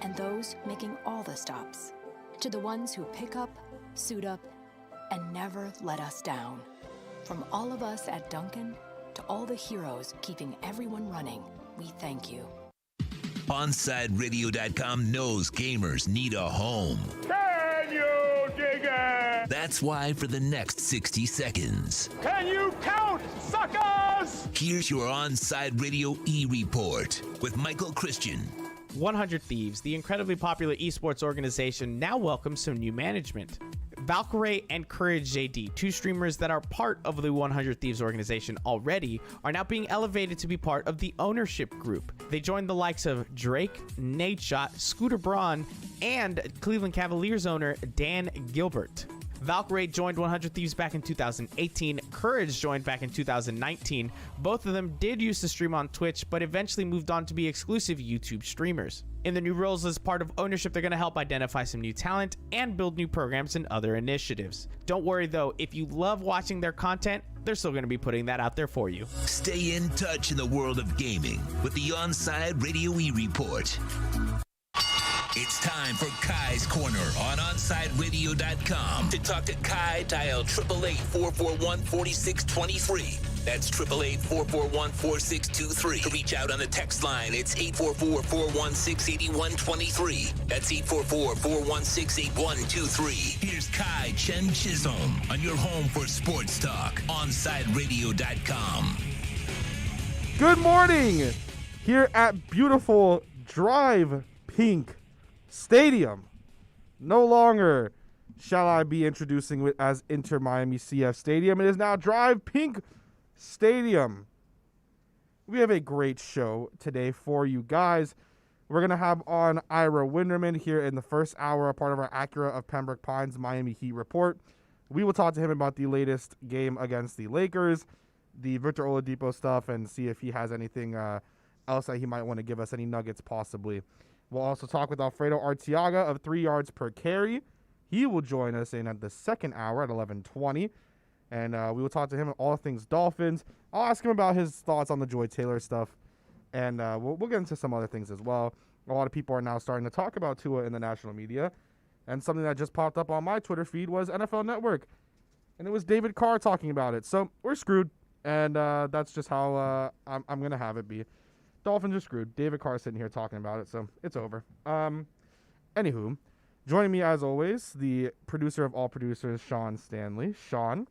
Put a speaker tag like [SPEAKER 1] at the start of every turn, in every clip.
[SPEAKER 1] and those making all the stops. To the ones who pick up, suit up, and never let us down. From all of us at Dunkin' to all the heroes keeping everyone running, we thank you.
[SPEAKER 2] OnSideRadio.com knows gamers need a home.
[SPEAKER 3] Can you dig it?
[SPEAKER 2] That's why for the next 60 seconds,
[SPEAKER 3] Can you count, suckers?
[SPEAKER 2] here's your Onside Radio E-Report with Michael Christian.
[SPEAKER 4] 100 Thieves, the incredibly popular esports organization, now welcomes some new management. Valkyrae and Courage JD, two streamers that are part of the 100 Thieves organization already, are now being elevated to be part of the ownership group. They joined the likes of Drake, Nadeshot, Scooter Braun, and Cleveland Cavaliers owner Dan Gilbert. Valkyrae joined 100 Thieves back in 2018. Courage joined back in 2019. Both of them did used to stream on Twitch, but eventually moved on to be exclusive YouTube streamers. In the new roles as part of ownership, they're going to help identify some new talent and build new programs and other initiatives. Don't worry though, if you love watching their content, they're still going to be putting that out there for you.
[SPEAKER 2] Stay in touch in the world of gaming with the Onside Radio E-Report. It's time for Kai's Corner on OnSideRadio.com. To talk to Kai, dial 888-441-4623. That's 888-441-4623. To reach out on the text line, it's 844-416-8123. That's 844-416-8123. Here's Kai Chen Chisholm on your home for sports talk, OnSideRadio.com.
[SPEAKER 5] Good morning here at beautiful Drive Pink Stadium. No longer shall I be introducing it as Inter Miami CF Stadium. It is now Drive Pink Stadium. We have a great show today for you guys. We're going to have on Ira Winderman here in the first hour, a part of our Acura of Pembroke Pines Miami Heat report. We will talk to him about the latest game against the Lakers, the Victor Oladipo stuff, and see if he has anything else that he might want to give us, any nuggets possibly. We'll also talk with Alfredo Arteaga of 3 yards per carry. He will join us in at the second hour at 11:20. And we will talk to him on all things Dolphins. I'll ask him about his thoughts on the Joy Taylor stuff. And we'll get into some other things as well. A lot of people are now starting to talk about Tua in the national media. And something that just popped up on my Twitter feed was NFL Network. And it was David Carr talking about it. So we're screwed. And that's just how I'm going to have it be. Dolphins are screwed. David Carr sitting here talking about it, so it's over. Anywho, joining me as always, the producer of all producers, Sean Stanley. Sean,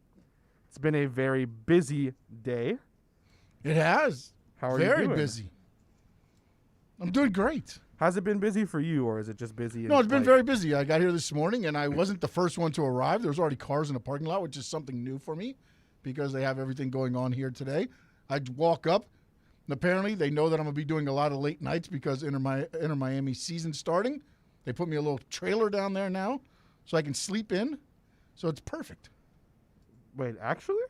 [SPEAKER 5] it's been a very busy day.
[SPEAKER 6] It has.
[SPEAKER 5] How are you doing?
[SPEAKER 6] Very busy. I'm doing great.
[SPEAKER 5] Has it been busy for you, or is it just busy?
[SPEAKER 6] No, it's been very busy. I got here this morning, and I wasn't the first one to arrive. There was already cars in the parking lot, which is something new for me because they have everything going on here today. I'd walk up. And apparently, they know that I'm going to be doing a lot of late nights because Inter Miami season's starting. They put me a little trailer down there now so I can sleep in. So it's perfect.
[SPEAKER 5] Wait, actually?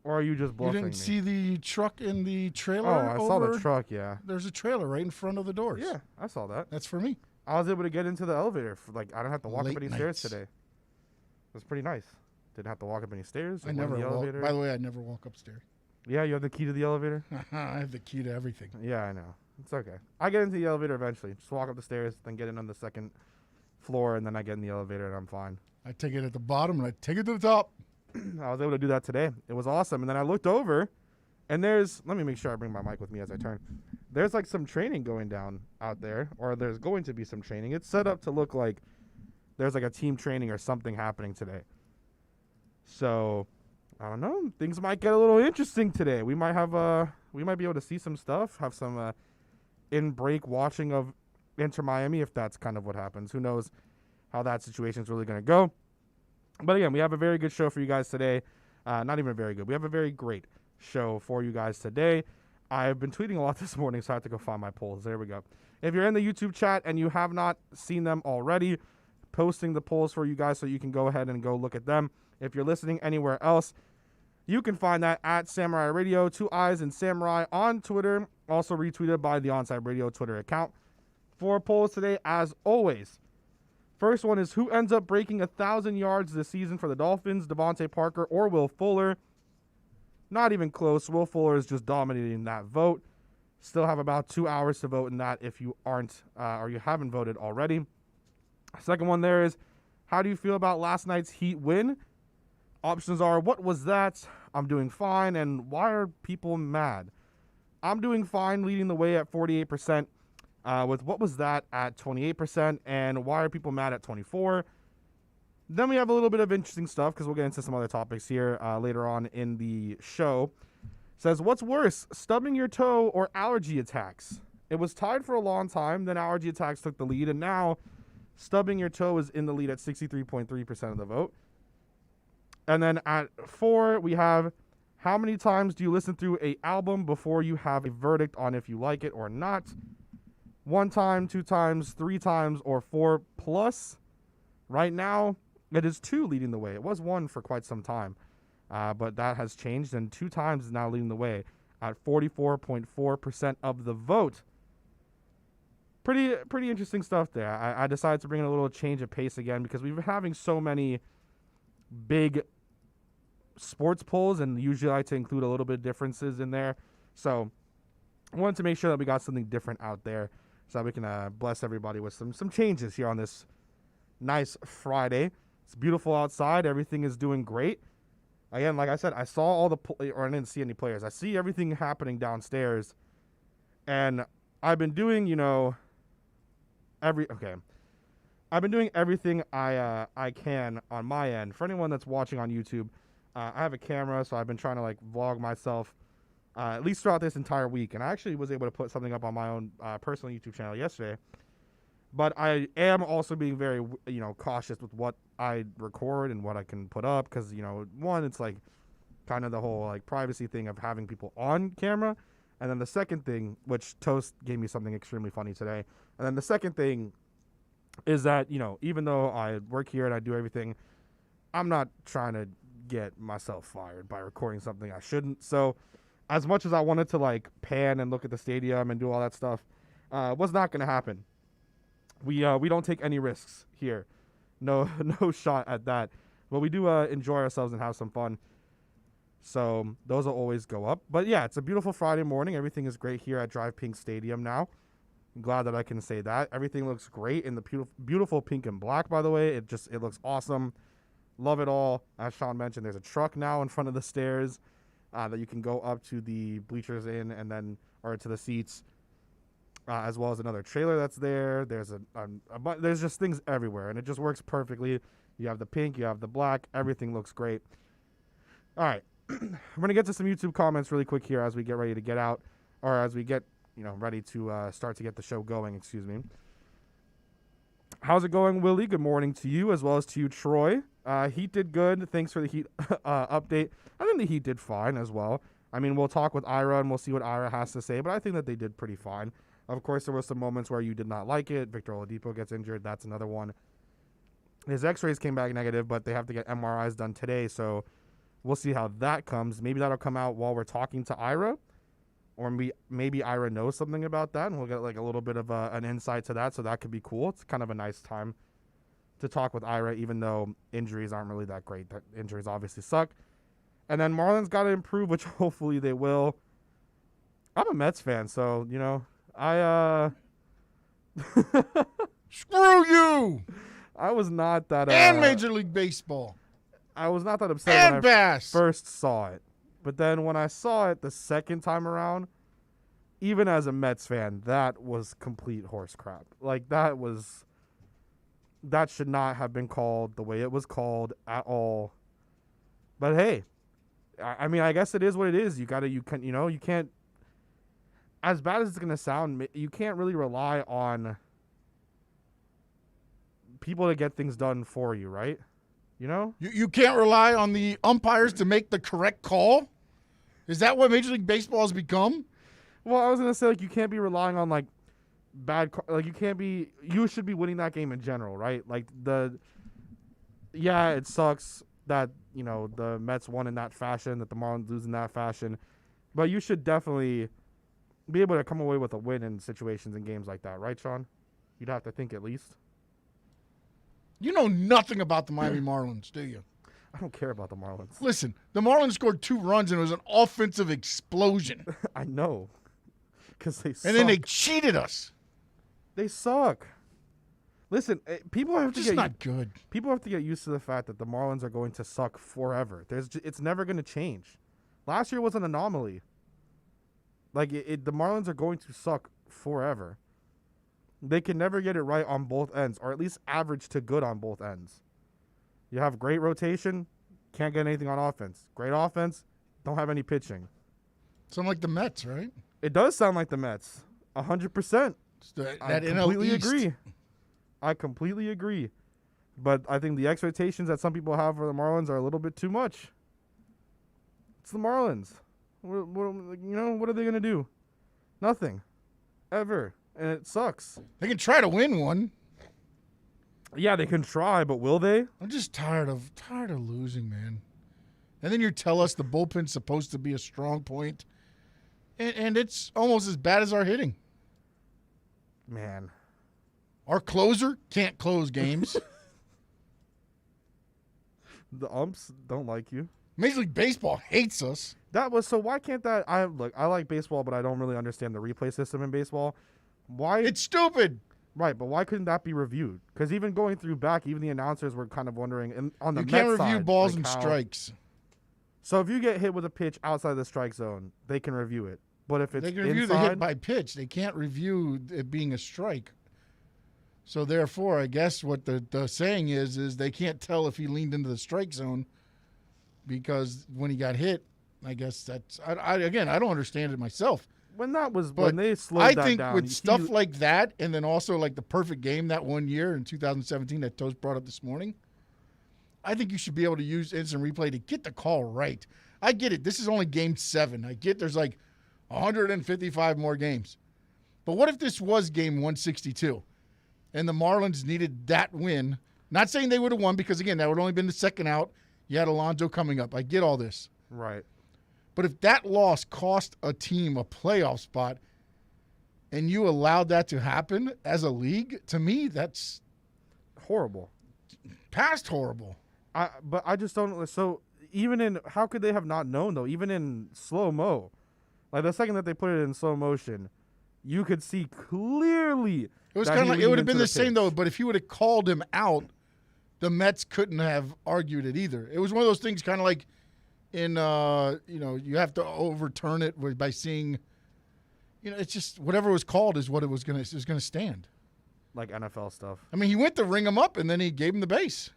[SPEAKER 5] Or are you just bluffing
[SPEAKER 6] You didn't see the truck in the trailer?
[SPEAKER 5] Oh, I saw the truck, yeah.
[SPEAKER 6] There's a trailer right in front of the doors.
[SPEAKER 5] Yeah, I saw that.
[SPEAKER 6] That's for me.
[SPEAKER 5] I was able to get into the elevator. I don't have to walk up any stairs today. It was pretty nice. Didn't have to walk up any stairs.
[SPEAKER 6] I never walk. By the way, I never walk upstairs.
[SPEAKER 5] Yeah, you have the key to the elevator?
[SPEAKER 6] I have the key to everything.
[SPEAKER 5] Yeah, I know. It's okay. I get into the elevator eventually. Just walk up the stairs, then get in on the second floor, and then I get in the elevator, and I'm fine.
[SPEAKER 6] I take it at the bottom, and I take it to the top.
[SPEAKER 5] I was able to do that today. It was awesome. And then I looked over, and let me make sure I bring my mic with me as I turn. There's like some training going down out there, or there's going to be some training. It's set up to look like there's like a team training or something happening today. So I don't know. Things might get a little interesting today. We might be able to see some stuff, have some in-break watching of Inter Miami, if that's kind of what happens. Who knows how that situation's really going to go. But again, we have a very good show for you guys today. Not even very good. We have a very great show for you guys today. I've been tweeting a lot this morning, so I have to go find my polls. There we go. If you're in the YouTube chat and you have not seen them already, posting the polls for you guys so you can go ahead and go look at them. If you're listening anywhere else, you can find that at Samurai Radio, 2 Eyes and Samurai on Twitter, also retweeted by the Onside Radio Twitter account. 4 polls today, as always. First one is, who ends up breaking 1,000 yards this season for the Dolphins, Devontae Parker or Will Fuller? Not even close. Will Fuller is just dominating that vote. Still have about 2 hours to vote in that if you aren't or you haven't voted already. Second one there is, how do you feel about last night's Heat win? Options are, what was that? I'm doing fine. And why are people mad? I'm doing fine, leading the way at 48%. With what was that at 28%, and why are people mad at 24%? Then we have a little bit of interesting stuff because we'll get into some other topics here later on in the show. Says, what's worse, stubbing your toe or allergy attacks? It was tied for a long time, then allergy attacks took the lead, and now stubbing your toe is in the lead at 63.3% of the vote. And then at 4, we have, how many times do you listen through an album before you have a verdict on if you like it or not? 1 time, 2 times, 3 times, or 4 plus. Right now, it is 2 leading the way. It was 1 for quite some time, but that has changed, and 2 times is now leading the way at 44.4% of the vote. Pretty interesting stuff there. I decided to bring in a little change of pace again because we've been having so many big sports polls, and usually I like to include a little bit of differences in there. So I wanted to make sure that we got something different out there so that we can bless everybody with some changes here on this nice Friday. It's beautiful outside. Everything is doing great. Again, like I said, I saw all or I didn't see any players. I see everything happening downstairs, and I've been doing, I've been doing everything I can on my end. For anyone that's watching on YouTube, I have a camera, so I've been trying to vlog myself at least throughout this entire week. And I actually was able to put something up on my own personal YouTube channel yesterday. But I am also being very, cautious with what I record and what I can put up because, one, it's kind of the whole privacy thing of having people on camera. And then the second thing, which Toast gave me something extremely funny today. And then the second thing is that, even though I work here and I do everything, I'm not trying to get myself fired by recording something I shouldn't. So as much as I wanted to pan and look at the stadium and do all that stuff, was not going to happen. We don't take any risks here. No shot at that. But we do enjoy ourselves and have some fun. So those will always go up. But yeah, it's a beautiful Friday morning. Everything is great here at Drive Pink Stadium now. I'm glad that I can say that. Everything looks great in the beautiful pink and black, by the way. It looks awesome. Love it all. As Sean mentioned, there's a truck now in front of the stairs that you can go up to the bleachers or to the seats, as well as another trailer that's there. There's there's just things everywhere, and it just works perfectly. You have the pink, you have the black. Everything looks great. All right. I'm going to get to some YouTube comments really quick here as we get ready to get out, or as we get ready to start to get the show going, excuse me. How's it going, Willie? Good morning to you, as well as to you, Troy. Heat did good. Thanks for the Heat update. I think the Heat did fine as well. I mean, we'll talk with Ira, and we'll see what Ira has to say, but I think that they did pretty fine. Of course, there were some moments where you did not like it. Victor Oladipo gets injured. That's another one. His x-rays came back negative, but they have to get MRIs done today, so we'll see how that comes. Maybe that'll come out while we're talking to Ira, or maybe Ira knows something about that, and we'll get a little bit of an insight to that, so that could be cool. It's kind of a nice time to talk with Ira, even though injuries aren't really that great. That injuries obviously suck. And then Marlins got to improve, which hopefully they will. I'm a Mets fan, so,
[SPEAKER 6] Screw you!
[SPEAKER 5] I was not that...
[SPEAKER 6] and Major League Baseball.
[SPEAKER 5] I was not that upset
[SPEAKER 6] and
[SPEAKER 5] when
[SPEAKER 6] Bass.
[SPEAKER 5] I first saw it. But then when I saw it the second time around, even as a Mets fan, that was complete horse crap. That should not have been called the way it was called at all. But hey, I mean, I guess it is what it is. You can't, as bad as it's going to sound, you can't really rely on people to get things done for you, right?
[SPEAKER 6] You can't rely on the umpires to make the correct call? Is that what Major League Baseball has become?
[SPEAKER 5] Well, I was going to say, you can't be relying on, you should be winning that game in general, right? It sucks that, the Mets won in that fashion, that the Marlins lose in that fashion, but you should definitely be able to come away with a win in situations in games like that, right, Sean? You'd have to think at least.
[SPEAKER 6] You know nothing about the Miami Marlins, do you?
[SPEAKER 5] I don't care about the Marlins.
[SPEAKER 6] Listen, the Marlins scored 2 runs, and it was an offensive explosion.
[SPEAKER 5] I know. because they suck.
[SPEAKER 6] And then they cheated us.
[SPEAKER 5] They suck. Listen, people have to
[SPEAKER 6] It's
[SPEAKER 5] get
[SPEAKER 6] not good.
[SPEAKER 5] People have to get used to the fact that the Marlins are going to suck forever. It's never going to change. Last year was an anomaly. Like the Marlins are going to suck forever. They can never get it right on both ends, or at least average to good on both ends. You have great rotation, can't get anything on offense. Great offense, don't have any pitching.
[SPEAKER 6] Sound like the Mets, right?
[SPEAKER 5] It does sound like the Mets, 100%. I completely agree. I completely agree. But I think the expectations that some people have for the Marlins are a little bit too much. It's the Marlins. What are they going to do? Nothing. Ever. And it sucks.
[SPEAKER 6] They can try to win one.
[SPEAKER 5] Yeah, they can try, but will they?
[SPEAKER 6] I'm just tired of losing, man. And then you tell us the bullpen's supposed to be a strong point, and it's almost as bad as our hitting.
[SPEAKER 5] Man.
[SPEAKER 6] Our closer can't close games.
[SPEAKER 5] The umps don't like you.
[SPEAKER 6] Major League Baseball hates us.
[SPEAKER 5] So why can't that? I like baseball, but I don't really understand the replay system in baseball. Why?
[SPEAKER 6] It's stupid.
[SPEAKER 5] Right, but why couldn't that be reviewed? Because even going through back, even the announcers were kind of wondering on the
[SPEAKER 6] You can't
[SPEAKER 5] Mets
[SPEAKER 6] review
[SPEAKER 5] side,
[SPEAKER 6] balls
[SPEAKER 5] like
[SPEAKER 6] and
[SPEAKER 5] how-
[SPEAKER 6] strikes.
[SPEAKER 5] So if you get hit with a pitch outside the strike zone, they can review it. But if it's
[SPEAKER 6] They can review
[SPEAKER 5] inside,
[SPEAKER 6] the hit by pitch. They can't review it being a strike. So therefore, I guess what the saying is they can't tell if he leaned into the strike zone because when he got hit, I guess that's I don't understand it myself.
[SPEAKER 5] when they slowed
[SPEAKER 6] I
[SPEAKER 5] that
[SPEAKER 6] think
[SPEAKER 5] down,
[SPEAKER 6] with
[SPEAKER 5] you
[SPEAKER 6] stuff
[SPEAKER 5] see-
[SPEAKER 6] like that, and then also like the perfect game that one year in 2017 that Toast brought up this morning, I think you should be able to use instant replay to get the call right. I get it. This is only game 7. I get there's like 155 more games. But what if this was game 162 and the Marlins needed that win? Not saying they would have won because, again, that would have only been the second out. You had Alonso coming up. I get all this.
[SPEAKER 5] right.
[SPEAKER 6] But if that loss cost a team a playoff spot and you allowed that to happen as a league, to me, that's
[SPEAKER 5] Horrible.
[SPEAKER 6] past horrible.
[SPEAKER 5] But I just don't. So even in how could they have not known though? Even in slow mo, like the second that they put it in slow motion, you could see clearly.
[SPEAKER 6] It was
[SPEAKER 5] that
[SPEAKER 6] kind
[SPEAKER 5] he
[SPEAKER 6] of like it
[SPEAKER 5] leaned
[SPEAKER 6] would have been
[SPEAKER 5] into
[SPEAKER 6] the same
[SPEAKER 5] pitch.
[SPEAKER 6] though. But if you would have called him out, the Mets couldn't have argued it either. It was one of those things, kind of like in you have to overturn it by seeing. It's just whatever was called is what it was going to stand.
[SPEAKER 5] Like NFL stuff.
[SPEAKER 6] I mean, he went to ring him up and then he gave him the base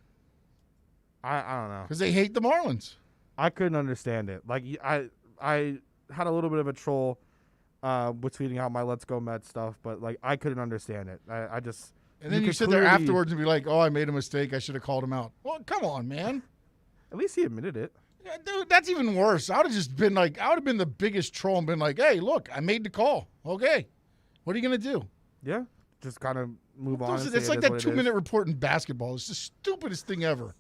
[SPEAKER 5] I don't know.
[SPEAKER 6] because they hate the Marlins.
[SPEAKER 5] I couldn't understand it. Like I had a little bit of a troll with tweeting out my "Let's Go Mets" stuff, but like I couldn't understand it. I just
[SPEAKER 6] And then you
[SPEAKER 5] could
[SPEAKER 6] sit there
[SPEAKER 5] clearly-
[SPEAKER 6] afterwards and be like, "Oh, I made a mistake. I should have called him out." Well, come on, man.
[SPEAKER 5] At least he admitted it.
[SPEAKER 6] Yeah, dude, that's even worse. I would have just been like, I would have been the biggest troll and been like, "Hey, look, I made the call. Okay, what are you gonna do?"
[SPEAKER 5] Yeah, just kind of move on. and say
[SPEAKER 6] It's
[SPEAKER 5] it
[SPEAKER 6] like
[SPEAKER 5] is
[SPEAKER 6] that
[SPEAKER 5] what it is.
[SPEAKER 6] 2-minute report in basketball. It's the stupidest thing ever.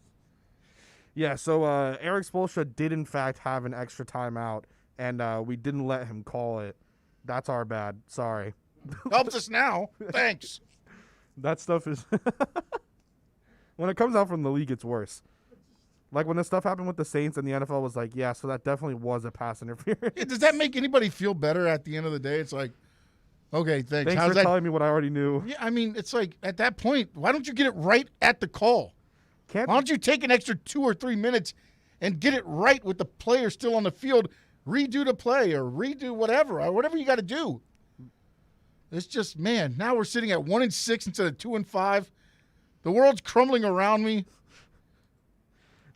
[SPEAKER 5] Yeah, so Eric Spoelstra did in fact have an extra timeout, and we didn't let him call it. That's our bad. Sorry.
[SPEAKER 6] Helps us now. Thanks.
[SPEAKER 5] That stuff is when it comes out from the league, it's worse. Like when the stuff happened with the Saints and the NFL was like, yeah, so that definitely was a pass interference.
[SPEAKER 6] Yeah, does that make anybody feel better at the end of the day? It's like, okay, thanks.
[SPEAKER 5] Thanks
[SPEAKER 6] How's
[SPEAKER 5] for
[SPEAKER 6] that?
[SPEAKER 5] telling me what I already knew.
[SPEAKER 6] Yeah, I mean, it's like at that point, why don't you get it right at the call?
[SPEAKER 5] Can't
[SPEAKER 6] Why don't you take an extra 2 or 3 minutes and get it right with the player still on the field, redo the play or redo whatever you got to do. It's just, man, now we're sitting at 1-6 instead of 2-5. The world's crumbling around me.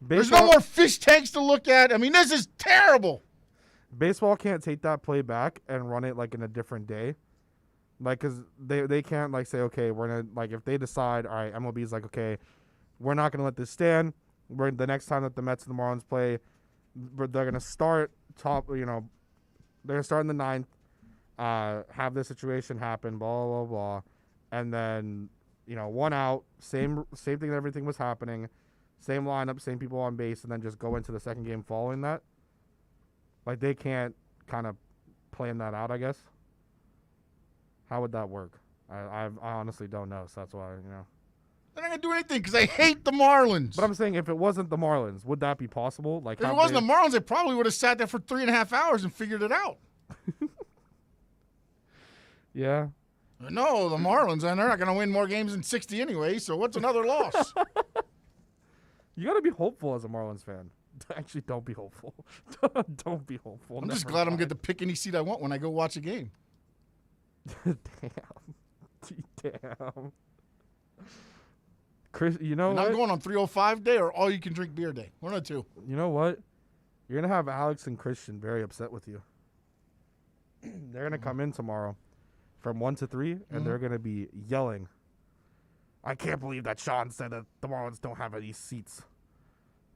[SPEAKER 6] There's no
[SPEAKER 5] Baseball-
[SPEAKER 6] more fish tanks to look at. I mean, this is terrible.
[SPEAKER 5] Baseball can't take that play back and run it like in a different day. Like, because they can't, like, say, okay, we're going to, like, if they decide, all right, MLB's like, okay, we're not going to let this stand. The next time that the Mets and the Marlins play, they're going to start they're going to start in the 9th, have this situation happen, blah, blah, blah. And then, 1 out, same thing that everything was happening, same lineup, same people on base, and then just go into the second game following that. Like, they can't kind of plan that out, I guess. How would that work? I honestly don't know, so that's why,
[SPEAKER 6] They're not going to do anything because I hate the Marlins.
[SPEAKER 5] But I'm saying if it wasn't the Marlins, would that be possible? Like,
[SPEAKER 6] If it wasn't the Marlins, they probably would have sat there for 3.5 hours and figured it out.
[SPEAKER 5] Yeah.
[SPEAKER 6] No, the Marlins, and they're not going to win more games than 60 anyway, so what's another loss?
[SPEAKER 5] You got to be hopeful as a Marlins fan. Actually, don't be hopeful. Don't be hopeful.
[SPEAKER 6] I'm just glad I'm going to pick any seat I want when I go watch a game.
[SPEAKER 5] Damn. Chris, you know
[SPEAKER 6] and
[SPEAKER 5] what?
[SPEAKER 6] I'm going on 305 day or all you can drink beer day. One of the two.
[SPEAKER 5] You know what? You're going to have Alex and Christian very upset with you. They're going to come in tomorrow from 1 to 3, and they're going to be yelling, I can't believe that Sean said that the Marlins don't have any seats.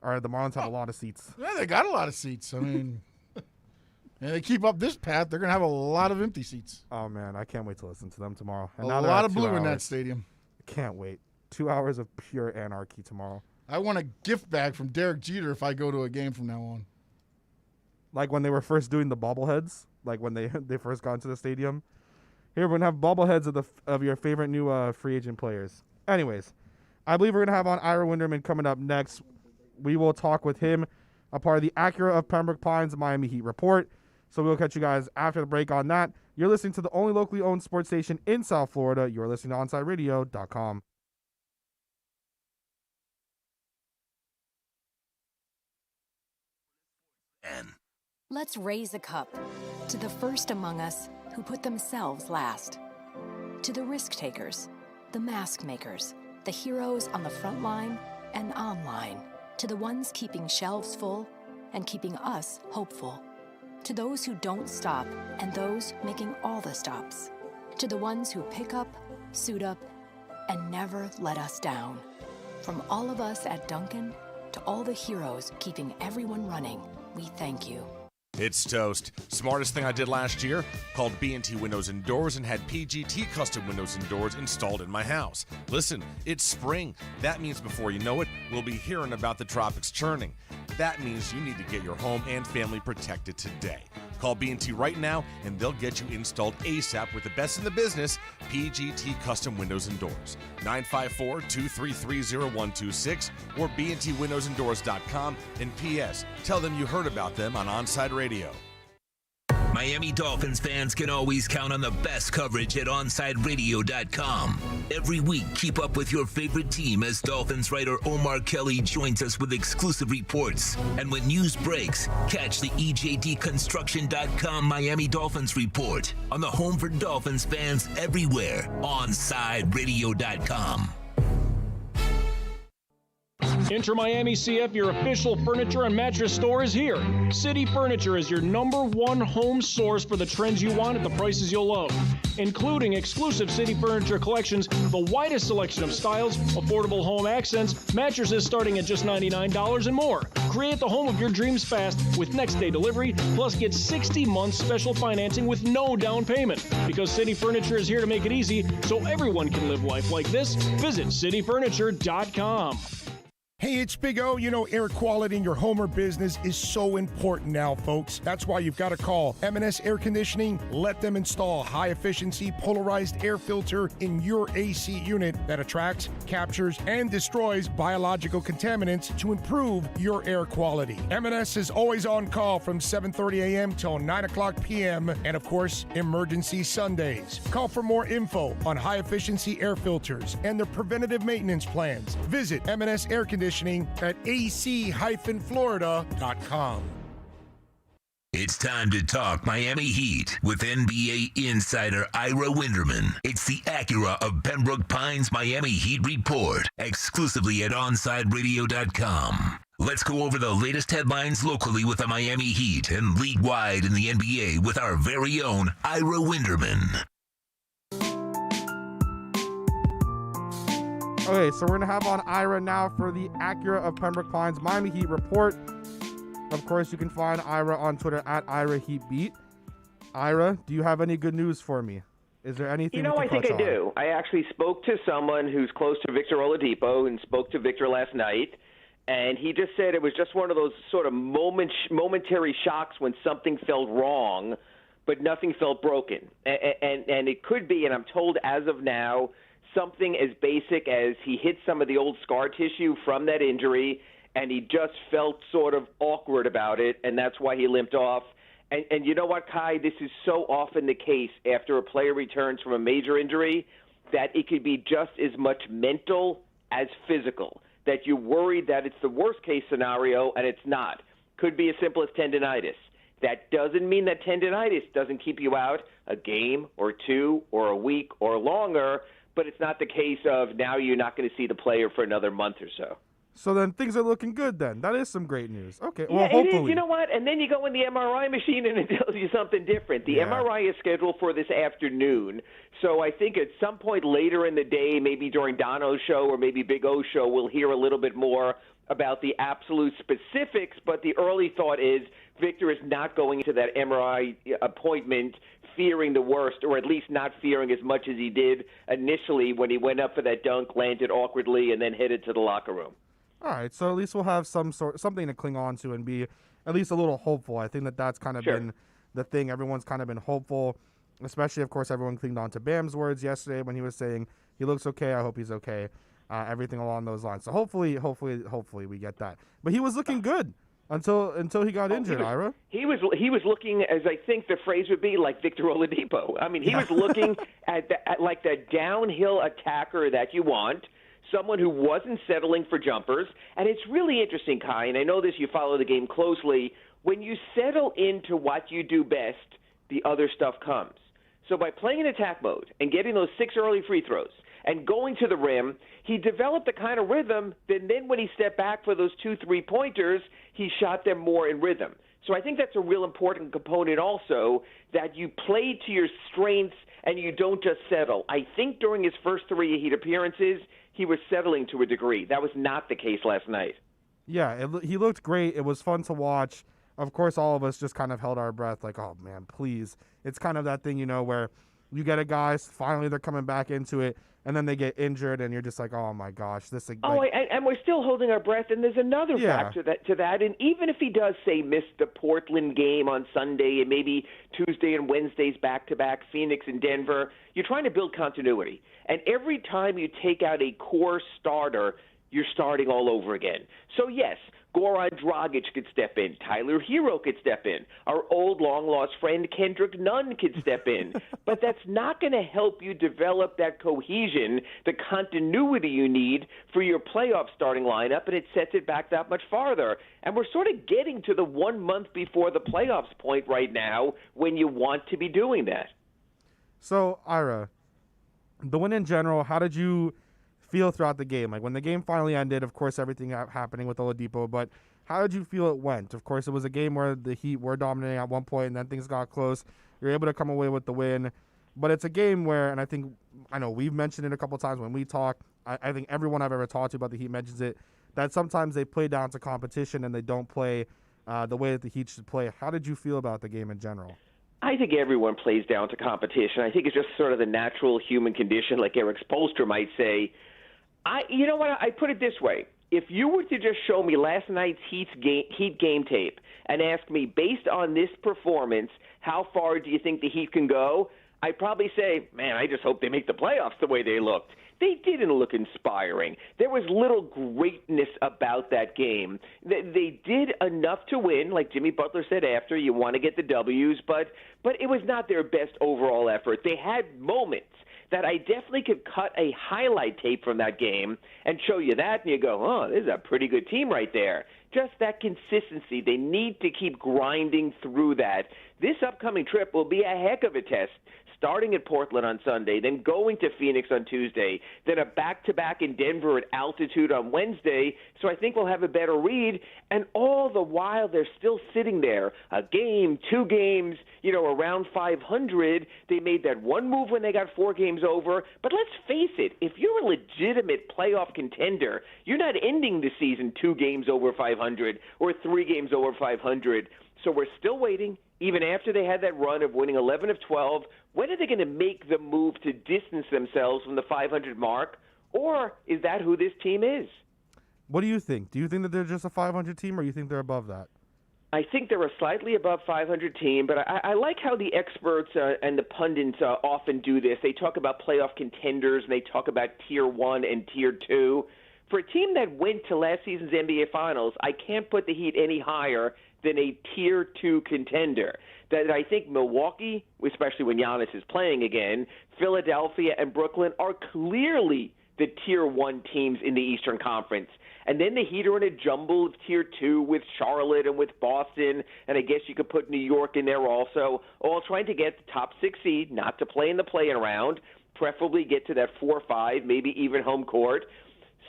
[SPEAKER 5] Or the Marlins have a lot of seats.
[SPEAKER 6] Yeah, they got a lot of seats. I mean, and they keep up this path, they're going to have a lot of empty seats.
[SPEAKER 5] Oh, man, I can't wait to listen to them tomorrow. And
[SPEAKER 6] A lot of blue in that stadium.
[SPEAKER 5] Can't wait. 2 hours of pure anarchy tomorrow.
[SPEAKER 6] I want a gift bag from Derek Jeter if I go to a game from now on.
[SPEAKER 5] Like when they were first doing the bobbleheads, like when they first got into the stadium. Here, we're going to have bobbleheads of your favorite new free agent players. Anyways, I believe we're going to have on Ira Winderman coming up next. We will talk with him, a part of the Acura of Pembroke Pines Miami Heat report. So we'll catch you guys after the break on that. You're listening to the only locally owned sports station in South Florida. You're listening to OnSideRadio.com.
[SPEAKER 1] Let's raise a cup to the first among us who put themselves last. To the risk takers, the mask makers, the heroes on the front line and online. To the ones keeping shelves full and keeping us hopeful. To those who don't stop and those making all the stops. To the ones who pick up, suit up, and never let us down. From all of us at Duncan to all the heroes keeping everyone running, we thank you.
[SPEAKER 7] It's toast. Smartest thing I did last year? Called B&T Windows and Doors and had PGT custom windows and doors installed in my house. Listen, it's spring. That means before you know it, we'll be hearing about the tropics churning. That means you need to get your home and family protected today. Call B&T right now and they'll get you installed ASAP with the best in the business, PGT Custom Windows and Doors. 954-233-0126 or bntwindowsanddoors.com. And P.S. Tell them you heard about them on Onside Radio.
[SPEAKER 2] Miami Dolphins fans can always count on the best coverage at OnsideRadio.com. Every week, keep up with your favorite team as Dolphins writer Omar Kelly joins us with exclusive reports. And when news breaks, catch the EJDConstruction.com Miami Dolphins report on the home for Dolphins fans everywhere, OnsideRadio.com.
[SPEAKER 8] Enter Miami CF, your official furniture and mattress store, is here. City Furniture is your #1 home source for the trends you want at the prices you'll love, including exclusive City Furniture collections, the widest selection of styles, affordable home accents, mattresses starting at just $99 and more. Create the home of your dreams fast with next-day delivery, plus get 60 months special financing with no down payment. Because City Furniture is here to make it easy so everyone can live life like this, visit cityfurniture.com.
[SPEAKER 9] Hey, it's Big O. You know, air quality in your home or business is so important now, folks. That's why you've got to call M&S Air Conditioning. Let them install a high-efficiency polarized air filter in your AC unit that attracts, captures, and destroys biological contaminants to improve your air quality. M&S is always on call from 7:30 a.m. till 9 o'clock p.m. and, of course, emergency Sundays. Call for more info on high-efficiency air filters and their preventative maintenance plans. Visit M&S Air Conditioning at ac-florida.com.
[SPEAKER 2] It's time to talk Miami Heat with NBA insider Ira Winderman. It's the Acura of Pembroke Pines Miami Heat report, exclusively at OnSideRadio.com. Let's go over the latest headlines locally with the Miami Heat and league-wide in the NBA with our very own Ira Winderman.
[SPEAKER 5] Okay, so we're going to have on Ira now for the Acura of Pembroke Pines Miami Heat report. Of course, you can find Ira on Twitter at IraHeatBeat. Ira, do you have any good news for me? Is there anything
[SPEAKER 10] I think I do. I actually spoke to someone who's close to Victor Oladipo and spoke to Victor last night, and he just said it was just one of those sort of momentary shocks when something felt wrong, but nothing felt broken. And it could be, and I'm told as of now, something as basic as he hit some of the old scar tissue from that injury, and he just felt sort of awkward about it, and that's why he limped off. And you know what, Kai? This is so often the case after a player returns from a major injury that it could be just as much mental as physical, that you're worried that it's the worst-case scenario, and it's not. Could be as simple as tendinitis. That doesn't mean that tendinitis doesn't keep you out a game or two or a week or longer, but it's not the case of now you're not going to see the player for another month or so.
[SPEAKER 5] So then things are looking good then. That is some great news. Okay, well,
[SPEAKER 10] yeah,
[SPEAKER 5] hopefully.
[SPEAKER 10] It is. You know what? And then you go in the MRI machine and it tells you something different. The MRI is scheduled for this afternoon. So I think at some point later in the day, maybe during Dono's show or maybe Big O's show, we'll hear a little bit more about the absolute specifics. But the early thought is Victor is not going into that MRI appointment fearing the worst, or at least not fearing as much as he did initially when he went up for that dunk, landed awkwardly, and then headed to the locker room.
[SPEAKER 5] All right, so at least we'll have something to cling on to and be at least a little hopeful. I think that's kind of been the thing. Everyone's kind of been hopeful, especially, of course, everyone clinged on to Bam's words yesterday when he was saying he looks okay. I hope he's okay. Everything along those lines. So hopefully we get that. But he was looking good until he got injured, Ira.
[SPEAKER 10] He was looking, as I think the phrase would be, like Victor Oladipo. I mean, he was looking at like the downhill attacker that you want. Someone who wasn't settling for jumpers. And it's really interesting, Kai, and I know this, you follow the game closely. When you settle into what you do best, the other stuff comes. So by playing in attack mode and getting those 6 early free throws and going to the rim, he developed the kind of rhythm that then when he stepped back for those 2 3-pointers, he shot them more in rhythm. So I think that's a real important component also, that you play to your strengths and you don't just settle. I think during his first 3 Heat appearances, he was settling to a degree. That was not the case last night.
[SPEAKER 5] Yeah, he looked great. It was fun to watch. Of course, all of us just kind of held our breath like, oh, man, please. It's kind of that thing, where you get a guy, finally they're coming back into it, and then they get injured, and you're just like, oh, my gosh.
[SPEAKER 10] And we're still holding our breath, and there's another factor to that. And even if he does, say, miss the Portland game on Sunday and maybe Tuesday and Wednesdays back-to-back, Phoenix and Denver, you're trying to build continuity. And every time you take out a core starter, you're starting all over again. So, yes, Goran Dragic could step in. Tyler Hero could step in. Our old long-lost friend Kendrick Nunn could step in. But that's not going to help you develop that cohesion, the continuity you need for your playoff starting lineup, and it sets it back that much farther. And we're sort of getting to the 1 month before the playoffs point right now when you want to be doing that.
[SPEAKER 5] So, Ira, the win in general, how did you feel throughout the game? Like when the game finally ended, of course, everything happening with Oladipo, but how did you feel it went? Of course, it was a game where the Heat were dominating at one point and then things got close. You're able to come away with the win, but it's a game where, and I know we've mentioned it a couple times when we talk, I think everyone I've ever talked to about the Heat mentions it, that sometimes they play down to competition and they don't play the way that the Heat should play. How did you feel about the game in general?
[SPEAKER 10] I think everyone plays down to competition. I think it's just sort of the natural human condition, like Eric Spoelstra might say. You know what? I put it this way. If you were to just show me last night's Heat game tape and ask me, based on this performance, how far do you think the Heat can go? I'd probably say, man, I just hope they make the playoffs the way they looked. They didn't look inspiring. There was little greatness about that game. They did enough to win, like Jimmy Butler said after, you want to get the W's, but it was not their best overall effort. They had moments that I definitely could cut a highlight tape from that game and show you that, and you go, oh, this is a pretty good team right there. Just that consistency. They need to keep grinding through that. This upcoming trip will be a heck of a test, starting at Portland on Sunday, then going to Phoenix on Tuesday, then a back-to-back in Denver at altitude on Wednesday. So I think we'll have a better read. And all the while, they're still sitting there, a game, 2 games, around 500. They made that one move when they got 4 games over. But let's face it, if you're a legitimate playoff contender, you're not ending the season 2 games over 500 or 3 games over 500. So we're still waiting, even after they had that run of winning 11 of 12. When are they going to make the move to distance themselves from the 500 mark? Or is that who this team is?
[SPEAKER 5] What do you think? Do you think that they're just a 500 team, or you think they're above that?
[SPEAKER 10] I think they're a slightly above 500 team, but I like how the experts and the pundits often do this. They talk about playoff contenders, and they talk about Tier 1 and Tier 2. For a team that went to last season's NBA Finals, I can't put the Heat any higher than a Tier 2 contender. That I think Milwaukee, especially when Giannis is playing again, Philadelphia and Brooklyn are clearly the Tier 1 teams in the Eastern Conference. And then the Heat are in a jumble of Tier 2 with Charlotte and with Boston, and I guess you could put New York in there also, all trying to get the top 6 seed, not to play in the play-in round, preferably get to that 4 or 5, maybe even home court.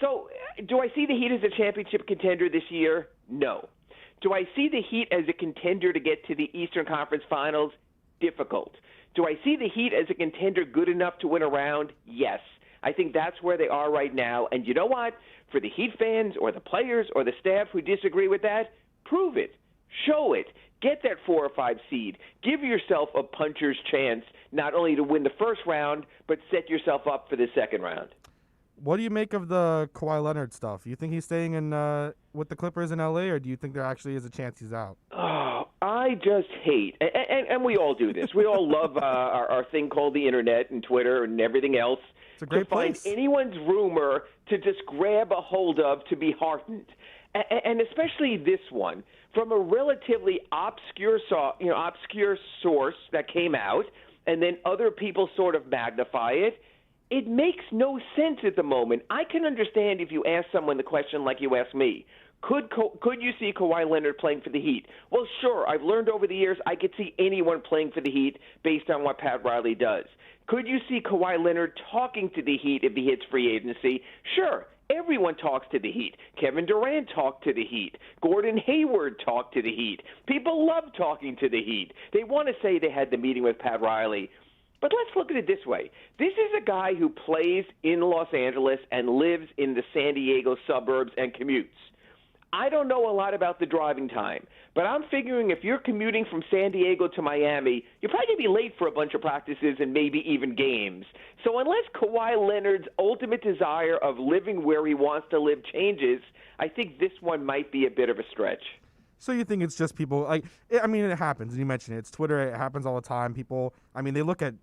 [SPEAKER 10] So do I see the Heat as a championship contender this year? No. Do I see the Heat as a contender to get to the Eastern Conference Finals? Difficult. Do I see the Heat as a contender good enough to win a round? Yes. I think that's where they are right now. And you know what? For the Heat fans or the players or the staff who disagree with that, prove it. Show it. Get that 4 or 5 seed. Give yourself a puncher's chance not only to win the first round, but set yourself up for the second round.
[SPEAKER 5] What do you make of the Kawhi Leonard stuff? You think he's staying in with the Clippers in L.A., or do you think there actually is a chance he's out?
[SPEAKER 10] Oh, I just hate, and we all do this. We all love our thing called the internet and Twitter and everything else.
[SPEAKER 5] It's a great
[SPEAKER 10] place. Find anyone's rumor to just grab a hold of to be heartened, and especially this one from a relatively obscure source that came out, and then other people sort of magnify it. It makes no sense at the moment. I can understand if you ask someone the question like you asked me. Could you see Kawhi Leonard playing for the Heat? Well, sure. I've learned over the years I could see anyone playing for the Heat based on what Pat Riley does. Could you see Kawhi Leonard talking to the Heat if he hits free agency? Sure. Everyone talks to the Heat. Kevin Durant talked to the Heat. Gordon Hayward talked to the Heat. People love talking to the Heat. They want to say they had the meeting with Pat Riley. But let's look at it this way. This is a guy who plays in Los Angeles and lives in the San Diego suburbs and commutes. I don't know a lot about the driving time, but I'm figuring if you're commuting from San Diego to Miami, you're probably going to be late for a bunch of practices and maybe even games. So unless Kawhi Leonard's ultimate desire of living where he wants to live changes, I think this one might be a bit of a stretch.
[SPEAKER 5] So you think it's just people it happens, and you mentioned it. It's Twitter. It happens all the time. People, they look at,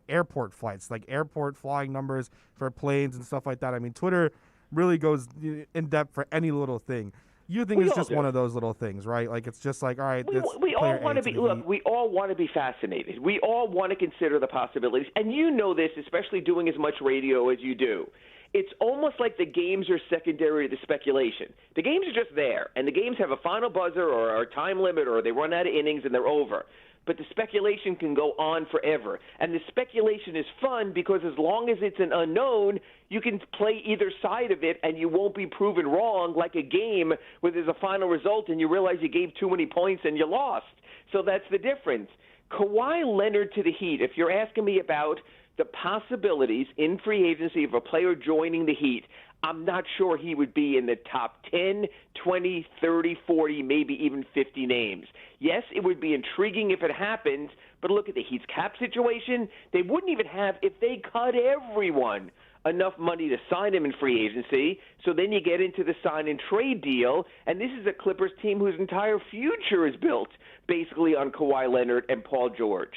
[SPEAKER 5] airport flights, like airport flying numbers for planes and stuff like that. Twitter really goes in depth for any little thing. You think it's just one of those little things, right? Like it's just like, all right,
[SPEAKER 10] we all want to be. Look, we all want to be fascinated. We all want to consider the possibilities, and you know this, especially doing as much radio as you do. It's almost like the games are secondary to the speculation. The games are just there, and the games have a final buzzer or a time limit, or they run out of innings and they're over. But the speculation can go on forever. And the speculation is fun because as long as it's an unknown, you can play either side of it and you won't be proven wrong, like a game where there's a final result and you realize you gave too many points and you lost. So that's the difference. Kawhi Leonard to the Heat, if you're asking me about the possibilities in free agency of a player joining the Heat, I'm not sure he would be in the top 10, 20, 30, 40, maybe even 50 names. Yes, it would be intriguing if it happens, but look at the Heat's cap situation. They wouldn't even have, if they cut everyone, enough money to sign him in free agency. So then you get into the sign and trade deal, and this is a Clippers team whose entire future is built basically on Kawhi Leonard and Paul George.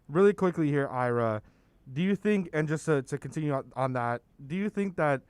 [SPEAKER 5] Really quickly here, Ira, do you think, and just to continue on that, do you think that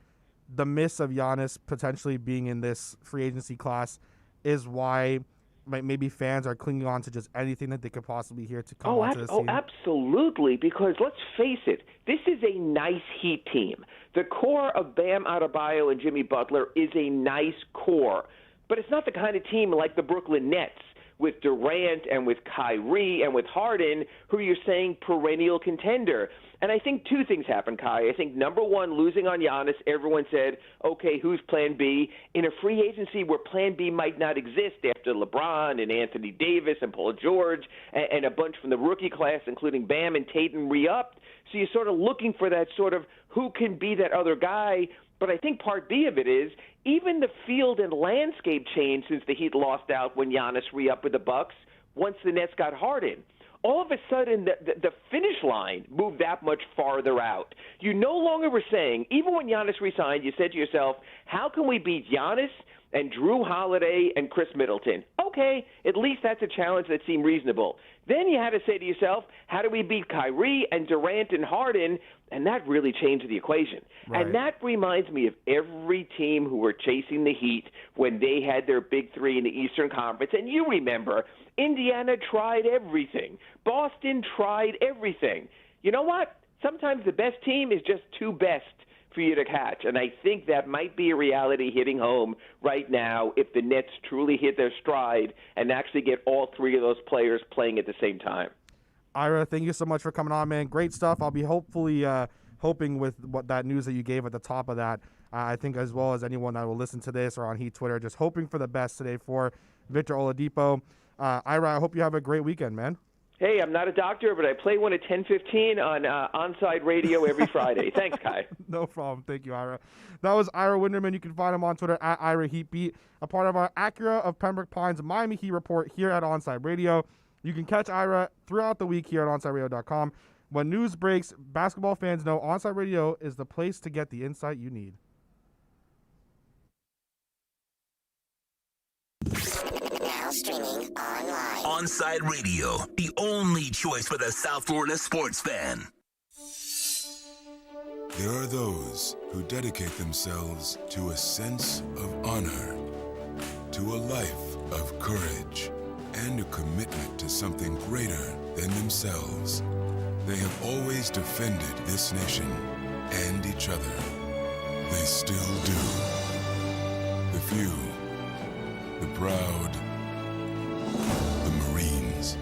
[SPEAKER 5] the miss of Giannis potentially being in this free agency class is why maybe fans are clinging on to just anything that they could possibly hear to come onto the scene?
[SPEAKER 10] Oh, absolutely, because let's face it, this is a nice Heat team. The core of Bam Adebayo and Jimmy Butler is a nice core, but it's not the kind of team like the Brooklyn Nets with Durant and with Kyrie and with Harden, who you're saying perennial contender. And I think two things happened, Kai. I think, number one, losing on Giannis, everyone said, okay, who's plan B? In a free agency where plan B might not exist after LeBron and Anthony Davis and Paul George and a bunch from the rookie class, including Bam and Tatum, re-upped. So you're sort of looking for that sort of who can be that other guy. But I think part B of it is even the field and landscape changed since the Heat lost out when Giannis re-upped with the Bucks once the Nets got Harden. All of a sudden, the finish line moved that much farther out. You no longer were saying, even when Giannis re-signed, you said to yourself, how can we beat Giannis and Drew Holiday and Chris Middleton? Okay, at least that's a challenge that seemed reasonable. Then you had to say to yourself, how do we beat Kyrie and Durant and Harden? And that really changed the equation.
[SPEAKER 5] Right.
[SPEAKER 10] And that reminds me of every team who were chasing the Heat when they had their big three in the Eastern Conference. And you remember, Indiana tried everything. Boston tried everything. You know what? Sometimes the best team is just too best for you to catch. And I think that might be a reality hitting home right now if the Nets truly hit their stride and actually get all three of those players playing at the same time.
[SPEAKER 5] Ira, thank you so much for coming on, man. Great stuff. I'll be hoping with what that news that you gave at the top of that. I think as well as anyone that will listen to this or on Heat Twitter, just hoping for the best today for Victor Oladipo. Ira, I hope you have a great weekend, man.
[SPEAKER 10] Hey, I'm not a doctor, but I play one at 10:15 on Onside Radio every Friday. Thanks, Kai.
[SPEAKER 5] No problem. Thank you, Ira. That was Ira Winderman. You can find him on Twitter at Ira Heatbeat, a part of our Acura of Pembroke Pines Miami Heat report here at Onside Radio. You can catch Ira throughout the week here at OnsideRadio.com. When news breaks, basketball fans know Onside Radio is the place to get the insight you need.
[SPEAKER 11] Now streaming online.
[SPEAKER 2] Onside Radio, the only choice for the South Florida sports fan.
[SPEAKER 12] There are those who dedicate themselves to a sense of honor, to a life of courage, and a commitment to something greater than themselves. They have always defended this nation and each other. They still do. The few, the proud, the Marines.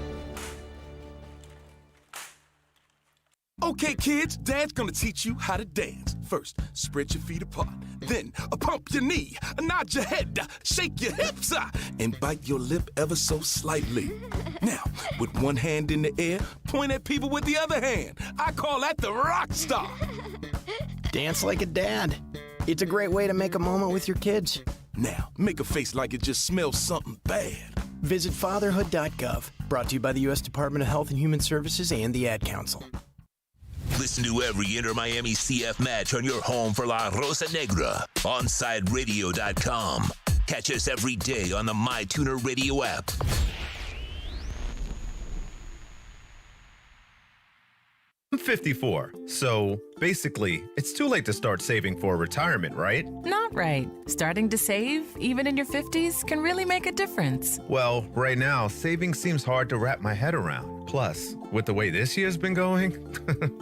[SPEAKER 13] Okay, kids, Dad's gonna teach you how to dance. First, spread your feet apart. Then, pump your knee, nod your head, shake your hips, and bite your lip ever so slightly. Now, with one hand in the air, point at people with the other hand. I call that the rock star.
[SPEAKER 14] Dance like a dad. It's a great way to make a moment with your kids.
[SPEAKER 13] Now, make a face like it just smells something bad.
[SPEAKER 14] Visit fatherhood.gov. Brought to you by the U.S. Department of Health and Human Services and the Ad Council.
[SPEAKER 2] Listen to every Inter-Miami CF match on your home for La Rosa Negra. OnSideRadio.com. Catch us every day on the MyTuner Radio app.
[SPEAKER 15] I'm 54, so basically, it's too late to start saving for retirement, right?
[SPEAKER 16] Not right. Starting to save, even in your 50s, can really make a difference.
[SPEAKER 15] Well, right now, saving seems hard to wrap my head around. Plus, with the way this year's been going...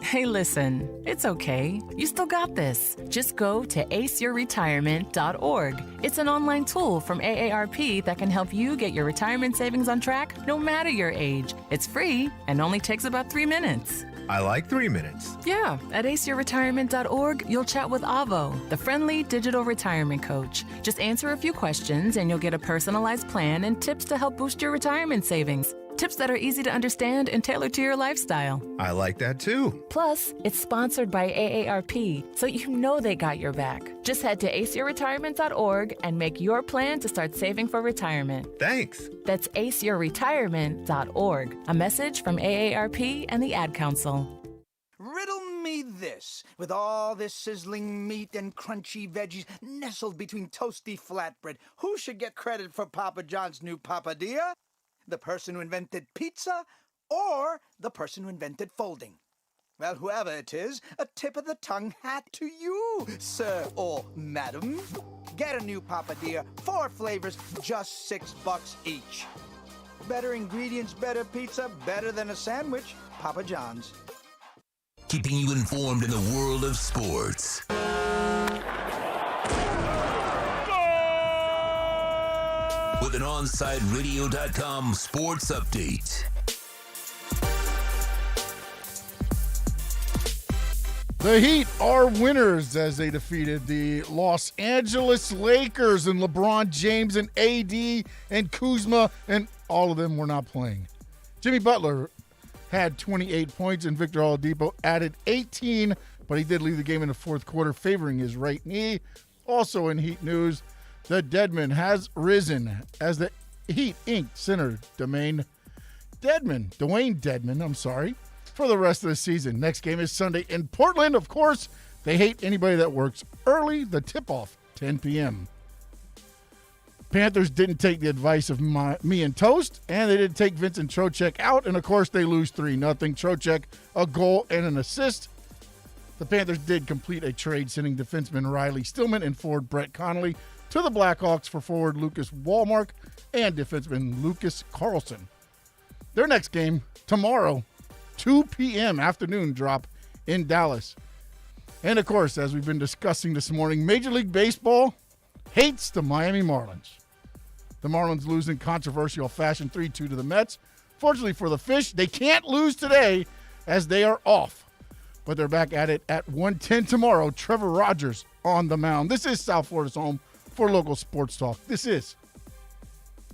[SPEAKER 16] Hey, listen, it's okay. You still got this. Just go to aceyourretirement.org. It's an online tool from AARP that can help you get your retirement savings on track no matter your age. It's free and only takes about 3 minutes.
[SPEAKER 15] I like 3 minutes.
[SPEAKER 16] Yeah, at aceyourretirement.org, you'll chat with Avo, the friendly digital retirement coach. Just answer a few questions and you'll get a personalized plan and tips to help boost your retirement savings. Tips that are easy to understand and tailored to your lifestyle.
[SPEAKER 15] I like that too.
[SPEAKER 16] Plus, it's sponsored by AARP, so you know they got your back. Just head to aceyourretirement.org and make your plan to start saving for retirement.
[SPEAKER 15] Thanks.
[SPEAKER 16] That's aceyourretirement.org. A message from AARP and the Ad Council.
[SPEAKER 17] Riddle me this. With all this sizzling meat and crunchy veggies nestled between toasty flatbread, who should get credit for Papa John's new papadilla? The person who invented pizza or the person who invented folding? Well, whoever it is, a tip of the tongue hat to you, sir or madam. Get a new papadilla, 4 flavors, just $6 each. Better ingredients, better pizza, better than a sandwich. Papa John's.
[SPEAKER 2] Keeping you informed in the world of sports. With an OnSideRadio.com sports update.
[SPEAKER 6] The Heat are winners as they defeated the Los Angeles Lakers, and LeBron James and AD and Kuzma, and all of them were not playing. Jimmy Butler had 28 points, and Victor Oladipo added 18, but he did leave the game in the fourth quarter, favoring his right knee. Also in Heat news, the Deadman has risen as the Heat Inc. center Dwayne Dedman, for the rest of the season. Next game is Sunday in Portland. Of course, they hate anybody that works early. The tip-off, 10 p.m. Panthers didn't take the advice of me and Toast, and they didn't take Vincent Trocheck out, and of course they lose 3-0. Trocheck, a goal and an assist. The Panthers did complete a trade, sending defenseman Riley Stillman and forward Brett Connolly to the Blackhawks for forward Lucas Wallmark and defenseman Lucas Carlson. Their next game tomorrow, 2 p.m. afternoon drop in Dallas. And of course, as we've been discussing this morning, Major League Baseball hates the Miami Marlins. The Marlins lose in controversial fashion 3-2 to the Mets. Fortunately for the Fish, they can't lose today as they are off. But they're back at it at 1:10 tomorrow. Trevor Rogers on the mound. This is South Florida's home for local sports talk. This is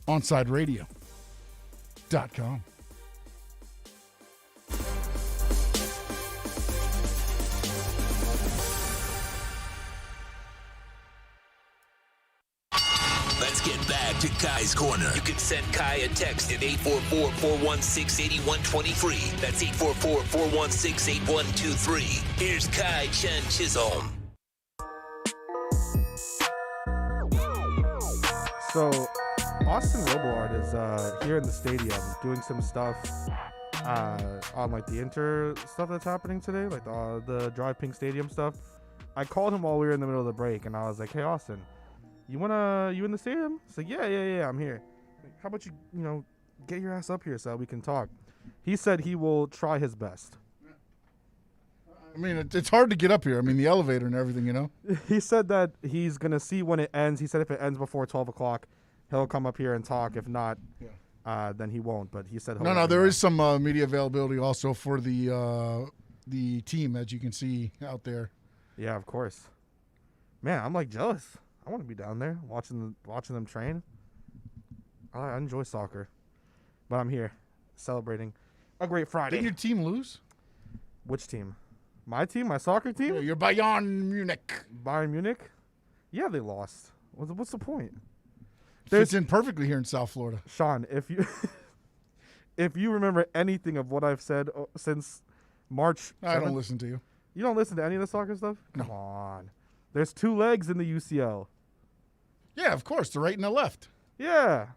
[SPEAKER 6] OnSideRadio.com.
[SPEAKER 2] Let's get back to Kai's Corner. You can send Kai a text at 844-416-8123. That's 844-416-8123. Here's Kai Chen Chisholm.
[SPEAKER 5] So, Austin Robillard is here in the stadium doing some stuff on like the Inter stuff that's happening today, like the Drive Pink Stadium stuff. I called him while we were in the middle of the break, and I was like, "Hey, Austin, you in the stadium?" He's like, yeah, I'm here. How about you get your ass up here so we can talk? He said he will try his best.
[SPEAKER 6] I mean, it's hard to get up here. I mean, the elevator and everything,
[SPEAKER 5] He said that he's going to see when it ends. He said if it ends before 12 o'clock, he'll come up here and talk. If not, then he won't. But he said
[SPEAKER 6] No, there is some media availability also for the team, as you can see out there.
[SPEAKER 5] Yeah, of course. Man, I'm like jealous. I want to be down there watching them train. I enjoy soccer. But I'm here celebrating a great Friday.
[SPEAKER 6] Didn't your team lose?
[SPEAKER 5] Which team? My team? My soccer team?
[SPEAKER 6] Yeah, you're Bayern Munich.
[SPEAKER 5] Bayern Munich? Yeah, they lost. What's the point?
[SPEAKER 6] Fits in perfectly here in South Florida.
[SPEAKER 5] Sean, if you remember anything of what I've said since March 7th,
[SPEAKER 6] I don't listen to you.
[SPEAKER 5] You don't listen to any of the soccer stuff?
[SPEAKER 6] No.
[SPEAKER 5] Come on. There's 2 legs in the UCL.
[SPEAKER 6] Yeah, of course. The right and the left.
[SPEAKER 5] Yeah.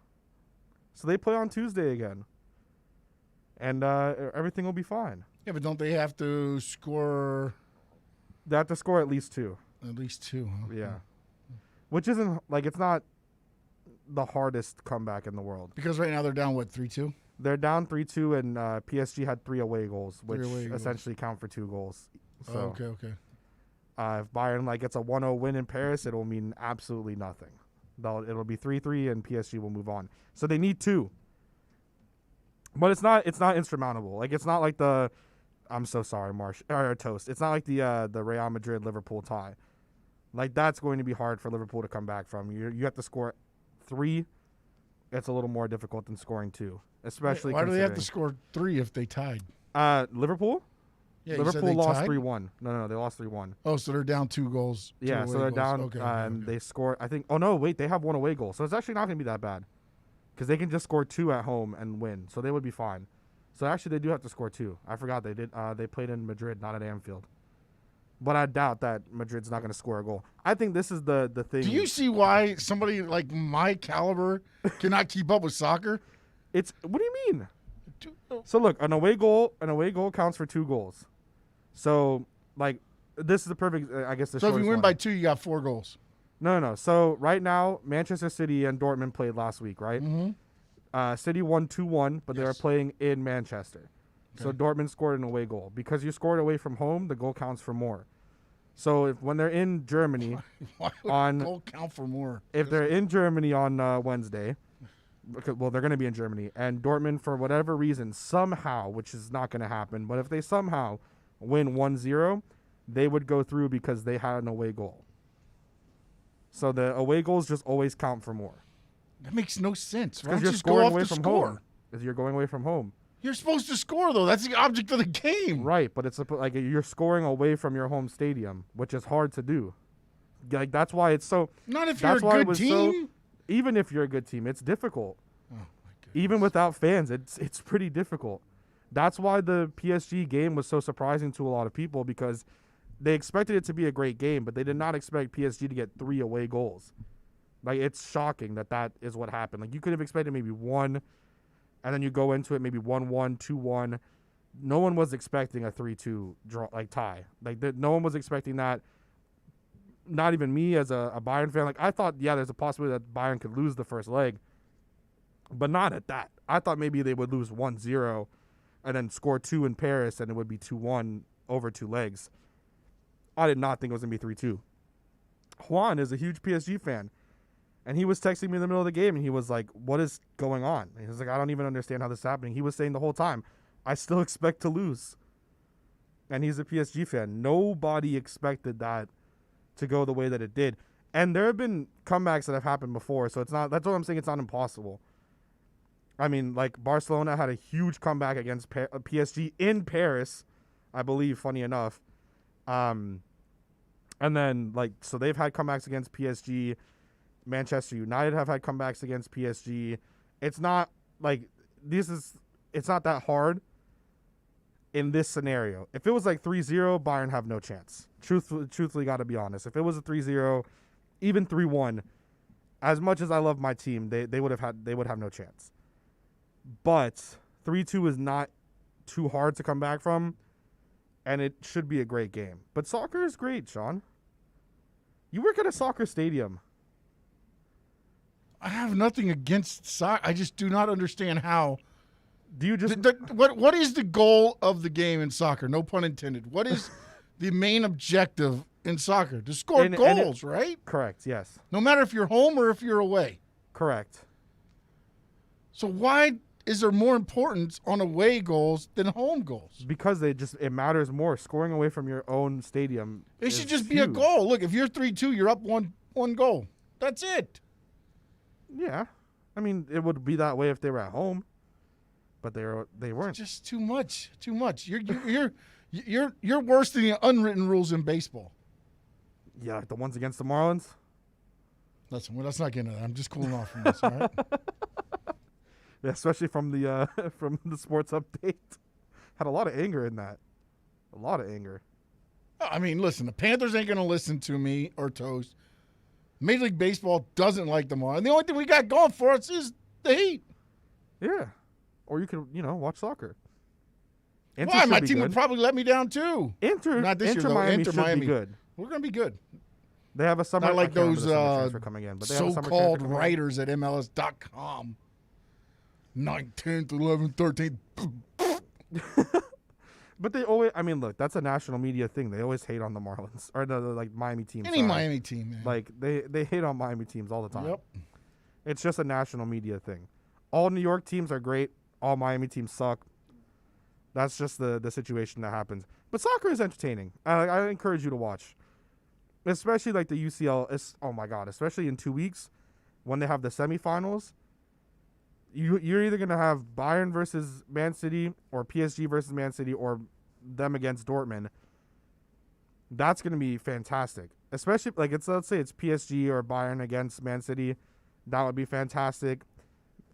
[SPEAKER 5] So they play on Tuesday again. And everything will be fine.
[SPEAKER 6] Yeah, but don't they have to score?
[SPEAKER 5] They have to score at least 2.
[SPEAKER 6] At least 2, huh?
[SPEAKER 5] Yeah. Which isn't, it's not the hardest comeback in the world.
[SPEAKER 6] Because right now they're down, 3-2?
[SPEAKER 5] They're down 3-2, and PSG had 3 away goals, which essentially count for 2 goals. So,
[SPEAKER 6] okay.
[SPEAKER 5] If Bayern gets a 1-0 win in Paris, it'll mean absolutely nothing. It'll be 3-3, and PSG will move on. So they need 2. But it's not insurmountable. It's not like the I'm so sorry, Toast. It's not like the Real Madrid Liverpool tie. That's going to be hard for Liverpool to come back from. You have to score 3. It's a little more difficult than scoring 2, especially.
[SPEAKER 6] Why do they have to score 3 if they tied?
[SPEAKER 5] Liverpool.
[SPEAKER 6] Yeah,
[SPEAKER 5] Liverpool lost 3-1. No, they lost 3-1.
[SPEAKER 6] Oh, so they're down 2 goals.
[SPEAKER 5] Yeah, so they're down. And they score. I think. Oh no, wait, they have 1 away goal, so it's actually not going to be that bad, because they can just score 2 at home and win, so they would be fine. So actually, they do have to score 2. I forgot they did. They played in Madrid, not at Anfield. But I doubt that Madrid's not going to score a goal. I think this is the thing.
[SPEAKER 6] Do you see why somebody like my caliber cannot keep up with soccer?
[SPEAKER 5] What do you mean? So look, an away goal counts for 2 goals. So this is the perfect. I guess the.
[SPEAKER 6] So if you win
[SPEAKER 5] one.
[SPEAKER 6] by 2, you got 4 goals.
[SPEAKER 5] No. So right now, Manchester City and Dortmund played last week, right?
[SPEAKER 6] Mm-hmm.
[SPEAKER 5] City won 2-1, but they were playing in Manchester. Okay. So Dortmund scored an away goal. Because you scored away from home, the goal counts for more. So when they're in Germany,
[SPEAKER 6] why would the goal count for more?
[SPEAKER 5] If they're in Germany on Wednesday, they're going to be in Germany, and Dortmund, for whatever reason, somehow, which is not going to happen, but if they somehow win 1-0, they would go through because they had an away goal. So the away goals just always count for more.
[SPEAKER 6] That makes no sense.
[SPEAKER 5] Because you're scoring away from home. Because you're going away from home.
[SPEAKER 6] You're supposed to score, though. That's the object of the game.
[SPEAKER 5] Right, but it's you're scoring away from your home stadium, which is hard to do. That's why it's so.
[SPEAKER 6] Not if you're a good team.
[SPEAKER 5] Even if you're a good team, it's difficult. Oh, my goodness. Even without fans, it's pretty difficult. That's why the PSG game was so surprising to a lot of people, because they expected it to be a great game, but they did not expect PSG to get 3 away goals. It's shocking that is what happened. You could have expected maybe 1, and then you go into it maybe 1-1, 2-1, no one was expecting a 3-2 draw, like tie. Like no one was expecting that. Not even me as a Bayern fan. Like I thought, yeah, there's a possibility that Bayern could lose the first leg, but not at that. I thought maybe they would lose 1-0 and then score 2 in Paris, and it would be 2-1 over 2 legs. I did not think it was going to be 3-2. Juan is a huge PSG fan, and he was texting me in the middle of the game, and he was like, what is going on? And he was like, I don't even understand how this is happening. He was saying the whole time, I still expect to lose. And he's a PSG fan. Nobody expected that to go the way that it did. And there have been comebacks that have happened before, so it's not, that's what I'm saying, it's not impossible. I mean, like, Barcelona had a huge comeback against PSG in Paris, I believe, funny enough. And then, like, so they've had comebacks against PSG. Manchester United have had comebacks against PSG. It's not, like, it's not that hard in this scenario. If it was like 3-0, Bayern have no chance. Truthfully, got to be honest. If it was a 3-0, even 3-1, as much as I love my team, they would have no chance. But 3-2 is not too hard to come back from, and it should be a great game. But soccer is great, Sean. You work at a soccer stadium.
[SPEAKER 6] I have nothing against soccer. I just do not understand how.
[SPEAKER 5] Do you just
[SPEAKER 6] what is the goal of the game in soccer? No pun intended. What is the main objective in soccer? To score goals, right?
[SPEAKER 5] Correct. Yes.
[SPEAKER 6] No matter if you're home or if you're away.
[SPEAKER 5] Correct.
[SPEAKER 6] So why is there more importance on away goals than home goals?
[SPEAKER 5] Because it matters more. Scoring away from your own stadium.
[SPEAKER 6] It should just be a goal. Look, if you're 3-2, you're up one goal. That's it.
[SPEAKER 5] Yeah, I mean, it would be that way if they were at home, but they weren't.
[SPEAKER 6] It's just too much. Too much. You're worse than the unwritten rules in baseball.
[SPEAKER 5] Yeah, like the ones against the Marlins.
[SPEAKER 6] Listen, let's not get into that. I'm just cooling off from this. All right.
[SPEAKER 5] Yeah, especially from the sports update. Had a lot of anger in that. A lot of anger.
[SPEAKER 6] I mean, listen, the Panthers ain't going to listen to me or Toast. Major League Baseball doesn't like them all. And the only thing we got going for us is the Heat.
[SPEAKER 5] Yeah. Or you could, watch soccer.
[SPEAKER 6] Why? My team would probably let me down too. Not this year, though.
[SPEAKER 5] Miami
[SPEAKER 6] Inter
[SPEAKER 5] should
[SPEAKER 6] Miami.
[SPEAKER 5] be good.
[SPEAKER 6] We're going to be good.
[SPEAKER 5] They have a summer.
[SPEAKER 6] Not like those
[SPEAKER 5] coming in, but
[SPEAKER 6] so-called writers at MLS.com. 9th, 10th, 11th, 13th.
[SPEAKER 5] But they always, I mean, look, that's a national media thing. They always hate on the Marlins or the Miami teams.
[SPEAKER 6] Any Miami team, man.
[SPEAKER 5] Like they hate on Miami teams all the time.
[SPEAKER 6] Yep.
[SPEAKER 5] It's just a national media thing. All New York teams are great. All Miami teams suck. That's just the situation that happens. But soccer is entertaining. I encourage you to watch, especially like the UCL. Oh my God! Especially in 2 weeks when they have the semifinals. You're either going to have Bayern versus Man City or PSG versus Man City or them against Dortmund. That's going to be fantastic. Especially, like, let's say it's PSG or Bayern against Man City. That would be fantastic.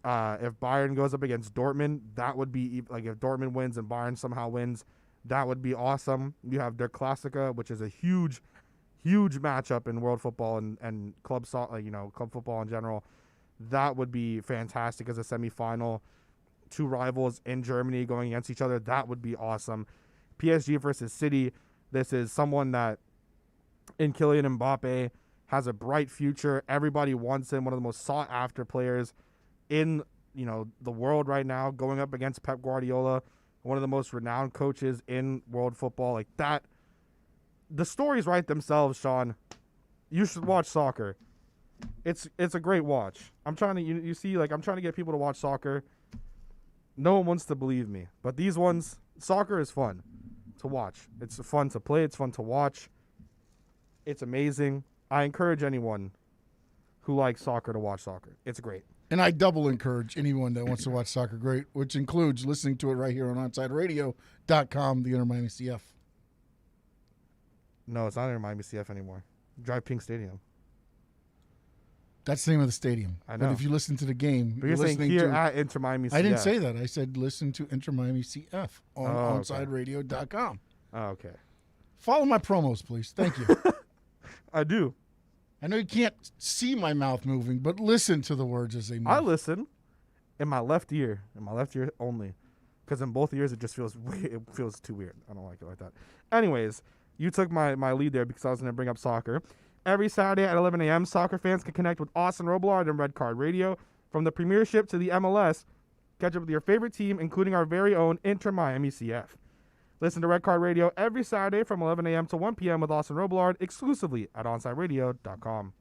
[SPEAKER 5] If Bayern goes up against Dortmund, that would be, like, if Dortmund wins and Bayern somehow wins, that would be awesome. You have Der Klassiker, which is a huge, huge matchup in world football and club football in general. That would be fantastic as a semifinal. Two rivals in Germany going against each other. That would be awesome. PSG versus City. This is someone that in Kylian Mbappe has a bright future. Everybody wants him. One of the most sought after players in the world right now, going up against Pep Guardiola, one of the most renowned coaches in world football. Like that. The stories write themselves, Sean. You should watch soccer. It's a great watch. I'm trying to you see, like, I'm trying to get people to watch soccer. No one wants to believe me, but these ones, soccer is fun to watch. It's fun to play. It's fun to watch. It's amazing. I encourage anyone who likes soccer to watch soccer. It's great.
[SPEAKER 6] And I double encourage anyone that wants to watch soccer great, which includes listening to it right here on OnsideRadio.com, the Inter Miami CF.
[SPEAKER 5] No, it's not Inter Miami CF anymore. Drive Pink Stadium.
[SPEAKER 6] That's the name of the stadium.
[SPEAKER 5] I know.
[SPEAKER 6] But if you listen to the game,
[SPEAKER 5] but you're saying here at Inter Miami CF.
[SPEAKER 6] I didn't say that. I said listen to Inter Miami CF on OnsideRadio.com.
[SPEAKER 5] Oh, okay.
[SPEAKER 6] Follow my promos, please. Thank you.
[SPEAKER 5] I do.
[SPEAKER 6] I know you can't see my mouth moving, but listen to the words as they move.
[SPEAKER 5] I listen in my left ear only. because in both years it just feels it feels too weird. I don't like it like that. Anyways, you took my lead there because I was going to bring up soccer. Every Saturday at 11 a.m., soccer fans can connect with Austin Robillard and Red Card Radio. From the Premiership to the MLS, catch up with your favorite team, including our very own Inter Miami CF. Listen to Red Card Radio every Saturday from 11 a.m. to 1 p.m. with Austin Robillard exclusively at OnsideRadio.com.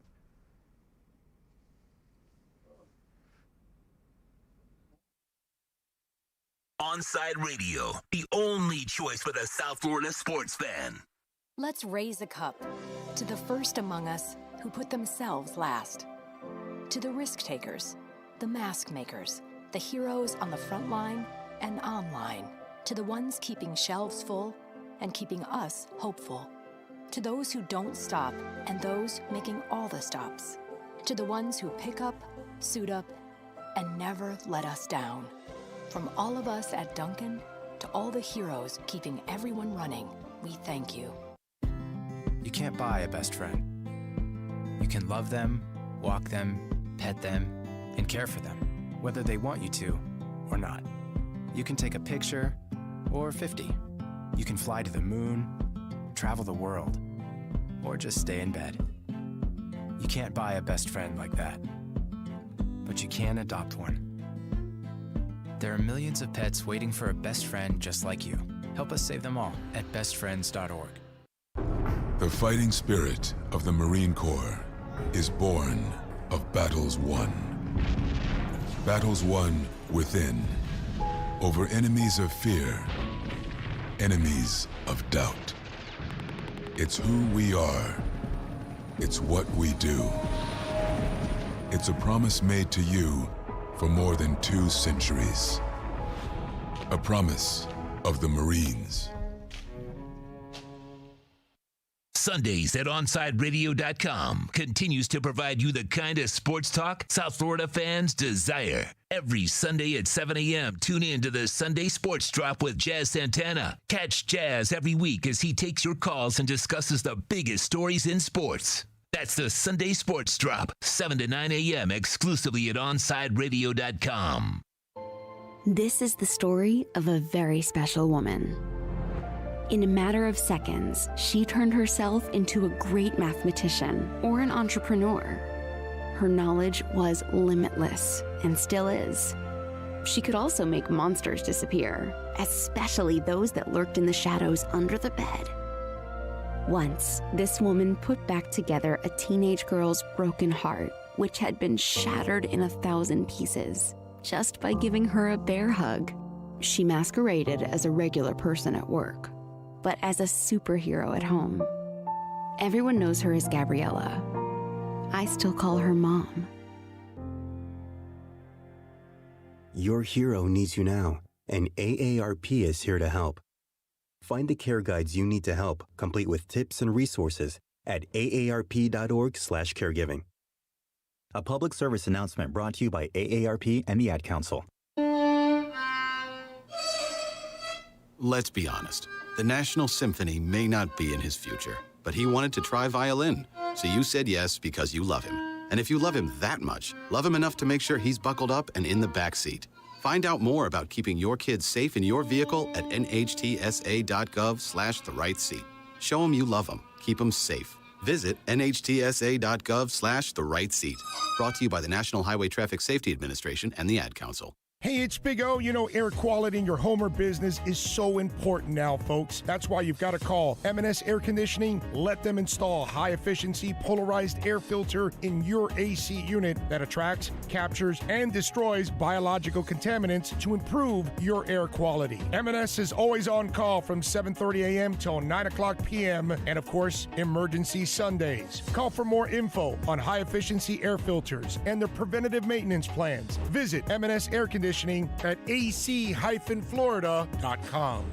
[SPEAKER 2] Onside Radio, the only choice for the South Florida sports fan.
[SPEAKER 1] Let's raise a cup to the first among us who put themselves last. To the risk takers, the mask makers, the heroes on the front line and online. To the ones keeping shelves full and keeping us hopeful. To those who don't stop and those making all the stops. To the ones who pick up, suit up, and never let us down. From all of us at Dunkin' to all the heroes keeping everyone running, we thank you.
[SPEAKER 14] You can't buy a best friend. You can love them, walk them, pet them, and care for them, whether they want you to or not. You can take a picture or 50. You can fly to the moon, travel the world, or just stay in bed. You can't buy a best friend like that, but you can adopt one. There are millions of pets waiting for a best friend just like you. Help us save them all at bestfriends.org.
[SPEAKER 12] The fighting spirit of the Marine Corps is born of battles won. Battles won within, over enemies of fear, enemies of doubt. It's who we are. It's what we do. It's a promise made to you for more than 2 centuries. A promise of the Marines.
[SPEAKER 2] Sundays at OnsideRadio.com continues to provide you the kind of sports talk South Florida fans desire. Every Sunday at 7 a.m., tune in to the Sunday Sports Drop with Jazz Santana. Catch Jazz every week as he takes your calls and discusses the biggest stories in sports. That's the Sunday Sports Drop, 7 to 9 a.m., exclusively at OnsideRadio.com.
[SPEAKER 18] This is the story of a very special woman. In a matter of seconds, she turned herself into a great mathematician or an entrepreneur. Her knowledge was limitless and still is. She could also make monsters disappear, especially those that lurked in the shadows under the bed. Once, this woman put back together a teenage girl's broken heart, which had been shattered in 1,000 pieces, just by giving her a bear hug. She masqueraded as a regular person at work, but as a superhero at home. Everyone knows her as Gabriella. I still call her Mom.
[SPEAKER 19] Your hero needs you now, and AARP is here to help. Find the care guides you need to help, complete with tips and resources at aarp.org/caregiving. A public service announcement brought to you by AARP and the Ad Council.
[SPEAKER 20] Let's be honest. The National Symphony may not be in his future, but he wanted to try violin. So you said yes because you love him. And if you love him that much, love him enough to make sure he's buckled up and in the back seat. Find out more about keeping your kids safe in your vehicle at nhtsa.gov/the-right-seat. Show them you love them. Keep them safe. Visit nhtsa.gov/the-right-seat. Brought to you by the National Highway Traffic Safety Administration and the Ad Council.
[SPEAKER 9] Hey, it's Big O. You know, air quality in your home or business is so important now, folks. That's why you've got to call M&S Air Conditioning. Let them install a high-efficiency polarized air filter in your AC unit that attracts, captures, and destroys biological contaminants to improve your air quality. M&S is always on call from 7:30 a.m. till 9 o'clock p.m. and, of course, emergency Sundays. Call for more info on high-efficiency air filters and their preventative maintenance plans. Visit M&S Air Conditioning at ac-florida.com.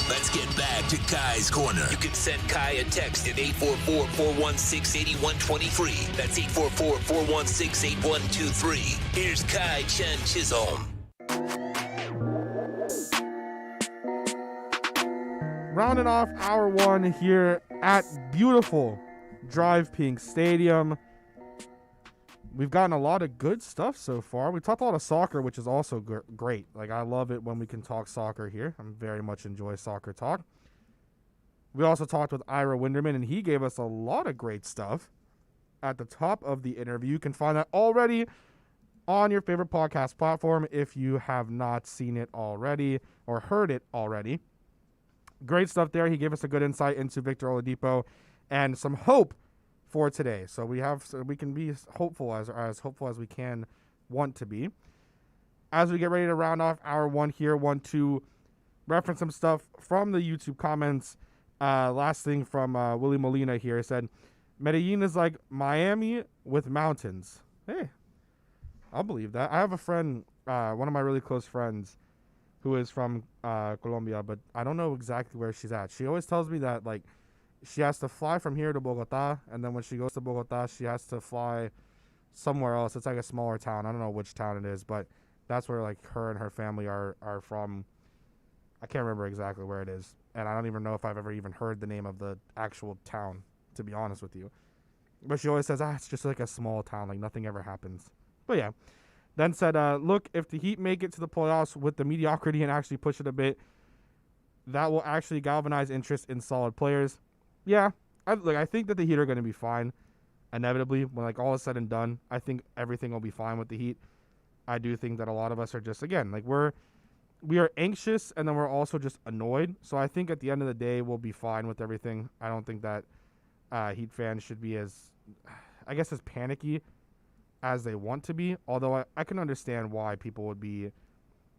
[SPEAKER 2] Let's get back to Kai's Corner. You can send Kai a text at 844-416-8123. That's 844-416-8123. Here's Kai Chen Chisholm.
[SPEAKER 5] Rounding off hour one here at beautiful Drive Pink Stadium. we've gotten a lot of good stuff so far. We talked a lot of soccer, which is also great. Like, I love it when we can talk soccer here. I very much enjoy soccer talk. We also talked with Ira Winderman, and he gave us a lot of great stuff at the top of the interview. You can find that already on your favorite podcast platform if you have not seen it already or heard it already. Great stuff there. He gave us a good insight into Victor Oladipo and some hope for today. So we can be hopeful as hopeful as we can want to be. As we get ready to round off hour one here, want to reference some stuff from the YouTube comments. Last thing from Willie Molina here. He said, Medellin is like Miami with mountains. Hey, I'll believe that. I have a friend, one of my really close friends, who is from Colombia, but I don't know exactly where she's at. She always tells me that, like, she has to fly from here to Bogota, and then when she goes to Bogota, she has to fly somewhere else. It's like a smaller town. I don't know which town it is, but that's where, like, her and her family are from. I can't remember exactly where it is, and I don't even know if I've ever even heard the name of the actual town, to be honest with you. But she always says, it's just like a small town, like nothing ever happens. But yeah. Then said, look, if the Heat make it to the playoffs with the mediocrity and actually push it a bit, that will actually galvanize interest in solid players. Yeah, I think that the Heat are going to be fine, inevitably. When like all is said and done, I think everything will be fine with the Heat. I do think that a lot of us are just, again, like we are anxious, and then we're also just annoyed. So I think at the end of the day, we'll be fine with everything. I don't think that Heat fans should be as panicky as they want to be. Although I can understand why people would be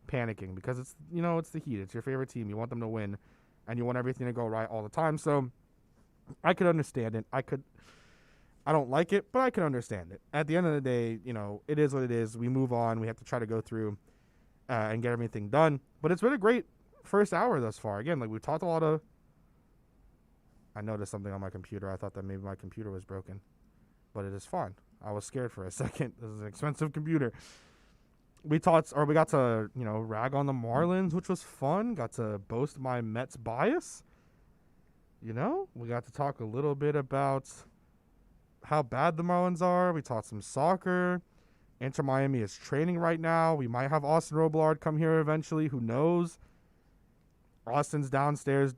[SPEAKER 5] panicking, because it's the Heat. It's your favorite team. You want them to win, and you want everything to go right all the time. So I could understand it. I don't like it, but I can understand it. At the end of the day, it is what it is. We move on. We have to try to go through and get everything done. But it's been a great first hour thus far. Again, like, we've talked a lot of... I noticed something on my computer. I thought that maybe my computer was broken, but it is fine. I was scared for a second. This is an expensive computer. We got to, rag on the Marlins, which was fun. Got to boast my Mets bias. We got to talk a little bit about how bad the Marlins are. We talked some soccer. Inter Miami is training right now. We might have Austin Robillard come here eventually. Who knows? Austin's downstairs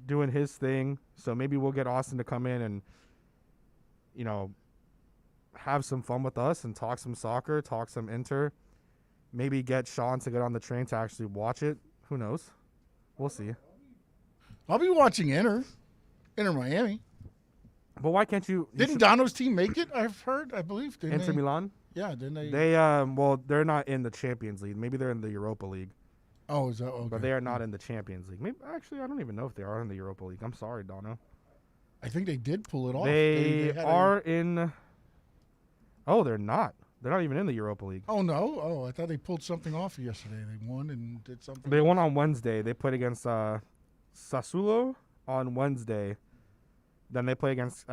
[SPEAKER 5] doing his thing. So maybe we'll get Austin to come in and, have some fun with us and talk some soccer, talk some Inter. Maybe get Sean to get on the train to actually watch it. Who knows? We'll see.
[SPEAKER 6] I'll be watching Inter Miami.
[SPEAKER 5] But why can't you?
[SPEAKER 6] Didn't Dono's team make it? I believe.
[SPEAKER 5] Inter Milan?
[SPEAKER 6] Yeah, didn't they?
[SPEAKER 5] They're not in the Champions League. Maybe they're in the Europa League.
[SPEAKER 6] Oh, is that okay?
[SPEAKER 5] But they are not in the Champions League. Maybe actually, I don't even know if they are in the Europa League. I'm sorry, Dono.
[SPEAKER 6] I think they did pull it off.
[SPEAKER 5] They are in. Oh, they're not. They're not even in the Europa League.
[SPEAKER 6] Oh no! Oh, I thought they pulled something off yesterday. They won and did something.
[SPEAKER 5] They won on Wednesday. They played against Sassuolo on Wednesday. Then they play against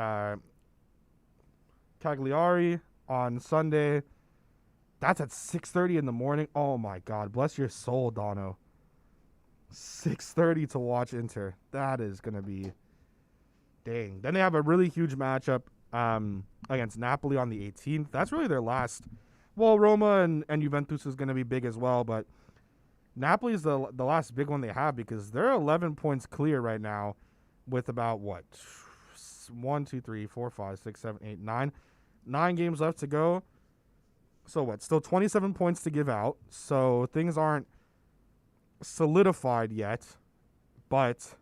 [SPEAKER 5] Cagliari on Sunday. That's at 6:30 in the morning. Oh my God! Bless your soul, Dono. 6:30 to watch Inter. That is gonna be. Dang. Then they have a really huge matchup against Napoli on the 18th. That's really their last. Well, Roma and Juventus is gonna be big as well, but Napoli is the last big one they have, because they're 11 points clear right now, with about 1, 2, 3, 4, 5, 6, 7, 8, 9. 9 games left to go. So what? Still 27 points to give out. So things aren't solidified yet. But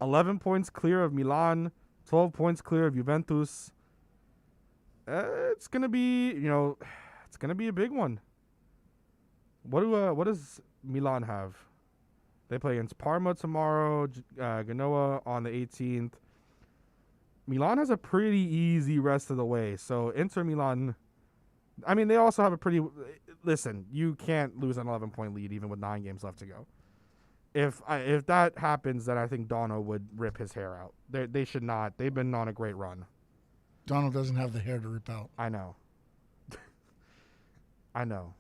[SPEAKER 5] 11 points clear of Milan, 12 points clear of Juventus. It's gonna be, it's gonna be a big one. What does Milan have? They play against Parma tomorrow, Genoa on the 18th. Milan has a pretty easy rest of the way. So Inter Milan, I mean, they also have a pretty... Listen, you can't lose an 11-point lead even with 9 games left to go. If that happens, then I think Dono would rip his hair out. They should not. They've been on a great run.
[SPEAKER 6] Dono doesn't have the hair to rip out.
[SPEAKER 5] I know. I know.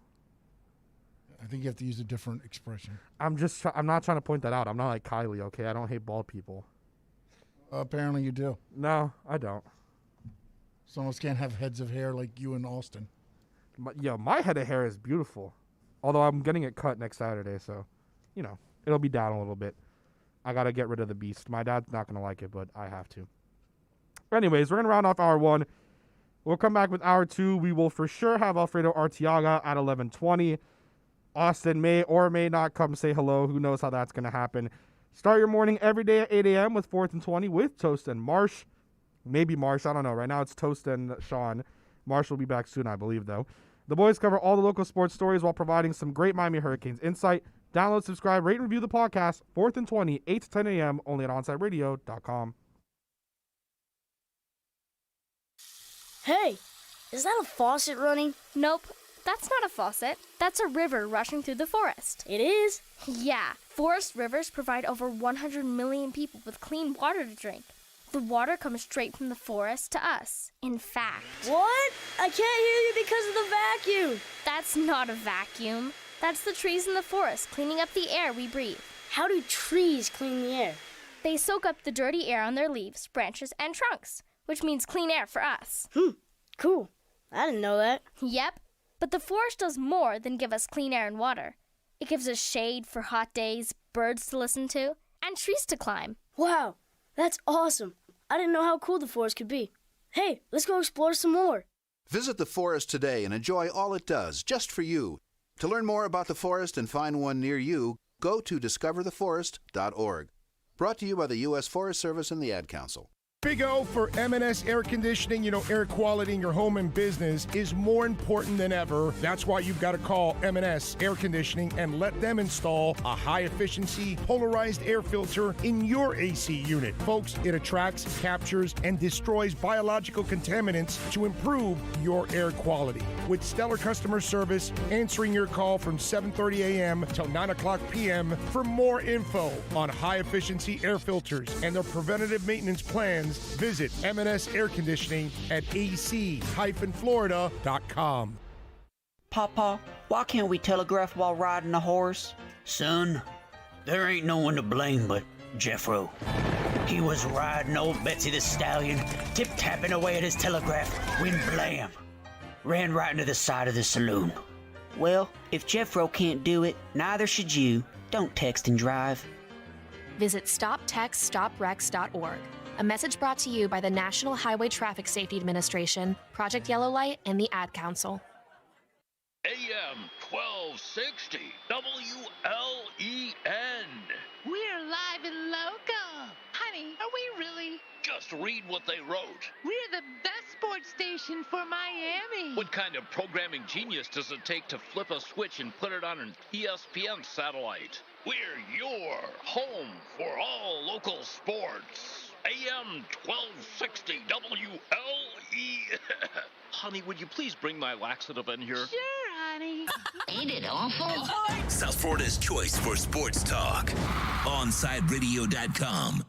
[SPEAKER 6] I think you have to use a different expression.
[SPEAKER 5] I'm not trying to point that out. I'm not like Kylie, okay? I don't hate bald people.
[SPEAKER 6] Apparently you do.
[SPEAKER 5] No, I don't.
[SPEAKER 6] Some of us can't have heads of hair like you and Austin.
[SPEAKER 5] My head of hair is beautiful. Although I'm getting it cut next Saturday, so, it'll be down a little bit. I got to get rid of the beast. My dad's not going to like it, but I have to. Anyways, we're going to round off hour 1. We'll come back with hour 2. We will for sure have Alfredo Arteaga at 11:20. Austin may or may not come say hello. Who knows how that's going to happen. Start your morning every day at 8 a.m. with 4th and 20 with Toast and Marsh. Maybe Marsh. I don't know. Right now it's Toast and Sean. Marsh will be back soon, I believe, though. The boys cover all the local sports stories while providing some great Miami Hurricanes insight. Download, subscribe, rate, and review the podcast. 4th and 20, 8 to 10 a.m. only at OnSideRadio.com.
[SPEAKER 21] Hey, is that a faucet running?
[SPEAKER 22] Nope, that's not a faucet. That's a river rushing through the forest.
[SPEAKER 21] It is?
[SPEAKER 22] Yeah, forest rivers provide over 100 million people with clean water to drink. The water comes straight from the forest to us. In fact...
[SPEAKER 21] What? I can't hear you because of the vacuum.
[SPEAKER 22] That's not a vacuum. That's the trees in the forest cleaning up the air we breathe.
[SPEAKER 21] How do trees clean the air?
[SPEAKER 22] They soak up the dirty air on their leaves, branches, and trunks, which means clean air for us.
[SPEAKER 21] Cool. I didn't know that.
[SPEAKER 22] Yep. But the forest does more than give us clean air and water. It gives us shade for hot days, birds to listen to, and trees to climb.
[SPEAKER 21] Wow, that's awesome. I didn't know how cool the forest could be. Hey, let's go explore some more.
[SPEAKER 23] Visit the forest today and enjoy all it does, just for you. To learn more about the forest and find one near you, go to discovertheforest.org. Brought to you by the U.S. Forest Service and the Ad Council.
[SPEAKER 9] Big O for M&S Air Conditioning. Air quality in your home and business is more important than ever. That's why you've got to call M&S Air Conditioning and let them install a high-efficiency polarized air filter in your AC unit. Folks, it attracts, captures, and destroys biological contaminants to improve your air quality. With stellar customer service, answering your call from 7:30 a.m. till 9 o'clock p.m. For more info on high-efficiency air filters and their preventative maintenance plans, visit M&S Air Conditioning at ac-florida.com.
[SPEAKER 24] Papa, why can't we telegraph while riding a horse?
[SPEAKER 25] Son, there ain't no one to blame but Jeffro. He was riding old Betsy the Stallion, tip-tapping away at his telegraph, when blam! Ran right into the side of the saloon.
[SPEAKER 24] Well, if Jeffro can't do it, neither should you. Don't text and drive.
[SPEAKER 26] Visit StopTextStopWrecks.org. A message brought to you by the National Highway Traffic Safety Administration, Project Yellow Light, and the Ad Council.
[SPEAKER 27] AM 1260 WLEN.
[SPEAKER 28] We're live and local. Honey, are we really?
[SPEAKER 27] Just read what they wrote.
[SPEAKER 28] We're the best sports station for Miami.
[SPEAKER 27] What kind of programming genius does it take to flip a switch and put it on an ESPN satellite? We're your home for all local sports. AM 1260 WLE. Honey, would you please bring my laxative in here?
[SPEAKER 28] Sure, honey.
[SPEAKER 2] Ain't it awful? South Florida's choice for sports talk. OnSideRadio.com.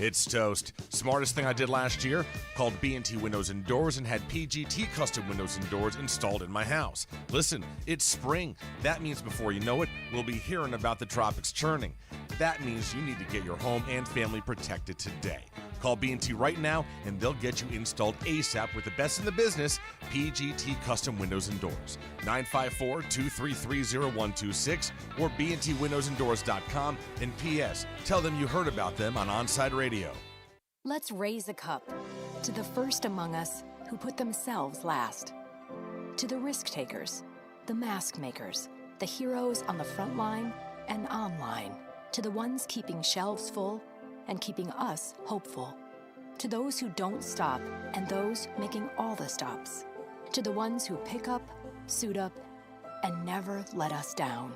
[SPEAKER 7] It's Toast. Smartest thing I did last year? Called B&T Windows and Doors and had PGT custom windows and doors installed in my house. Listen, it's spring. That means before you know it, we'll be hearing about the tropics churning. That means you need to get your home and family protected today. Call B&T right now and they'll get you installed ASAP with the best in the business, PGT Custom Windows and Doors. 954-233-0126 or bntwindowsanddoors.com. And P.S. Tell them you heard about them on Onside Radio.
[SPEAKER 1] Let's raise a cup to the first among us who put themselves last. To the risk takers, the mask makers, the heroes on the front line and online. To the ones keeping shelves full and keeping us hopeful. To those who don't stop and those making all the stops. To the ones who pick up, suit up, and never let us down.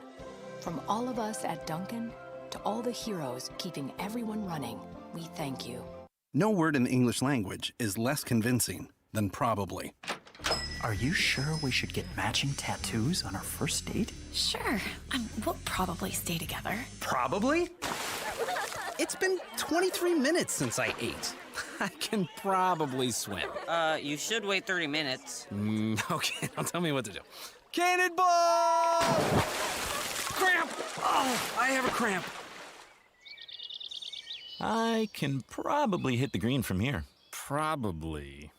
[SPEAKER 1] From all of us at Dunkin' to all the heroes keeping everyone running, we thank you.
[SPEAKER 29] No word in the English language is less convincing than probably.
[SPEAKER 30] Are you sure we should get matching tattoos on our first date?
[SPEAKER 31] Sure. We'll probably stay together.
[SPEAKER 29] Probably? It's been 23 minutes since I ate. I can probably swim.
[SPEAKER 24] You should wait 30 minutes.
[SPEAKER 29] Okay, now tell me what to do. Cannonball! Cramp! Oh, I have a cramp.
[SPEAKER 32] I can probably hit the green from here.
[SPEAKER 29] Probably.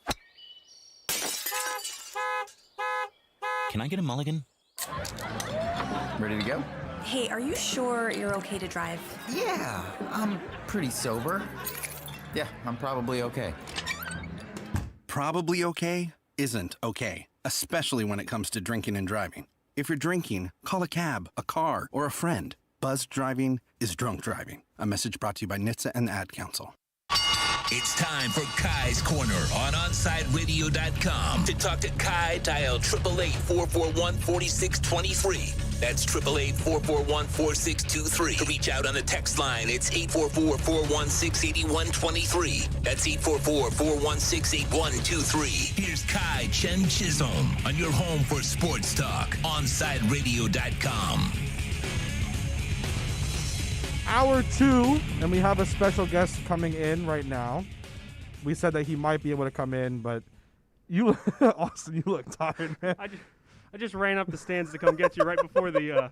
[SPEAKER 3] can I get a mulligan?
[SPEAKER 4] Ready to go?
[SPEAKER 31] Hey, are you sure you're okay to drive?
[SPEAKER 4] Yeah, I'm pretty sober. Yeah, I'm probably okay.
[SPEAKER 8] Probably okay isn't okay, especially when it comes to drinking and driving. If you're drinking, call a cab, a car, or a friend. Buzzed driving is drunk driving. A message brought to you by NHTSA and the Ad Council.
[SPEAKER 2] It's time for Kai's Corner on OnSideRadio.com. To talk to Kai, dial 888-441-4623. That's 888-441-4623. To reach out on the text line, it's 844-416-8123. That's 844-416-8123. Here's Kai Chen Chisholm on your home for sports talk, OnSideRadio.com.
[SPEAKER 5] Hour 2, and we have a special guest coming in right now. We said that he might be able to come in, but you, Austin, you look tired, man.
[SPEAKER 10] I just ran up the stands to come get you right before the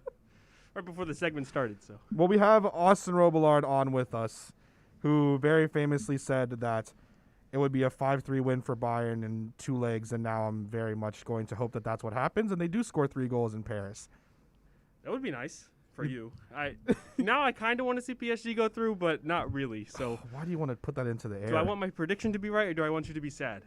[SPEAKER 10] segment started. So.
[SPEAKER 5] Well, we have Austin Robillard on with us, who very famously said that it would be a 5-3 win for Bayern in 2 legs, and now I'm very much going to hope that that's what happens, and they do score 3 goals in Paris.
[SPEAKER 10] That would be nice. For you, I kind of want to see PSG go through, but not really. So
[SPEAKER 5] why do you want to put that into the air?
[SPEAKER 10] Do I want my prediction to be right, or do I want you to be sad?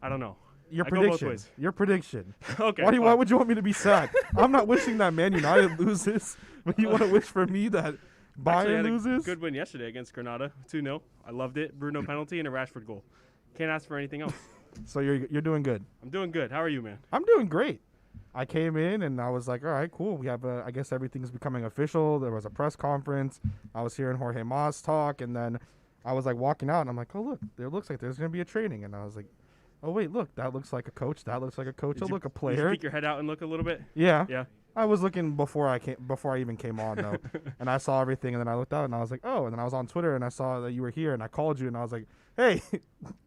[SPEAKER 10] I don't know.
[SPEAKER 5] Your
[SPEAKER 10] I
[SPEAKER 5] prediction.
[SPEAKER 10] go both ways.
[SPEAKER 5] Your prediction.
[SPEAKER 10] Okay.
[SPEAKER 5] Why would you want me to be sad? I'm not wishing that Man United loses, but you want to wish for me that Bayern loses?
[SPEAKER 10] Good win yesterday against Granada, 2-0. I loved it. Bruno penalty and a Rashford goal. Can't ask for anything else.
[SPEAKER 5] So you're doing good.
[SPEAKER 10] I'm doing good. How are you, man?
[SPEAKER 5] I'm doing great. I came in and I was like, all right, cool. We have I guess everything's becoming official. There was a press conference. I was hearing Jorge Mas talk, and then I was like walking out, and I'm like, oh, look, there looks like there's going to be a training. And I was like, oh, wait, look, that looks like a coach. That looks like a coach. Look, a player.
[SPEAKER 10] Did you peek your head out and look a little bit?
[SPEAKER 5] Yeah.
[SPEAKER 10] Yeah.
[SPEAKER 5] I was looking before I even came on, though. And I saw everything, and then I looked out, and I was like, oh. And then I was on Twitter, and I saw that you were here, and I called you, and I was like, hey,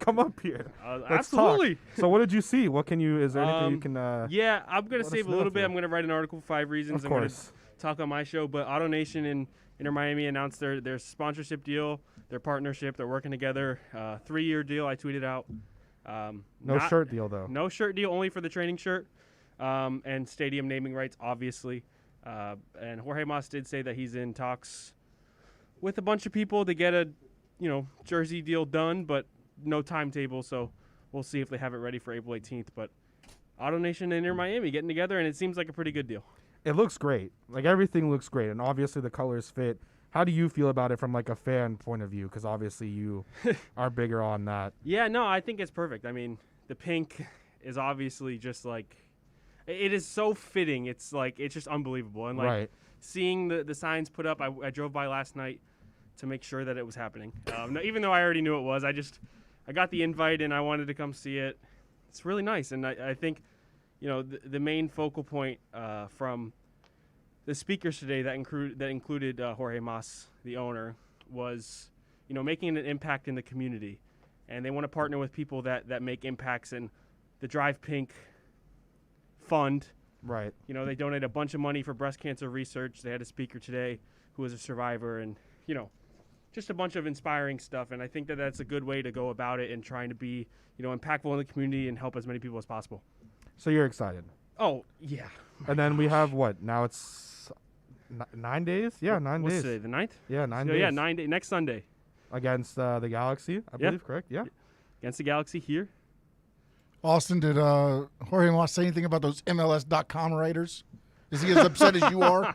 [SPEAKER 5] come up here. Let's
[SPEAKER 10] absolutely.
[SPEAKER 5] Talk. So what did you see? What can you? Is there anything you can?
[SPEAKER 10] Yeah, I'm gonna save a little bit. I'm gonna write an article, 5 reasons.
[SPEAKER 5] Of course.
[SPEAKER 10] I'm gonna talk on my show. But AutoNation and Inter Miami announced their sponsorship deal, their partnership. They're working together. 3-year deal. I tweeted out.
[SPEAKER 5] No shirt deal though.
[SPEAKER 10] No shirt deal, only for the training shirt, and stadium naming rights, obviously. And Jorge Mas did say that he's in talks with a bunch of people to get a jersey deal done, but no timetable, so we'll see if they have it ready for April 18th. But AutoNation and Inter Miami getting together, and it seems like a pretty good deal.
[SPEAKER 5] It looks great. Like, everything looks great, and obviously the colors fit. How do you feel about it from, like, a fan point of view? Because obviously you are bigger on that.
[SPEAKER 10] Yeah, no, I think it's perfect. I mean, the pink is obviously just, like, it is so fitting. It's, like, it's just unbelievable. And, like, seeing the signs put up, I drove by last night to make sure that it was happening. Even though I already knew it was, I got the invite and I wanted to come see it. It's really nice, and I think, the main focal point from the speakers today that included Jorge Mas, the owner, was, making an impact in the community, and they want to partner with people that make impacts. And the Drive Pink Fund,
[SPEAKER 5] right?
[SPEAKER 10] They donate a bunch of money for breast cancer research. They had a speaker today who was a survivor, and just a bunch of inspiring stuff. And I think that that's a good way to go about it and trying to be, impactful in the community and help as many people as possible.
[SPEAKER 5] So you're excited?
[SPEAKER 10] Oh, yeah.
[SPEAKER 5] And then we have what? Now it's 9 days? Yeah, 9 days.
[SPEAKER 10] What's today, the 9th?
[SPEAKER 5] Yeah, 9 days.
[SPEAKER 10] Yeah, 9 days. Next Sunday.
[SPEAKER 5] Against the Galaxy, I believe, correct? Yeah.
[SPEAKER 10] Against the Galaxy here.
[SPEAKER 6] Austin, did Jorge Mas say anything about those MLS.com writers? Is he as upset as you are?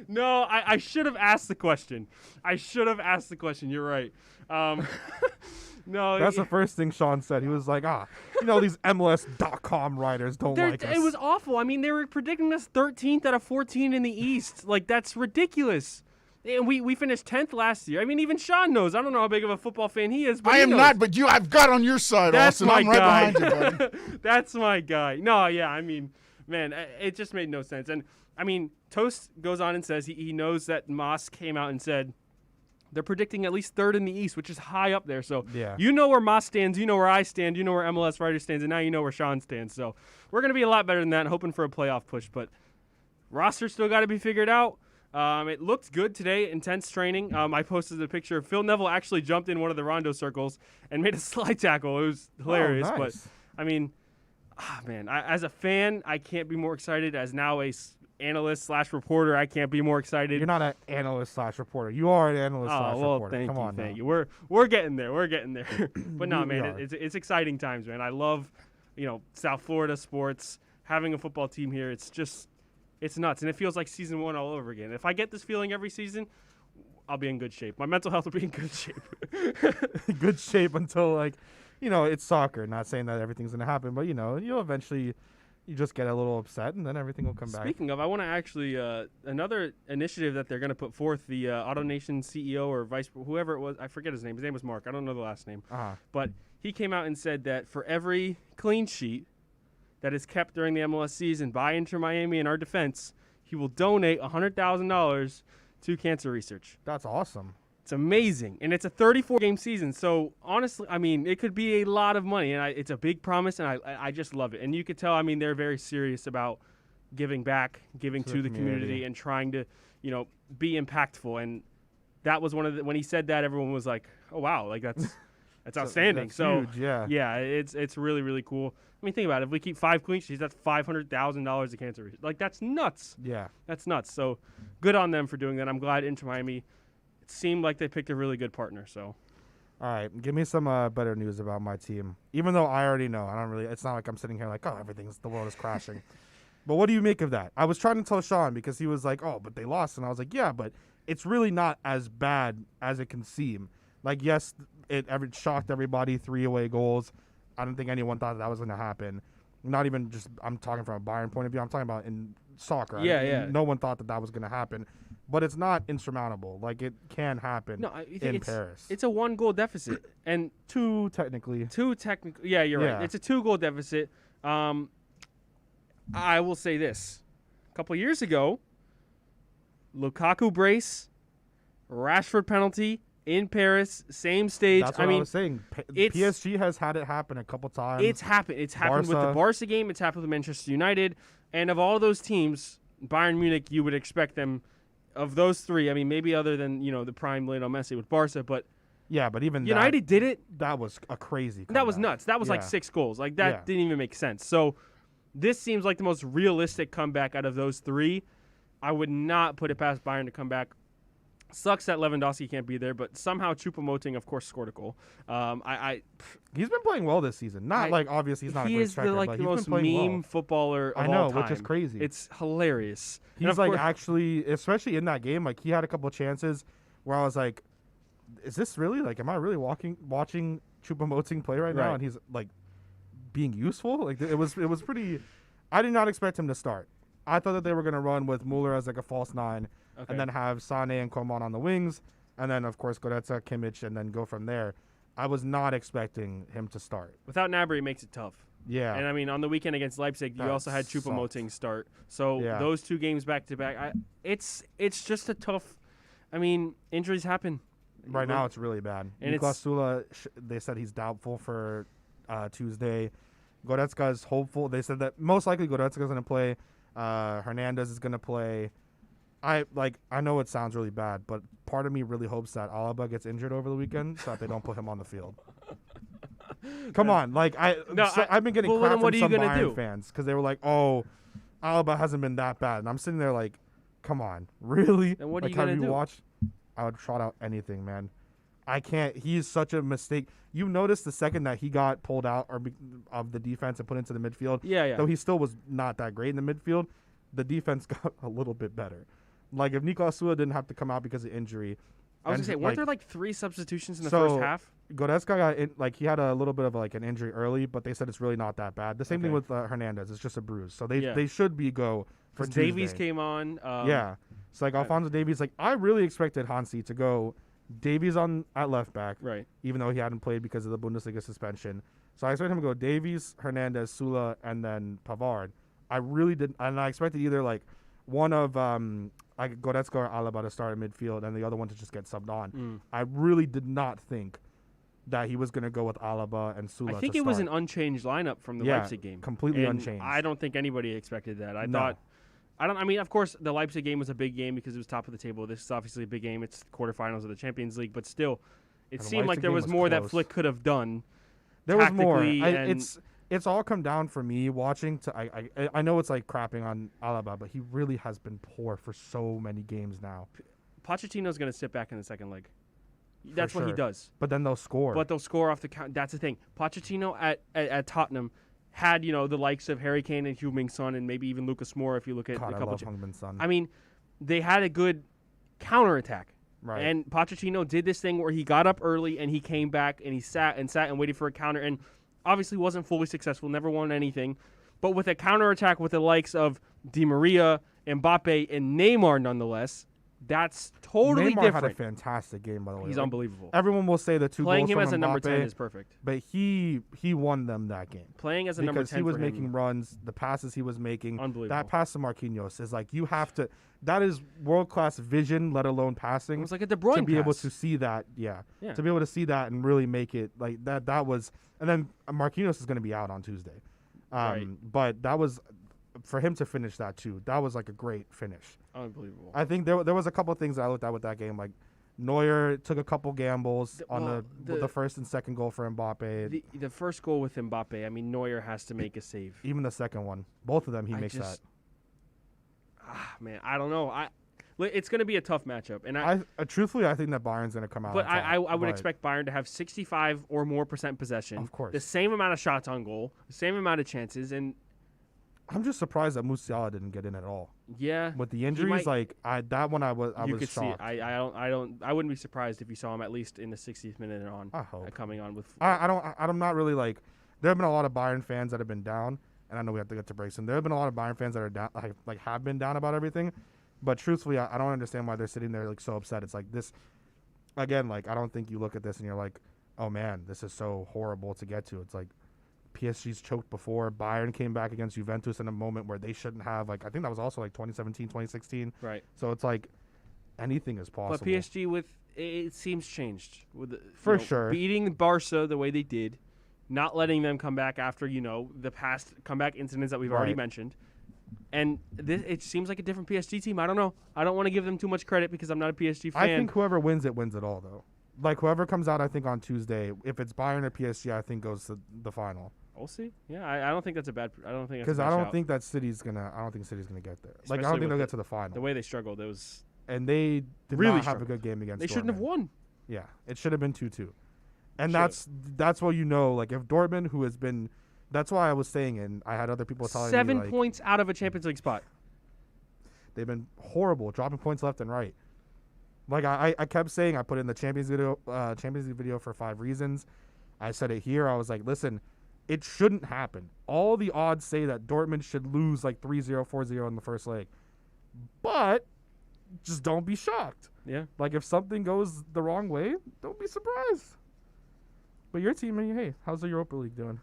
[SPEAKER 10] No, I should have asked the question. You're right. No,
[SPEAKER 5] that's the first thing Sean said. He was like, these MLS.com writers don't like us.
[SPEAKER 10] It was awful. I mean, they were predicting us 13th out of 14 in the East. Like, that's ridiculous. And we finished 10th last year. I mean, even Sean knows. I don't know how big of a football fan he is. But
[SPEAKER 6] I am not, but I've got on your side,
[SPEAKER 10] that's
[SPEAKER 6] Austin. I'm
[SPEAKER 10] guy.
[SPEAKER 6] right behind you, buddy.
[SPEAKER 10] That's my guy. No, yeah, I mean, man, it just made no sense. And, I mean, Toast goes on and says he knows that Mas came out and said they're predicting at least 3rd in the East, which is high up there. So you know where Mas stands, you know where I stand, you know where MLS Writer stands, and now you know where Sean stands. So we're going to be a lot better than that, hoping for a playoff push. But roster still got to be figured out. It looked good today, intense training. I posted a picture of Phil Neville actually jumped in one of the rondo circles and made a slide tackle. It was hilarious.
[SPEAKER 5] Oh, nice.
[SPEAKER 10] But, I mean, man, as a fan, I can't be more excited. As now a analyst / reporter, I can't be more excited.
[SPEAKER 5] You're not an analyst / reporter. You are an analyst / reporter.
[SPEAKER 10] Thank
[SPEAKER 5] Come
[SPEAKER 10] you,
[SPEAKER 5] on,
[SPEAKER 10] thank
[SPEAKER 5] now.
[SPEAKER 10] you. We're getting there. We're getting there. But no,
[SPEAKER 5] We
[SPEAKER 10] man,
[SPEAKER 5] are.
[SPEAKER 10] it's exciting times, man. I love, South Florida sports, having a football team here. It's nuts, and it feels like season 1 all over again. If I get this feeling every season, I'll be in good shape. My mental health will be in good shape.
[SPEAKER 5] Good shape until it's soccer. Not saying that everything's gonna happen, but you'll eventually. You just get a little upset, and then everything will come back.
[SPEAKER 10] Speaking of, I want to actually another initiative that they're going to put forth. The AutoNation CEO or whoever it was, I forget his name. His name was Mark. I don't know the last name. But he came out and said that for every clean sheet that is kept during the MLS season by Inter Miami in our defense, he will donate $100,000 to cancer research.
[SPEAKER 5] That's awesome.
[SPEAKER 10] It's amazing, and it's a 34-game season. So honestly, I mean, it could be a lot of money, and it's a big promise, and I just love it. And you could tell, I mean, they're very serious about giving back, giving to the community, and trying to, be impactful. And that was one of when he said that, everyone was like, "Oh wow, like that's outstanding."
[SPEAKER 5] That's
[SPEAKER 10] so
[SPEAKER 5] huge, yeah.
[SPEAKER 10] yeah, it's really really cool. I mean, think about it. If we keep 5 clean sheets, that's $500,000 to cancer research. Like that's nuts.
[SPEAKER 5] Yeah,
[SPEAKER 10] that's nuts. So good on them for doing that. I'm glad Inter Miami. It seemed like they picked a really good partner. So,
[SPEAKER 5] all right, give me some better news about my team. Even though I already know, I don't really. It's not like I'm sitting here like, oh, the world is crashing. But what do you make of that? I was trying to tell Sean because he was like, oh, but they lost, and I was like, yeah, but it's really not as bad as it can seem. Like, yes, it shocked everybody. 3 away goals. I don't think anyone thought that was going to happen. Not even just. I'm talking from a Bayern point of view. I'm talking about in soccer.
[SPEAKER 10] Yeah.
[SPEAKER 5] No one thought that was going to happen. But it's not insurmountable. Like, it can happen in Paris.
[SPEAKER 10] It's a 1-goal deficit. And
[SPEAKER 5] 2 technically.
[SPEAKER 10] Yeah, you're right. It's a 2-goal deficit. I will say this. A couple years ago, Lukaku brace, Rashford penalty in Paris, same stage.
[SPEAKER 5] That's what I was saying. PSG has had it happen a couple times.
[SPEAKER 10] It's happened. It's happened with the Barca game. It's happened with Manchester United. And of all those teams, Bayern Munich, you would expect them, of those 3, I mean, maybe other than, the prime Lionel Messi with Barca, but
[SPEAKER 5] yeah, but even
[SPEAKER 10] United did it.
[SPEAKER 5] That was a crazy comeback.
[SPEAKER 10] That was nuts. That was like 6 goals. Like, that didn't even make sense. So this seems like the most realistic comeback out of those 3. I would not put it past Bayern to come back. Sucks that Lewandowski can't be there, but somehow Choupo-Moting, of course, scored a goal.
[SPEAKER 5] He's been playing well this season. Not like obviously he's not a great striker, but
[SPEAKER 10] he's
[SPEAKER 5] he's been playing
[SPEAKER 10] meme
[SPEAKER 5] well.
[SPEAKER 10] footballer of
[SPEAKER 5] I know,
[SPEAKER 10] all time.
[SPEAKER 5] which is crazy.
[SPEAKER 10] It's hilarious.
[SPEAKER 5] He's like actually, especially in that game, like he had a couple of chances where I was like, "Is this really like? Am I really watching Choupo-Moting play right now?" And he's like being useful. Like it was pretty. I did not expect him to start. I thought that they were going to run with Mueller as like a false 9, and then have Sané and Coman on the wings, and then of course Goretzka, Kimmich, and then go from there. I was not expecting him to start.
[SPEAKER 10] Without Gnabry, it makes it tough.
[SPEAKER 5] Yeah.
[SPEAKER 10] And I mean, on the weekend against Leipzig, you also had Choupo-Moting start. So those 2 games back to back, it's just a tough. I mean, injuries happen.
[SPEAKER 5] Right now, it's really bad.
[SPEAKER 10] And
[SPEAKER 5] Niklas Sula, they said he's doubtful for Tuesday. Goretzka is hopeful. They said that most likely Goretzka is going to play. Hernandez is going to play. I know it sounds really bad, but part of me really hopes that Alaba gets injured over the weekend so that they don't put him on the field. Come on, I've been getting crap from some Bayern fans because they were like, "Oh, Alaba hasn't been that bad," and I'm sitting there like, "Come on, really?"
[SPEAKER 10] And what are
[SPEAKER 5] like,
[SPEAKER 10] you gonna do?
[SPEAKER 5] Watched? I would trot out anything, man. I can't. He's such a mistake. You noticed the second that he got pulled out of the defense and put into the midfield.
[SPEAKER 10] Yeah.
[SPEAKER 5] Though he still was not that great in the midfield, the defense got a little bit better. Like if Niklas Sula didn't have to come out because of injury.
[SPEAKER 10] I was gonna say, weren't there like 3 substitutions in the first half?
[SPEAKER 5] Goretzka got he had a little bit of like an injury early, but they said it's really not that bad. The same thing with Hernandez; it's just a bruise. So they should be go for Tuesday.
[SPEAKER 10] Davies came on.
[SPEAKER 5] It's like Alphonso Davies. Like I really expected Hansi to go Davies at left back,
[SPEAKER 10] right?
[SPEAKER 5] Even though he hadn't played because of the Bundesliga suspension. So I expected him to go Davies, Hernandez, Sula, and then Pavard. I really didn't, and I expected either like one of Goretzka or Alaba to start at midfield, and the other one to just get subbed on. I really did not think that he was going to go with Alaba and Sula.
[SPEAKER 10] I think it was an unchanged lineup from the Leipzig game,
[SPEAKER 5] completely unchanged.
[SPEAKER 10] I don't think anybody expected that. I mean, of course, the Leipzig game was a big game because it was top of the table. This is obviously a big game. It's quarterfinals of the Champions League, but still, it seemed like there was more that Flick could have done.
[SPEAKER 5] There was more. it's all come down for me watching to I know it's like crapping on Alaba, but he really has been poor for so many games now.
[SPEAKER 10] Pochettino's going to sit back in the second leg. That's what he does.
[SPEAKER 5] But then they'll score.
[SPEAKER 10] But they'll score off the count. That's the thing. Pochettino at Tottenham had, the likes of Harry Kane and Heung-min Son and maybe even Lucas Moura if you look at
[SPEAKER 5] God,
[SPEAKER 10] a couple.
[SPEAKER 5] I love Heung-min Son.
[SPEAKER 10] I mean, they had a good counterattack.
[SPEAKER 5] Right.
[SPEAKER 10] And Pochettino did this thing where he got up early and he came back and he sat and waited for a counter and obviously wasn't fully successful, never won anything. But with a counterattack with the likes of Di Maria, Mbappe, and Neymar nonetheless, that's totally
[SPEAKER 5] Neymar
[SPEAKER 10] different.
[SPEAKER 5] had a fantastic game, by the way.
[SPEAKER 10] He's unbelievable.
[SPEAKER 5] Everyone will say the two
[SPEAKER 10] Playing
[SPEAKER 5] goals
[SPEAKER 10] him
[SPEAKER 5] from
[SPEAKER 10] as a number
[SPEAKER 5] Mbappe,
[SPEAKER 10] 10 is perfect.
[SPEAKER 5] But he won them that game.
[SPEAKER 10] Playing as a number 10
[SPEAKER 5] because he was
[SPEAKER 10] for
[SPEAKER 5] making
[SPEAKER 10] him.
[SPEAKER 5] runs, the passes he was making.
[SPEAKER 10] Unbelievable.
[SPEAKER 5] That pass to Marquinhos is like you have to. That is world-class vision, let alone passing.
[SPEAKER 10] It was like a De Bruyne
[SPEAKER 5] to be able
[SPEAKER 10] pass.
[SPEAKER 5] to see that, yeah.
[SPEAKER 10] Yeah.
[SPEAKER 5] To be able to see that and really make it like that. That was, and then Marquinhos is going to be out on Tuesday,
[SPEAKER 10] Right.
[SPEAKER 5] But that was for him to finish that too. That was like a great finish.
[SPEAKER 10] Unbelievable.
[SPEAKER 5] I think there was a couple of things I looked at with that game. Like Neuer took a couple gambles on the first and second goal for Mbappe.
[SPEAKER 10] The first goal with Mbappe, I mean, Neuer has to make a save.
[SPEAKER 5] Even the second one, both of them, he makes that.
[SPEAKER 10] Man, I don't know. It's going to be a tough matchup, and
[SPEAKER 5] truthfully, I think that Bayern's going to come out.
[SPEAKER 10] But
[SPEAKER 5] on top,
[SPEAKER 10] I would expect Bayern to have 65 or more % possession.
[SPEAKER 5] Of course.
[SPEAKER 10] The same amount of shots on goal, the same amount of chances, and
[SPEAKER 5] I'm just surprised that Musiala didn't get in at all.
[SPEAKER 10] Yeah,
[SPEAKER 5] with the injuries, I was
[SPEAKER 10] you could
[SPEAKER 5] shocked.
[SPEAKER 10] see it. I wouldn't be surprised if you saw him at least in the 60th minute and on.
[SPEAKER 5] I hope.
[SPEAKER 10] Coming on with.
[SPEAKER 5] I'm not really like. There have been a lot of Bayern fans that have been down, and I know we have to get to breaks. And there have been a lot of Bayern fans that are down, like have been down about everything. But truthfully, I don't understand why they're sitting there like so upset. It's like this, again. Like I don't think you look at this and you're like, oh man, this is so horrible to get to. It's like PSG's choked before. Bayern came back against Juventus in a moment where they shouldn't have. Like I think that was also like 2017, 2016.
[SPEAKER 10] Right.
[SPEAKER 5] So it's like anything is possible.
[SPEAKER 10] But PSG it seems changed with
[SPEAKER 5] sure
[SPEAKER 10] beating Barca the way they did, not letting them come back after the past comeback incidents that we've already mentioned. And it seems like a different PSG team. I don't know. I don't want to give them too much credit because I'm not a PSG fan.
[SPEAKER 5] I think whoever wins it wins it all, though. Like whoever comes out, I think on Tuesday, if it's Bayern or PSG, I think goes to the final.
[SPEAKER 10] We'll see. Yeah, I don't think that's a bad. I don't think
[SPEAKER 5] because I don't think City's gonna get there. Like I don't think they'll get to the final.
[SPEAKER 10] The way they struggled, it was.
[SPEAKER 5] And they did
[SPEAKER 10] really
[SPEAKER 5] not have a good game against.
[SPEAKER 10] They
[SPEAKER 5] Dortmund.
[SPEAKER 10] shouldn't have won.
[SPEAKER 5] Yeah, it should have been 2-2, and that's what like if Dortmund, who has been. That's why I was saying, and I had other people telling me
[SPEAKER 10] 7 points out of a Champions League spot.
[SPEAKER 5] They've been horrible, dropping points left and right. Like I kept saying, I put in the Champions League video for 5 reasons. I said it here. I was like, listen, it shouldn't happen. All the odds say that Dortmund should lose like 3-0, 4-0 in the first leg. But just don't be shocked.
[SPEAKER 10] Yeah.
[SPEAKER 5] Like if something goes the wrong way, don't be surprised. But your team, hey, how's the Europa League doing?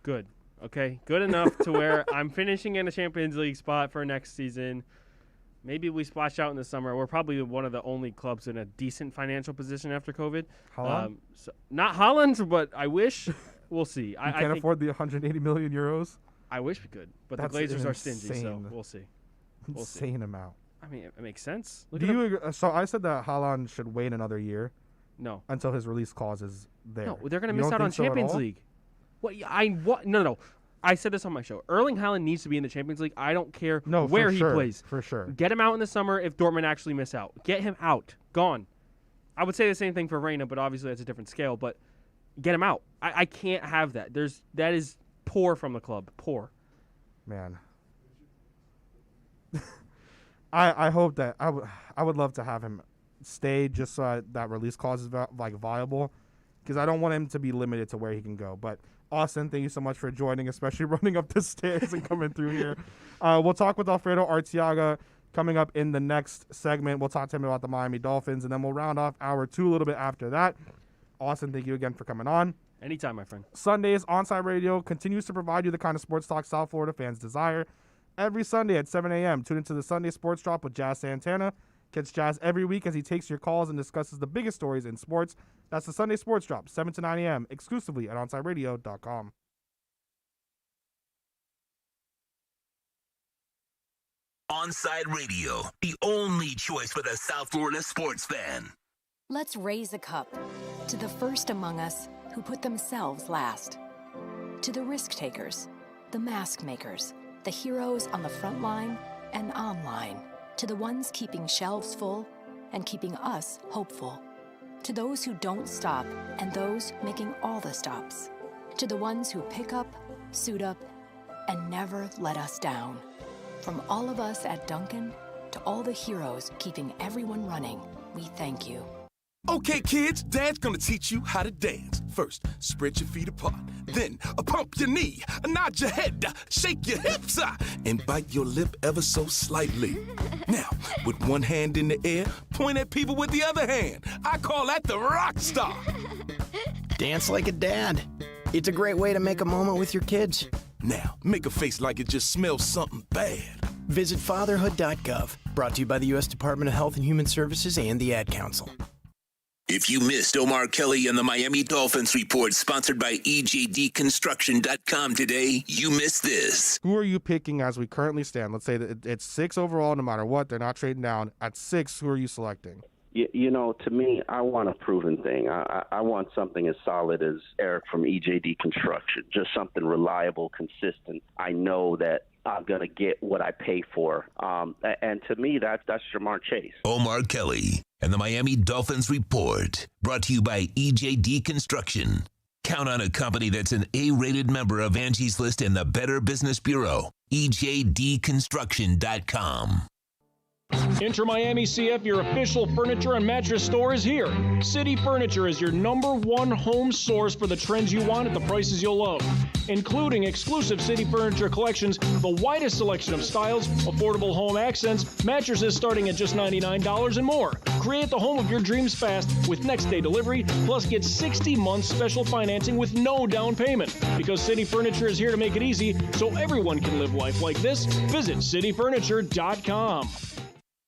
[SPEAKER 10] Good. Okay. Good enough to where I'm finishing in a Champions League spot for next season. Maybe we splash out in the summer. We're probably one of the only clubs in a decent financial position after COVID.
[SPEAKER 5] Holland?
[SPEAKER 10] Not Holland, but I wish. We'll see.
[SPEAKER 5] I can't afford the 180 million euros.
[SPEAKER 10] I wish we could, but
[SPEAKER 5] That's
[SPEAKER 10] the Glazers
[SPEAKER 5] an
[SPEAKER 10] are stingy, so we'll see.
[SPEAKER 5] Insane amount.
[SPEAKER 10] I mean, it makes sense.
[SPEAKER 5] Do you agree? So I said that Haaland should wait another year.
[SPEAKER 10] No.
[SPEAKER 5] Until his release clause is there.
[SPEAKER 10] No, they're going to miss out on Champions League. No. I said this on my show. Erling Haaland needs to be in the Champions League. I don't care where he plays.
[SPEAKER 5] For sure.
[SPEAKER 10] Get him out in the summer if Dortmund actually miss out. Get him out. Gone. I would say the same thing for Reina, but obviously that's a different scale. But get him out. I can't have that. That is poor from the club. Poor.
[SPEAKER 5] Man. I hope that I would love to have him stay just so that release clause is viable, because I don't want him to be limited to where he can go. But Austin, thank you so much for joining, especially running up the stairs and coming through here. We'll talk with Alfredo Arteaga coming up in the next segment. We'll talk to him about the Miami Dolphins, and then we'll round off hour 2 a little bit after that. Austin, thank you again for coming on.
[SPEAKER 10] Anytime, my friend.
[SPEAKER 5] Sundays, Onside Radio continues to provide you the kind of sports talk South Florida fans desire. Every Sunday at 7 a.m., tune into the Sunday Sports Drop with Jazz Santana. Catch Jazz every week as he takes your calls and discusses the biggest stories in sports. That's the Sunday Sports Drop, 7 to 9 a.m., exclusively at OnsideRadio.com.
[SPEAKER 2] Onside Radio, the only choice for the South Florida sports fan.
[SPEAKER 1] Let's raise a cup to the first among us who put themselves last. To the risk takers, the mask makers, the heroes on the front line and online. To the ones keeping shelves full and keeping us hopeful. To those who don't stop and those making all the stops. To the ones who pick up, suit up, and never let us down. From all of us at Dunkin' to all the heroes keeping everyone running, we thank you.
[SPEAKER 3] Okay, kids, Dad's gonna teach you how to dance. First, spread your feet apart. Then, pump your knee, nod your head, shake your hips, and bite your lip ever so slightly. Now, with one hand in the air, point at people with the other hand. I call that the rock star.
[SPEAKER 11] Dance like a dad. It's a great way to make a moment with your kids.
[SPEAKER 3] Now, make a face like it just smells something bad.
[SPEAKER 11] Visit fatherhood.gov. Brought to you by the U.S. Department of Health and Human Services and the Ad Council.
[SPEAKER 2] If you missed Omar Kelly and the Miami Dolphins report sponsored by EJDconstruction.com today, you missed this.
[SPEAKER 5] Who are you picking as we currently stand? Let's say that it's 6 overall, no matter what. They're not trading down. At 6, who are you selecting?
[SPEAKER 12] You know, to me, I want a proven thing. I want something as solid as Eric from EJD Construction, just something reliable, consistent. I know that I'm going to get what I pay for. And to me, that's Jamar Chase.
[SPEAKER 2] Omar Kelly and the Miami Dolphins report, brought to you by EJD Construction. Count on a company that's an A-rated member of Angie's List and the Better Business Bureau. EJDconstruction.com.
[SPEAKER 13] Inter Miami CF, your official furniture and mattress store, is here. City Furniture is your #1 home source for the trends you want at the prices you'll love, including exclusive City Furniture collections, the widest selection of styles, affordable home accents, mattresses starting at just $99 and more. Create the home of your dreams fast with next-day delivery, plus get 60 months special financing with no down payment. Because City Furniture is here to make it easy so everyone can live life like this, visit cityfurniture.com.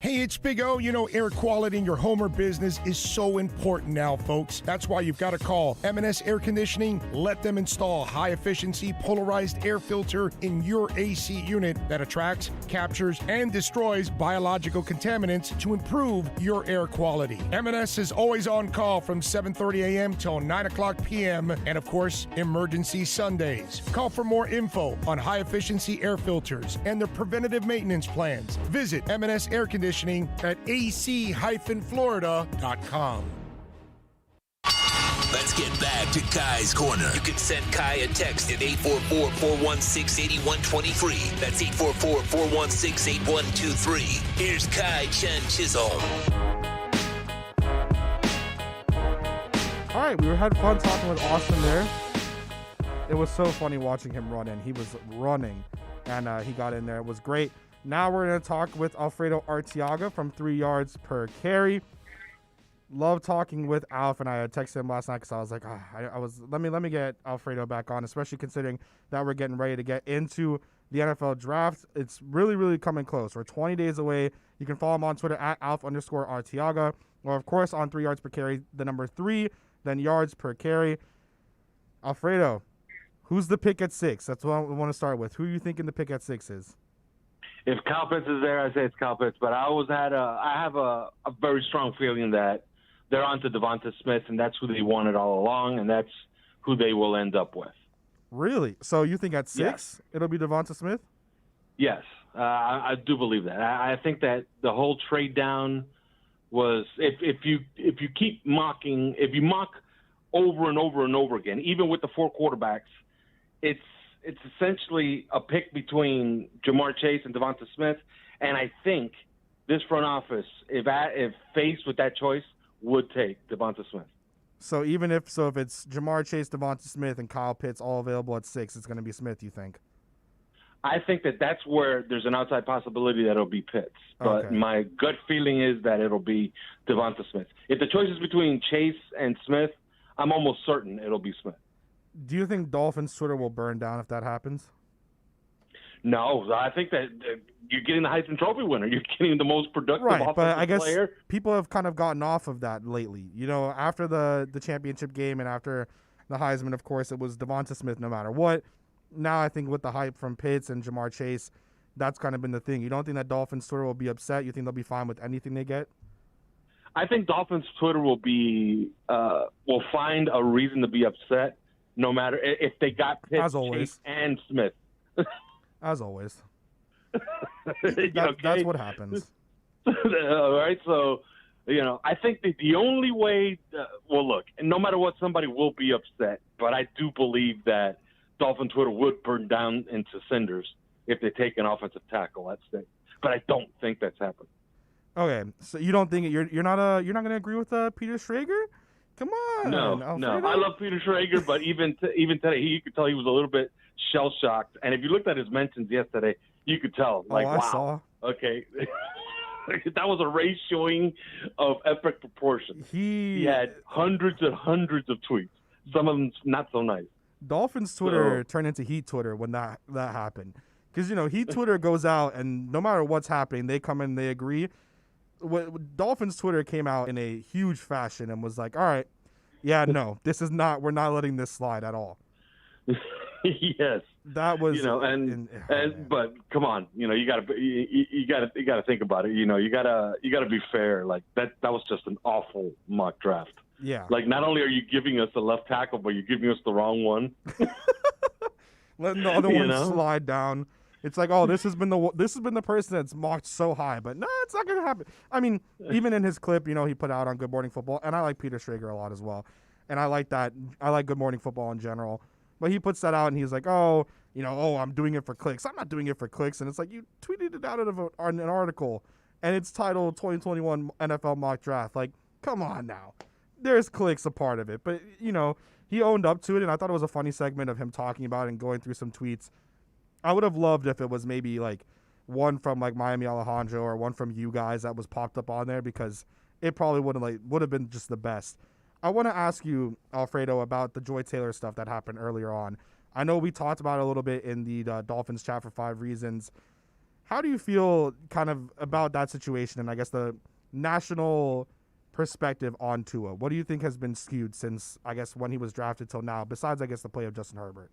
[SPEAKER 9] Hey, it's Big O. You know, air quality in your home or business is so important now, folks. That's why you've got to call M&S Air Conditioning. Let them install high-efficiency polarized air filter in your AC unit that attracts, captures, and destroys biological contaminants to improve your air quality. M&S is always on call from 7:30 a.m. till 9 o'clock p.m. and, of course, emergency Sundays. Call for more info on high-efficiency air filters and their preventative maintenance plans. Visit M&S Air Conditioning at ac-florida.com.
[SPEAKER 2] Let's get back to Kai's Corner. You can send Kai a text at 844-416-8123. That's 844-416-8123. Here's Kai Chen Chisholm.
[SPEAKER 5] All right, we had fun talking with Austin there. It was so funny watching him run in. He was running, and he got in there. It was great. Now we're going to talk with Alfredo Arteaga from 3 yards per carry. Love talking with Alf, and I had texted him last night because I was like, let me get Alfredo back on, especially considering that we're getting ready to get into the NFL draft. It's really, really coming close. We're 20 days away. You can follow him on Twitter at Alf_Arteaga, or of course on 3 yards per carry, the number 3, then yards per carry. Alfredo, who's the pick at 6? That's what I want to start with. Who are you thinking the pick at 6 is?
[SPEAKER 14] If Kyle Pitts is there, I say it's Kyle Pitts. But I have a very strong feeling that they're on to Devonta Smith, and that's who they wanted all along, and that's who they will end up with.
[SPEAKER 5] Really? So you think at 6 it'll be Devonta Smith?
[SPEAKER 14] Yes, I do believe that. I think that the whole trade down was if you mock over and over and over again, even with the 4 quarterbacks, it's essentially a pick between Jamar Chase and Devonta Smith, and I think this front office, if faced with that choice, would take Devonta Smith.
[SPEAKER 5] So if it's Jamar Chase, Devonta Smith, and Kyle Pitts all available at 6, it's going to be Smith, you think?
[SPEAKER 14] I think that's where there's an outside possibility that it'll be Pitts. But my gut feeling is that it'll be Devonta Smith. If the choice is between Chase and Smith, I'm almost certain it'll be Smith.
[SPEAKER 5] Do you think Dolphins Twitter will burn down if that happens?
[SPEAKER 14] No, I think that you're getting the Heisman Trophy winner. You're getting the most productive offensive
[SPEAKER 5] but I guess
[SPEAKER 14] player.
[SPEAKER 5] People have kind of gotten off of that lately. You know, after the championship game and after the Heisman, of course, it was Devonta Smith no matter what. Now I think with the hype from Pitts and Jamar Chase, that's kind of been the thing. You don't think that Dolphins Twitter will be upset? You think they'll be fine with anything they get?
[SPEAKER 14] I think Dolphins Twitter will find a reason to be upset no matter if they got Pitts,
[SPEAKER 5] As always.
[SPEAKER 14] Chase, and Smith.
[SPEAKER 5] As always.
[SPEAKER 14] Okay?
[SPEAKER 5] That's what happens.
[SPEAKER 14] All right, so, I think that the only way, look, no matter what, somebody will be upset, but I do believe that Dolphin Twitter would burn down into cinders if they take an offensive tackle at stake. But I don't think that's happened.
[SPEAKER 5] Okay, so you don't think you're not going to agree with Peter Schrager? Come on.
[SPEAKER 14] No. I love Peter Schrager, but even today, you could tell he was a little bit shell-shocked. And if you looked at his mentions yesterday, you could tell. Like,
[SPEAKER 5] I
[SPEAKER 14] wow.
[SPEAKER 5] saw.
[SPEAKER 14] Okay. That was a race showing of epic proportions. He had hundreds and hundreds of tweets. Some of them not so nice.
[SPEAKER 5] Dolphins Twitter turned into Heat Twitter when that happened. Because, Heat Twitter goes out, and no matter what's happening, they come in, they agree. Dolphins Twitter came out in a huge fashion and was like, all right, yeah, no, we're not letting this slide at all.
[SPEAKER 14] Yes.
[SPEAKER 5] That was,
[SPEAKER 14] but come on, you gotta think about it. You gotta be fair. Like that was just an awful mock draft.
[SPEAKER 5] Yeah.
[SPEAKER 14] Like not only are you giving us the left tackle, but you're giving us the wrong one.
[SPEAKER 5] Letting the other one slide down. It's like, oh, this has been the person that's mocked so high, but no, it's not gonna happen. I mean, even in his clip, he put out on Good Morning Football, and I like Peter Schrager a lot as well, and I like that. I like Good Morning Football in general, but he puts that out and he's like, oh, I'm doing it for clicks. I'm not doing it for clicks, and it's like you tweeted it out of an article, and it's titled 2021 NFL Mock Draft. Like, come on now, there's clicks a part of it, but he owned up to it, and I thought it was a funny segment of him talking about it and going through some tweets. I would have loved if it was maybe like one from like Miami Alejandro or one from you guys that was popped up on there, because it probably would have been just the best. I want to ask you, Alfredo, about the Joy Taylor stuff that happened earlier on. I know we talked about it a little bit in the Dolphins chat for 5 reasons. How do you feel kind of about that situation and I guess the national perspective on Tua? What do you think has been skewed since, I guess, when he was drafted till now, besides, I guess, the play of Justin Herbert?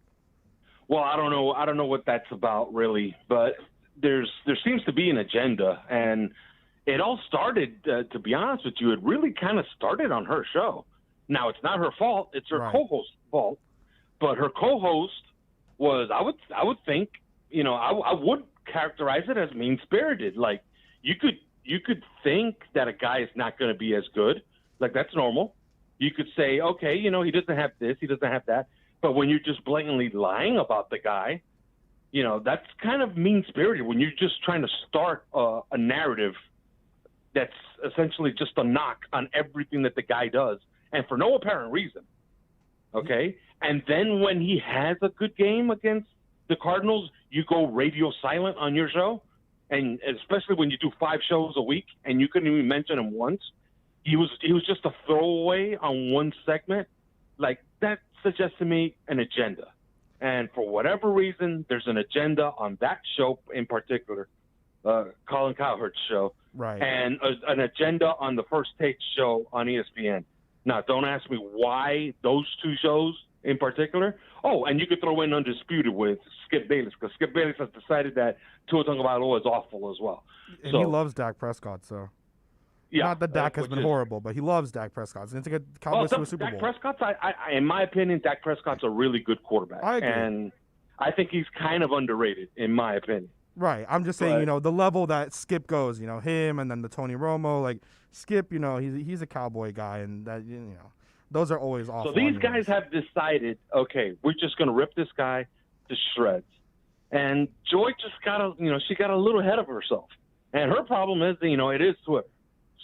[SPEAKER 14] Well, I don't know what that's about really, but there seems to be an agenda, and it all started, to be honest with you, it really kind of started on her show. Now, it's not her fault; it's her co-host's fault. But her co-host was, I would think, I would characterize it as mean-spirited. Like you could think that a guy is not going to be as good, like that's normal. You could say, okay, he doesn't have this, he doesn't have that. But when you're just blatantly lying about the guy, that's kind of mean-spirited. When you're just trying to start a narrative that's essentially just a knock on everything that the guy does, and for no apparent reason, okay? And then when he has a good game against the Cardinals, you go radio silent on your show, and especially when you do 5 shows a week and you couldn't even mention him once. He was just a throwaway on one segment. Like, that suggests to me an agenda. And for whatever reason, there's an agenda on that show in particular, Colin Cowherd's show,
[SPEAKER 5] right?
[SPEAKER 14] And an agenda on the First Take show on ESPN. Now, don't ask me why those 2 shows in particular. Oh, and you could throw in Undisputed with Skip Bayless, because Skip Bayless has decided that Tua Tagovailoa is awful as well.
[SPEAKER 5] And he loves Dak Prescott, so.
[SPEAKER 14] Yeah,
[SPEAKER 5] not that Dak has been horrible, but he loves Dak Prescott. And to get Cowboys to a Super Bowl.
[SPEAKER 14] Dak Prescott's, in my opinion, Dak Prescott's a really good quarterback.
[SPEAKER 5] I agree.
[SPEAKER 14] And I think he's kind of underrated, in my opinion.
[SPEAKER 5] Right. I'm just saying, the level that Skip goes, him and then the Tony Romo, like Skip, he's a Cowboy guy, and that, those are always awful.
[SPEAKER 14] So these guys have decided, okay, we're just going to rip this guy to shreds. And Joy just got she got a little ahead of herself. And her problem is, it is Twitter.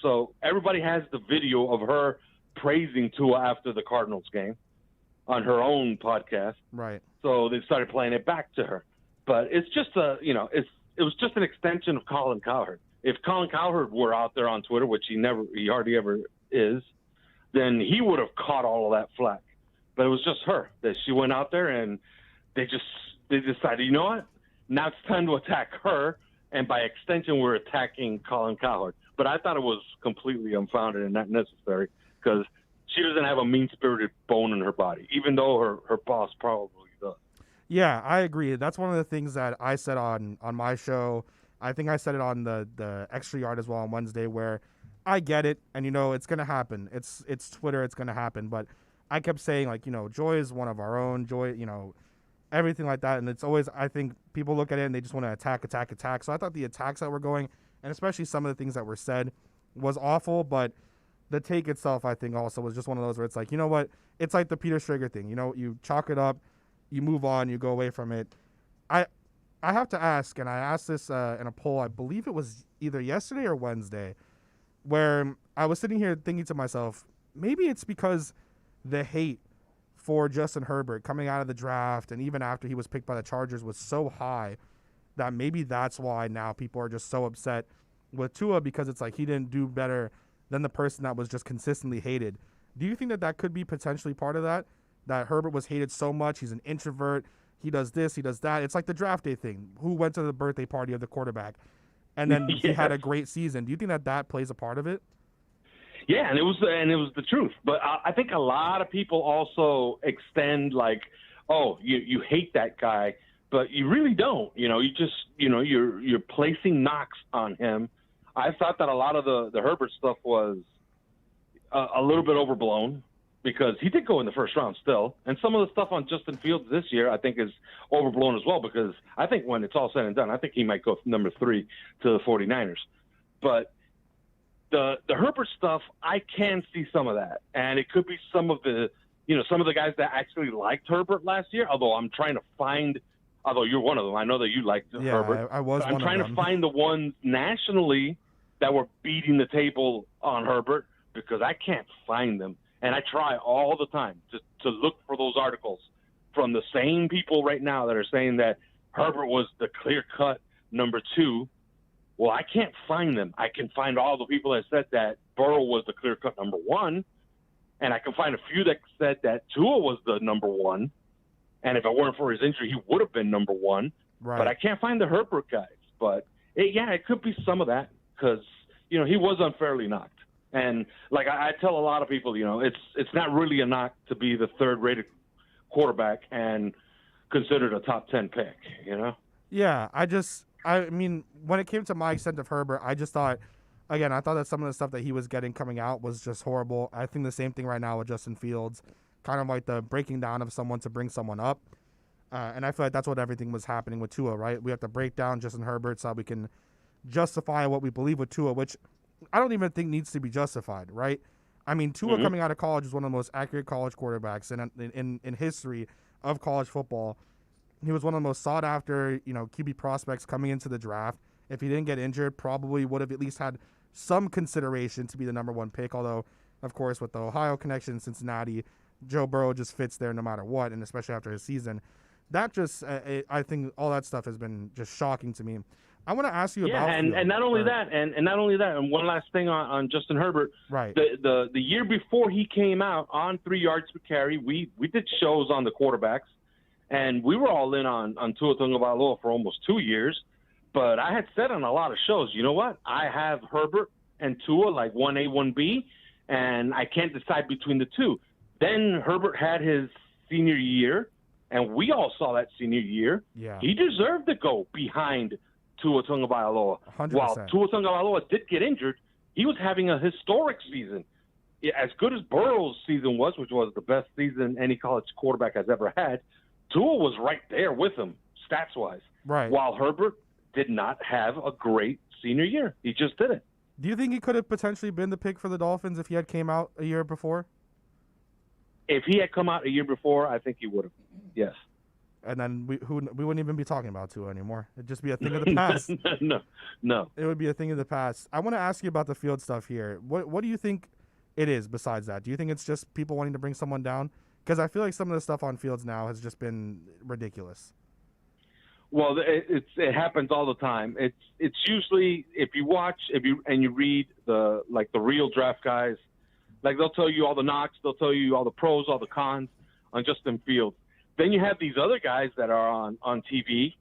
[SPEAKER 14] So everybody has the video of her praising Tua after the Cardinals game on her own podcast.
[SPEAKER 5] Right.
[SPEAKER 14] So they started playing it back to her. But it's just it was just an extension of Colin Cowherd. If Colin Cowherd were out there on Twitter, which he hardly ever is, then he would have caught all of that flack. But it was just her that she went out there and they decided, you know what? Now it's time to attack her. And by extension, we're attacking Colin Cowherd. But I thought it was completely unfounded and not necessary, because she doesn't have a mean-spirited bone in her body, even though her boss probably does.
[SPEAKER 5] Yeah, I agree. That's one of the things that I said on my show. I think I said it on the Extra Yard as well on Wednesday, where I get it, and it's going to happen. It's Twitter, it's going to happen. But I kept saying, like, Joy is one of our own. Joy, everything like that. And it's always, I think, people look at it and they just want to attack. So I thought the attacks that were going, and especially some of the things that were said, was awful. But the take itself, I think, also was just one of those where it's like, you know what? It's like the Peter Schrager thing. You chalk it up, you move on, you go away from it. I have to ask, and I asked this in a poll, I believe it was either yesterday or Wednesday, where I was sitting here thinking to myself, maybe it's because the hate for Justin Herbert coming out of the draft and even after he was picked by the Chargers was so high that maybe that's why now people are just so upset with Tua, because it's like he didn't do better than the person that was just consistently hated. Do you think that could be potentially part of that Herbert was hated so much? He's an introvert. He does this, he does that. It's like the draft day thing. Who went to the birthday party of the quarterback? And then he had a great season. Do you think that plays a part of it?
[SPEAKER 14] Yeah, and it was the truth. But I think a lot of people also extend like, oh, you hate that guy, but you really don't. You just you're placing knocks on him. I thought that a lot of the Herbert stuff was a little bit overblown, because he did go in the first round still. And some of the stuff on Justin Fields this year I think is overblown as well, because I think when it's all said and done, I think he might go number 3 to the 49ers. But the Herbert stuff, I can see some of that. And it could be some of the guys that actually liked Herbert last year, although I'm trying to find – although you're one of them. I know that you liked Herbert.
[SPEAKER 5] I was one of them.
[SPEAKER 14] I'm trying to find the ones nationally that were beating the table on Herbert, because I can't find them. And I try all the time to look for those articles from the same people right now that are saying that Herbert was the clear-cut number 2. Well, I can't find them. I can find all the people that said that Burrow was the clear-cut number 1, and I can find a few that said that Tua was the number 1, and if it weren't for his injury, he would have been number 1.
[SPEAKER 5] Right.
[SPEAKER 14] But I can't find the Herbert guys. But, it could be some of that, because, he was unfairly knocked. And like I tell a lot of people, it's not really a knock to be the 3rd-rated quarterback and considered a top 10 pick,
[SPEAKER 5] Yeah, I mean, when it came to my extent of Herbert, I just thought, again, I thought that some of the stuff that he was getting coming out was just horrible. I think the same thing right now with Justin Fields, kind of like the breaking down of someone to bring someone up. And I feel like that's what everything was happening with Tua, right? We have to break down Justin Herbert so that we can justify what we believe with Tua, which I don't even think needs to be justified, right? I mean, Tua coming out of college is one of the most accurate college quarterbacks in history of college football. He was one of the most sought-after, QB prospects coming into the draft. If he didn't get injured, probably would have at least had some consideration to be the number 1 pick, although, of course, with the Ohio connection, Cincinnati, Joe Burrow just fits there no matter what, and especially after his season. That just, I think all that stuff has been just shocking to me. I want to ask you about
[SPEAKER 14] and not only that, and one last thing on Justin Herbert.
[SPEAKER 5] Right.
[SPEAKER 14] The year before he came out on 3 yards per carry, we did shows on the quarterbacks, and we were all in on Tua Tagovailoa for almost 2 years. But I had said on a lot of shows, you know what? I have Herbert and Tua like 1A, 1B, and I can't decide between the two. Then Herbert had his senior year, and we all saw that senior year.
[SPEAKER 5] Yeah.
[SPEAKER 14] He deserved to go behind Tua Tagovailoa.
[SPEAKER 5] 100%.
[SPEAKER 14] While Tua Tagovailoa did get injured, he was having a historic season. As good as Burrow's season was, which was the best season any college quarterback has ever had, Tua was right there with him, stats-wise.
[SPEAKER 5] Right.
[SPEAKER 14] While Herbert did not have a great senior year. He just didn't.
[SPEAKER 5] Do you think he could have potentially been the pick for the Dolphins if he had came out a year before?
[SPEAKER 14] If he had come out a year before, I think he would have. Yes.
[SPEAKER 5] And then we wouldn't even be talking about Tua anymore. It'd just be a thing of the past.
[SPEAKER 14] No.
[SPEAKER 5] It would be a thing of the past. I want to ask you about the field stuff here. What do you think it is besides that? Do you think it's just people wanting to bring someone down? Because I feel like some of the stuff on fields now has just been ridiculous.
[SPEAKER 14] Well, it happens all the time. It's usually if you read the real draft guys, like they'll tell you all the knocks, they'll tell you all the pros, all the cons on Justin Fields. Then you have these other guys that are on TV,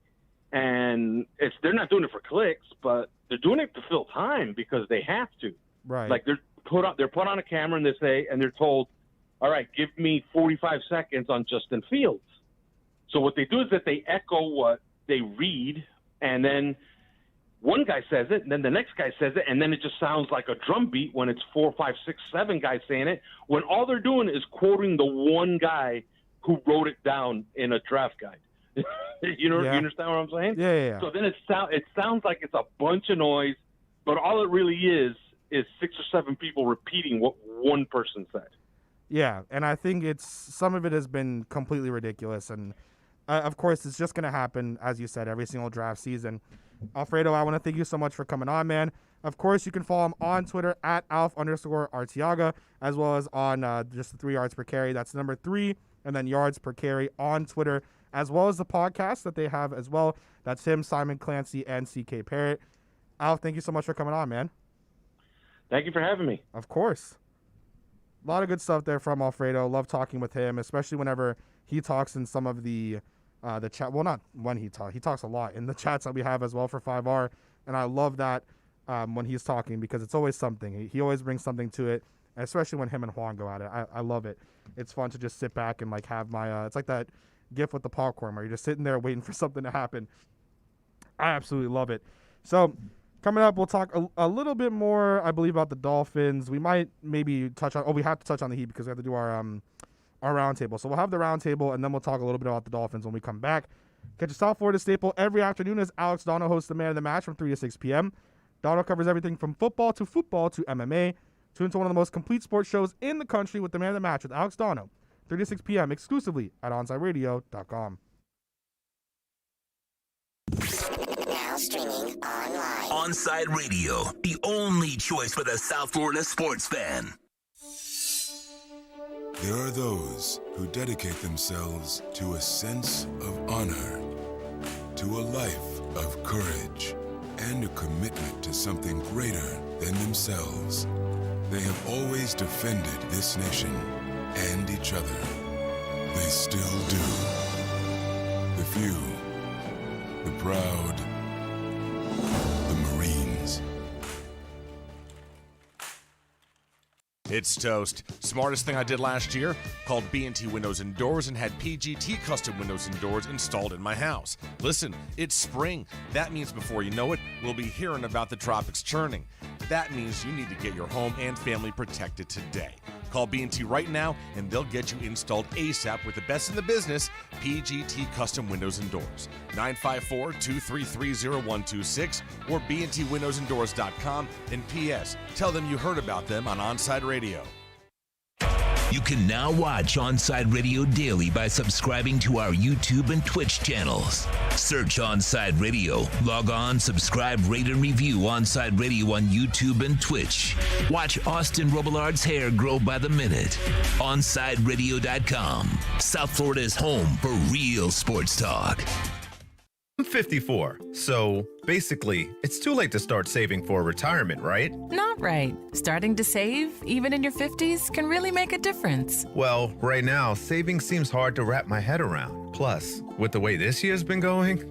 [SPEAKER 14] and they're not doing it for clicks, but they're doing it to fill time because they have to.
[SPEAKER 5] Right.
[SPEAKER 14] Like they're put on a camera and they're told, all right, give me 45 seconds on Justin Fields. So what they do is that they echo what they read, and then one guy says it, and then the next guy says it, and then it just sounds like a drum beat when it's 4, 5, 6, 7 guys saying it, when all they're doing is quoting the one guy who wrote it down in a draft guide. You understand what I'm saying?
[SPEAKER 5] Yeah.
[SPEAKER 14] So then it sounds like it's a bunch of noise, but all it really is 6 or 7 people repeating what one person said.
[SPEAKER 5] Yeah, and I think some of it has been completely ridiculous, and of course it's just going to happen, as you said, every single draft season. Alfredo, I want to thank you so much for coming on, man. Of course, you can follow him on Twitter at @Alf_Artiaga, as well as on just the 3 yards per carry. That's number 3, and then yards per carry on Twitter, as well as the podcast that they have as well. That's him, Simon Clancy, and CK Parrott. Alf, thank you so much for coming on, man.
[SPEAKER 14] Thank you for having me.
[SPEAKER 5] Of course. A lot of good stuff there from Alfredo. Love talking with him, especially whenever he talks in some of the chat. Well, not when he talks. He talks a lot in the chats that we have as well for 5R, and I love that when he's talking because it's always something. He always brings something to it, especially when him and Juan go at it. I love it. It's fun to just sit back and like have my it's like that gif with the popcorn where you're just sitting there waiting for something to happen. I absolutely love it. So coming up, we'll talk a little bit more, I believe, about the Dolphins. We might maybe touch on we have to touch on the Heat because we have to do our roundtable. So we'll have the roundtable, and then we'll talk a little bit about the Dolphins when we come back. Catch a South Florida staple every afternoon as Alex Donno hosts the Man of the Match from 3 to 6 p.m. Donno covers everything from football to MMA. Tune into one of the most complete sports shows in the country with the Man of the Match with Alex Donno, 3 to 6 p.m. exclusively at OnsideRadio.com.
[SPEAKER 2] Now streaming online. Onside Radio, the only choice for the South Florida sports fan.
[SPEAKER 15] There are those who dedicate themselves to a sense of honor, to a life of courage, and a commitment to something greater than themselves. They have always defended this nation and each other. They still do. The few, the proud, the Marines.
[SPEAKER 7] It's toast. Smartest thing I did last year? Called B&T Windows and Doors and had PGT custom windows and doors installed in my house. Listen, it's spring. That means before you know it, we'll be hearing about the tropics churning. That means you need to get your home and family protected today. Call B&T right now and they'll get you installed ASAP with the best in the business, PGT Custom Windows and Doors. 954-233-0126 or bntwindowsanddoors.com. And P.S. Tell them you heard about them on Onside Radio.
[SPEAKER 2] You can now watch Onside Radio daily by subscribing to our YouTube and Twitch channels. Search Onside Radio. Log on, subscribe, rate, and review Onside Radio on YouTube and Twitch. Watch Austin Robillard's hair grow by the minute. OnsideRadio.com. South Florida's home for real sports talk.
[SPEAKER 16] I'm 54, so basically, it's too late to start saving for retirement, right?
[SPEAKER 17] Not right. Starting to save, even in your 50s, can really make a difference.
[SPEAKER 16] Well, right now, saving seems hard to wrap my head around. Plus, with the way this year's been going...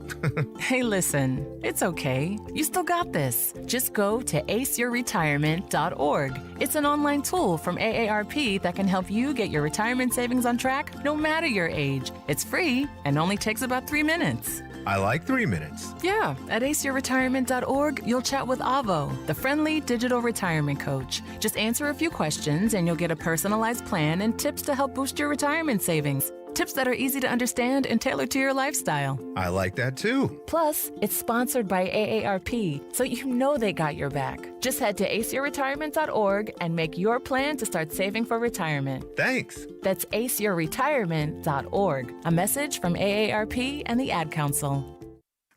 [SPEAKER 17] Hey, listen, it's okay. You still got this. Just go to aceyourretirement.org. It's an online tool from AARP that can help you get your retirement savings on track no matter your age. It's free and only takes about 3 minutes.
[SPEAKER 16] I like 3 minutes.
[SPEAKER 17] Yeah, at aceyourretirement.org, you'll chat with Avo, the friendly digital retirement coach. Just answer a few questions and you'll get a personalized plan and tips to help boost your retirement savings. Tips that are easy to understand and tailored to your lifestyle.
[SPEAKER 16] I like that too.
[SPEAKER 17] Plus, it's sponsored by AARP, so you know they got your back. Just head to aceyourretirement.org and make your plan to start saving for retirement.
[SPEAKER 16] Thanks.
[SPEAKER 17] That's aceyourretirement.org. A message from AARP and the Ad Council.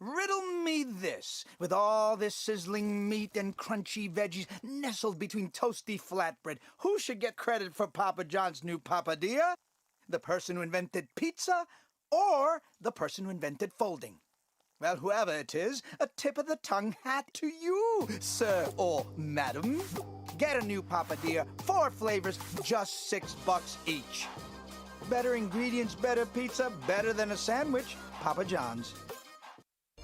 [SPEAKER 18] Riddle me this. With all this sizzling meat and crunchy veggies nestled between toasty flatbread, who should get credit for Papa John's new papadilla? The person who invented pizza or the person who invented folding? Well, whoever it is, a tip of the tongue hat to you, sir or madam. Get a new papadilla, 4 flavors, just $6 each. Better ingredients, better pizza, better than a sandwich. Papa John's.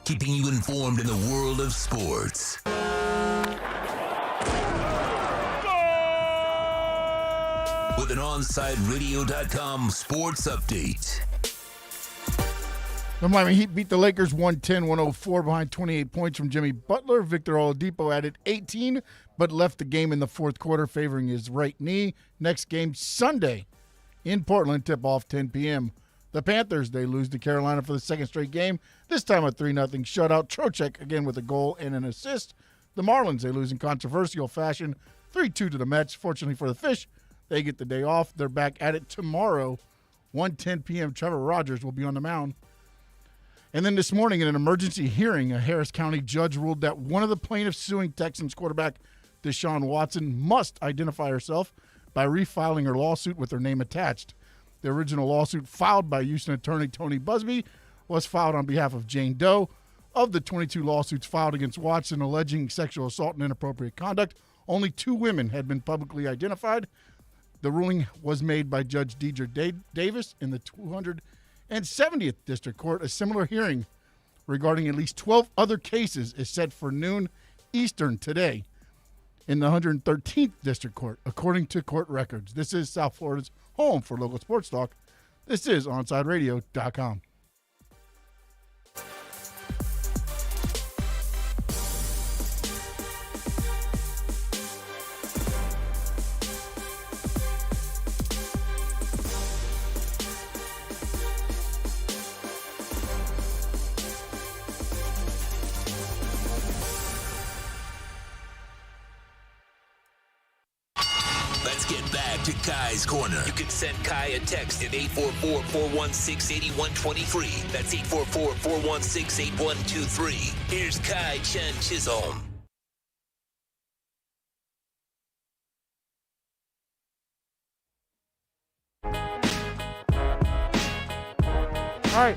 [SPEAKER 2] Keeping you informed in the world of sports. With an OnsideRadio.com sports update.
[SPEAKER 6] The Miami Heat beat the Lakers 110-104 behind 28 points from Jimmy Butler. Victor Oladipo added 18, but left the game in the fourth quarter favoring his right knee. Next game Sunday in Portland, tip-off 10 p.m. The Panthers, they lose to Carolina for the second straight game, this time a 3-0 shutout. Trocheck again with a goal and an assist. The Marlins, they lose in controversial fashion 3-2 to the Mets. Fortunately for the Fish, they get the day off. They're back at it tomorrow, 1:10 p.m. Trevor Rogers will be on the mound. And then this morning in an emergency hearing, a Harris County judge ruled that one of the plaintiffs suing Texans quarterback Deshaun Watson must identify herself by refiling her lawsuit with her name attached. The original lawsuit filed by Houston attorney Tony Busby was filed on behalf of Jane Doe. Of the 22 lawsuits filed against Watson alleging sexual assault and inappropriate conduct, only 2 women had been publicly identified. The ruling was made by Judge Deidre Davis in the 270th District Court. A similar hearing regarding at least 12 other cases is set for noon Eastern today in the 113th District Court, according to court records. This is South Florida's home for local sports talk. This is OnSideRadio.com.
[SPEAKER 2] Let's get back to Kai's Corner. You can send Kai a text at 844-416-8123. That's 844-416-8123. Here's Kai Chen Chisholm.
[SPEAKER 5] All right.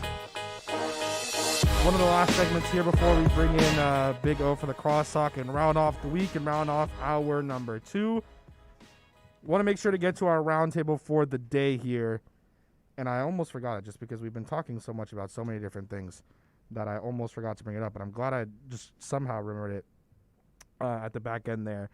[SPEAKER 5] One of the last segments here before we bring in Big O for the crosstalk and round off the week and round off hour number 2. Want to make sure to get to our roundtable for the day here. And I almost forgot it just because we've been talking so much about so many different things that I almost forgot to bring it up. But I'm glad I just somehow remembered it at the back end there.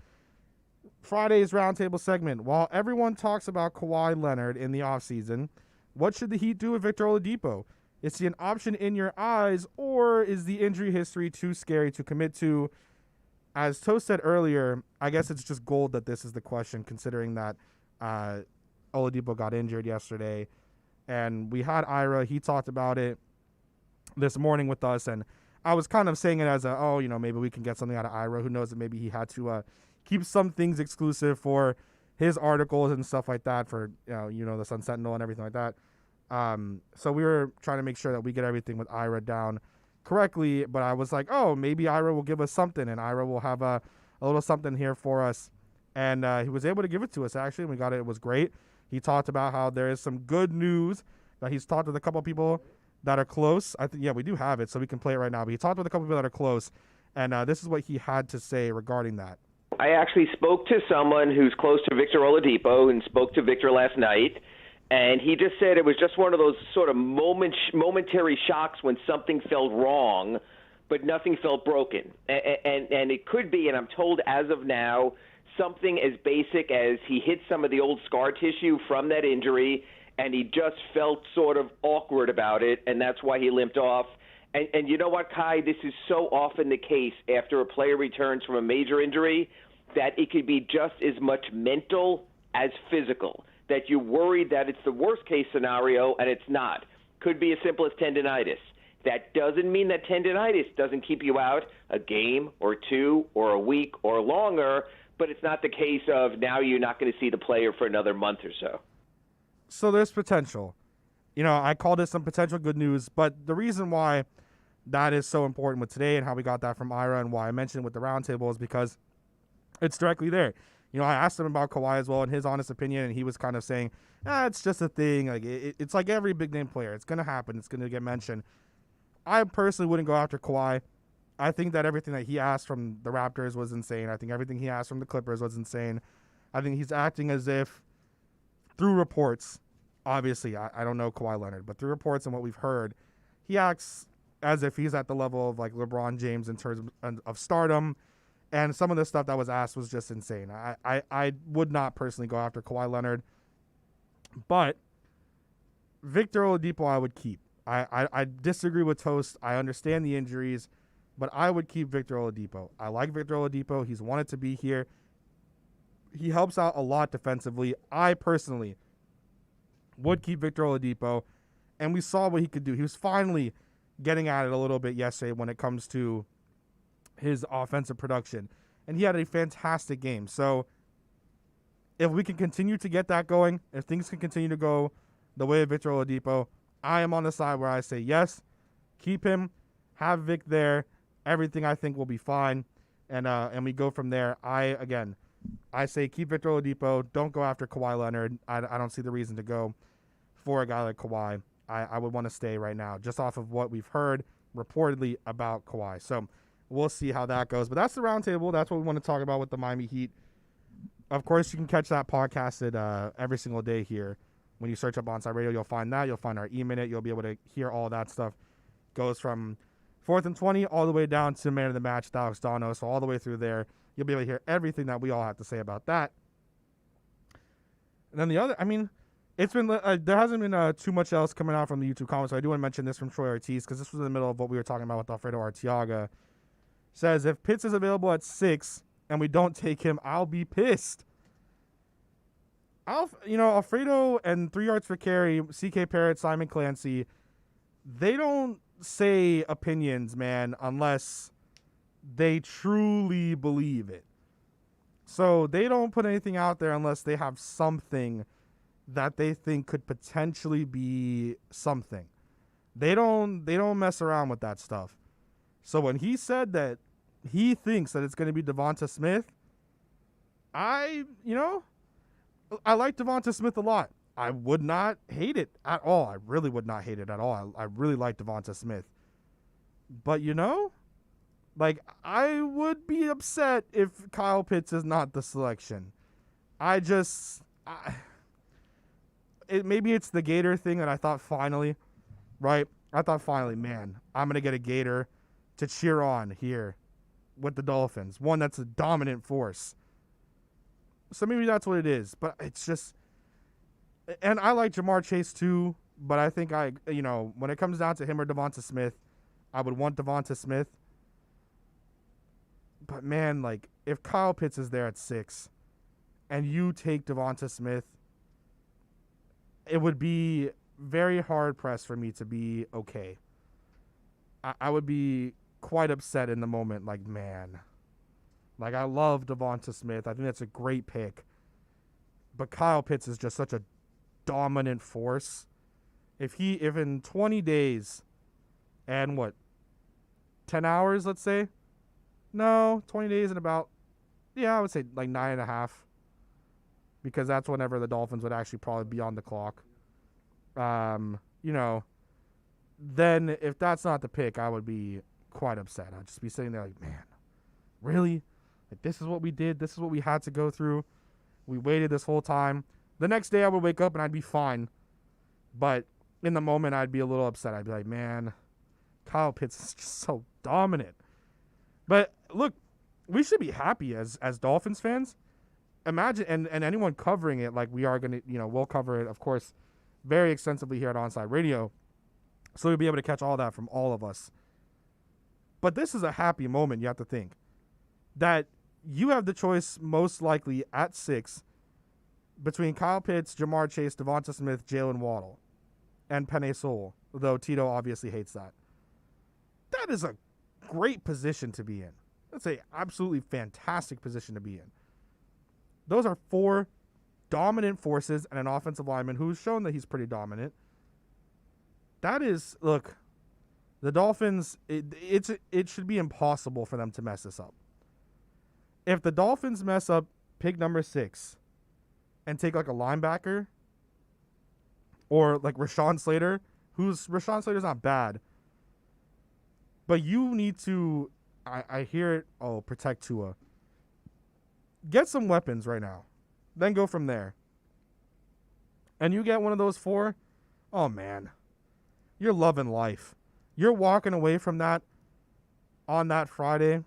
[SPEAKER 5] Friday's roundtable segment. While everyone talks about Kawhi Leonard in the offseason, what should the Heat do with Victor Oladipo? Is he an option in your eyes, or is the injury history too scary to commit to? As Toast said earlier, I guess it's just gold that this is the question, considering that Oladipo got injured yesterday. And we had Ira. He talked about it this morning with us, and I was kind of saying it as maybe we can get something out of Ira. Who knows, that maybe he had to keep some things exclusive for his articles and stuff like that for, the Sun Sentinel and everything like that. So we were trying to make sure that we get everything with Ira down correctly, but I was like, maybe Ira will give us something, and Ira will have a little something here for us. And he was able to give it to us, actually, and we got it. It was great. He talked about how there is some good news, that he's talked with a couple of people that are close. We do have it, so we can play it right now. But he talked with a couple of people that are close, and this is what he had to say regarding that.
[SPEAKER 19] I actually spoke to someone who's close to Victor Oladipo and spoke to Victor last night, and he just said it was just one of those sort of momentary shocks when something felt wrong, but nothing felt broken. And it could be, and I'm told as of now, something as basic as he hit some of the old scar tissue from that injury, and he just felt sort of awkward about it, and that's why he limped off. And you know what, Kai? This is so often the case after a player returns from a major injury that it could be just as much mental as physical, that you're worried that it's the worst-case scenario, and it's not. Could be as simple as tendinitis. That doesn't mean that tendinitis doesn't keep you out a game or two or a week or longer, but it's not the case of now you're not going to see the player for another month or so.
[SPEAKER 5] So there's potential. I called it some potential good news, but the reason why that is so important with today and how we got that from Ira and why I mentioned it with the roundtable is because it's directly there. I asked him about Kawhi as well and his honest opinion, and he was kind of saying, it's just a thing. Like it's like every big-name player. It's going to happen. It's going to get mentioned. I personally wouldn't go after Kawhi. I think that everything that he asked from the Raptors was insane. I think everything he asked from the Clippers was insane. I think he's acting as if, through reports, obviously, I don't know Kawhi Leonard, but through reports and what we've heard, he acts as if he's at the level of like LeBron James in terms of stardom. And some of the stuff that was asked was just insane. I would not personally go after Kawhi Leonard. But Victor Oladipo I would keep. I disagree with Toast. I understand the injuries, but I would keep Victor Oladipo. I like Victor Oladipo. He's wanted to be here. He helps out a lot defensively. I personally would keep Victor Oladipo, and we saw what he could do. He was finally getting at it a little bit yesterday when it comes to his offensive production, and he had a fantastic game. So if we can continue to get that going, if things can continue to go the way of Victor Oladipo, I am on the side where I say yes, keep him, have Vic there. Everything I think will be fine, and we go from there. I say keep Victor Oladipo. Don't go after Kawhi Leonard. I don't see the reason to go for a guy like Kawhi. I would want to stay right now, just off of what we've heard reportedly about Kawhi. So we'll see how that goes. But that's the roundtable. That's what we want to talk about with the Miami Heat. Of course, you can catch that podcasted every single day here. When you search up Onside Radio, you'll find that. You'll find our E-Minute. You'll be able to hear all that stuff. Goes from 4th and 20 all the way down to Man of the Match, Alex Dono. So all the way through there, you'll be able to hear everything that we all have to say about that. And then the other, it's been there hasn't been too much else coming out from the YouTube comments. So I do want to mention this from Troy Ortiz because this was in the middle of what we were talking about with Alfredo Arteaga. Says, if Pitts is available at 6 and we don't take him, I'll be pissed. Alfredo and 3 yards for carry, CK Parrott, Simon Clancy, they don't say opinions, man, unless they truly believe it. So they don't put anything out there unless they have something that they think could potentially be something. They don't mess around with that stuff. So when he said that he thinks that it's going to be Devonta Smith, I like Devonta Smith a lot. I would not hate it at all. I really would not hate it at all. I really like Devonta Smith. But, I would be upset if Kyle Pitts is not the selection. Maybe it's the Gator thing that I thought finally, right? I thought finally, man, I'm going to get a Gator to cheer on here with the Dolphins. One that's a dominant force. So maybe that's what it is. But it's just... And I like Jamar Chase too, but I think when it comes down to him or Devonta Smith, I would want Devonta Smith. But man, if Kyle Pitts is there at 6 and you take Devonta Smith, it would be very hard pressed for me to be okay. I would be quite upset in the moment, man. I love Devonta Smith. I think that's a great pick. But Kyle Pitts is just such a dominant force. If in 20 days and 10 hours, let's say? No, 20 days and about, I would say 9.5. Because that's whenever the Dolphins would actually probably be on the clock. Then if that's not the pick, I would be quite upset. I'd just be sitting there man, really? This is what we did. This is what we had to go through. We waited this whole time. The next day I would wake up and I'd be fine. But in the moment, I'd be a little upset. I'd be like, man, Kyle Pitts is just so dominant. But look, we should be happy as Dolphins fans. Imagine, and anyone covering it like we are going to, we'll cover it, of course, very extensively here at Onside Radio. So we'll be able to catch all that from all of us. But this is a happy moment, you have to think. That you have the choice most likely at 6 between Kyle Pitts, Jamar Chase, Devonta Smith, Jalen Waddle, and Penei Sewell, though Tito obviously hates that. That is a great position to be in. That's an absolutely fantastic position to be in. Those are 4 dominant forces and an offensive lineman who's shown that he's pretty dominant. That is, look, the Dolphins, it should be impossible for them to mess this up. If the Dolphins mess up pick number 6 and take a linebacker or Rashawn Slater, Rashawn Slater's not bad, but you need to, I hear it, protect Tua. Get some weapons right now. Then go from there. And you get one of those 4, oh man, you're loving life. You're walking away from that on that Friday,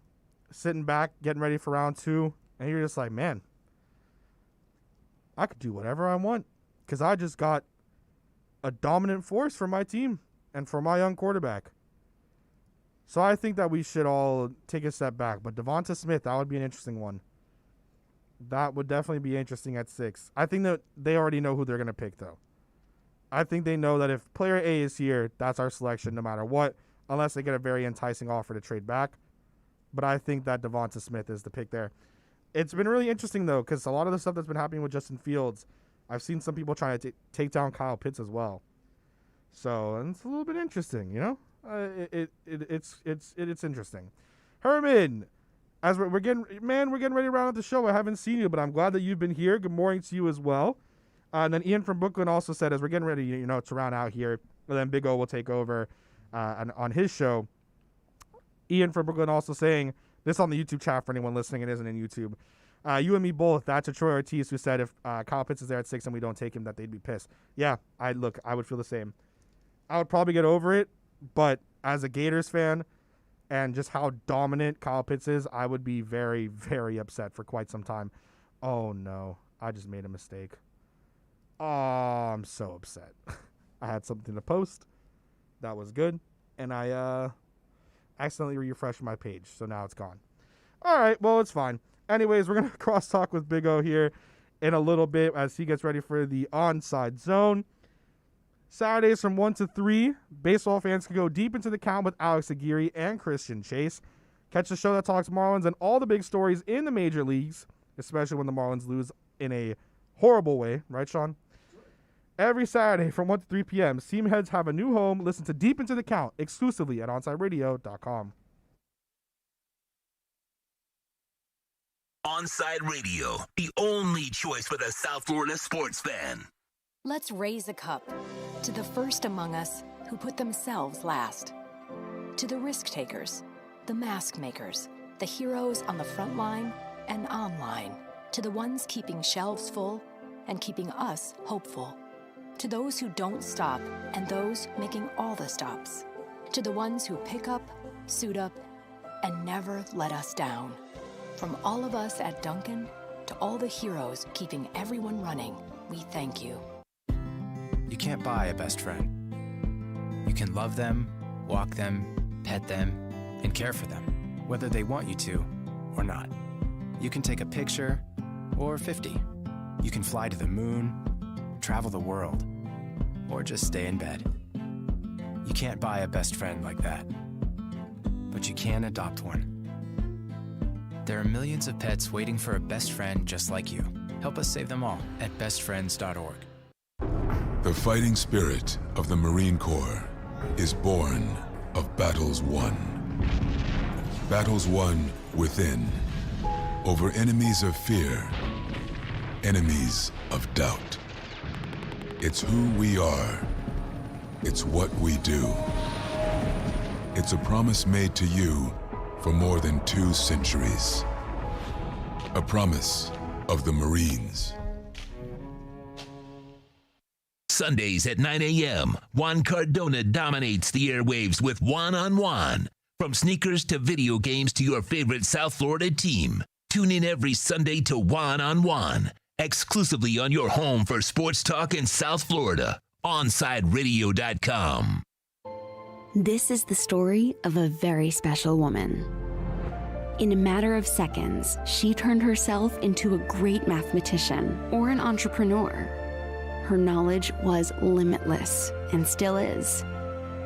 [SPEAKER 5] sitting back, getting ready for round 2, and you're just like, man, I could do whatever I want because I just got a dominant force for my team. and for my young quarterback. So I think that we should all take a step back. But Devonta Smith, that would be an interesting one. That would definitely be interesting at 6. I think that they already know who they're going to pick, though. I think they know that if player A is here, that's our selection no matter what, unless they get a very enticing offer to trade back. But I think that Devonta Smith is the pick there. It's been really interesting, though, because a lot of the stuff that's been happening with Justin Fields, I've seen some people trying to take down Kyle Pitts as well. So it's a little bit interesting, you know? It's interesting. Herman, as we're getting ready to round out the show. I haven't seen you, but I'm glad that you've been here. Good morning to you as well. And then Ian from Brooklyn also said, as we're getting ready, to round out here, and then Big O will take over on his show. Ian from Brooklyn also saying this on the YouTube chat for anyone listening. It isn't in YouTube. You and me both. That's a Troy Ortiz who said if Kyle Pitts is there at 6 and we don't take him, that they'd be pissed. Yeah, I would feel the same. I would probably get over it, but as a Gators fan and just how dominant Kyle Pitts is, I would be very, very upset for quite some time. Oh, no. I just made a mistake. Oh, I'm so upset. I had something to post that was good, and I accidentally refreshed my page, so now it's gone. All right, well, it's fine. Anyways, we're going to cross-talk with Big O here in a little bit as he gets ready for the onside zone. Saturdays from 1 to 3, baseball fans can go deep into the count with Alex Aguirre and Christian Chase. Catch the show that talks Marlins and all the big stories in the major leagues, especially when the Marlins lose in a horrible way. Right, Sean? Every Saturday from 1 to 3 p.m., Seam Heads have a new home. Listen to Deep Into the Count exclusively at OnsideRadio.com.
[SPEAKER 2] Onside Radio, the only choice for the South Florida sports fan.
[SPEAKER 1] Let's raise a cup to the first among us who put themselves last. To the risk takers, the mask makers, the heroes on the front line and online. To the ones keeping shelves full and keeping us hopeful. To those who don't stop and those making all the stops. To the ones who pick up, suit up, and never let us down. From all of us at Dunkin' to all the heroes keeping everyone running, we thank you.
[SPEAKER 11] You can't buy a best friend. You can love them, walk them, pet them, and care for them, whether they want you to or not. You can take a picture or 50. You can fly to the moon, travel the world, or just stay in bed. You can't buy a best friend like that, but you can adopt one. There are millions of pets waiting for a best friend just like you. Help us save them all at bestfriends.org.
[SPEAKER 15] The fighting spirit of the Marine Corps is born of battles won. Battles won within, over enemies of fear, enemies of doubt. It's who we are. It's what we do. It's a promise made to you for more than 2 centuries. A promise of the Marines.
[SPEAKER 2] Sundays at 9 a.m., Juan Cardona dominates the airwaves with Juan on Juan. From sneakers to video games to your favorite South Florida team. Tune in every Sunday to Juan on Juan, exclusively on your home for sports talk in South Florida, OnsideRadio.com.
[SPEAKER 20] This is the story of a very special woman. In a matter of seconds, she turned herself into a great mathematician or an entrepreneur. Her knowledge was limitless and still is.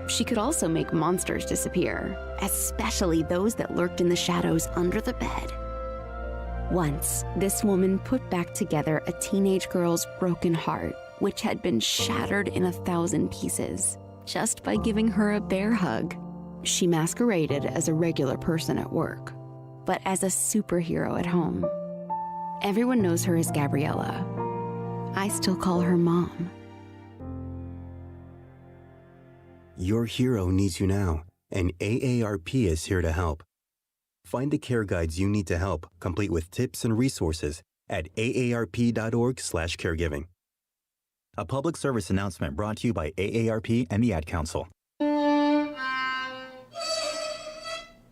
[SPEAKER 20] She could also make monsters disappear, especially those that lurked in the shadows under the bed. Once, this woman put back together a teenage girl's broken heart, which had been shattered in 1,000 pieces, just by giving her a bear hug. She masqueraded as a regular person at work, but as a superhero at home. Everyone knows her as Gabriella. I still call her Mom.
[SPEAKER 21] Your hero needs you now, and AARP is here to help. Find the care guides you need to help, complete with tips and resources at aarp.org/caregiving. A public service announcement brought to you by AARP and the Ad Council.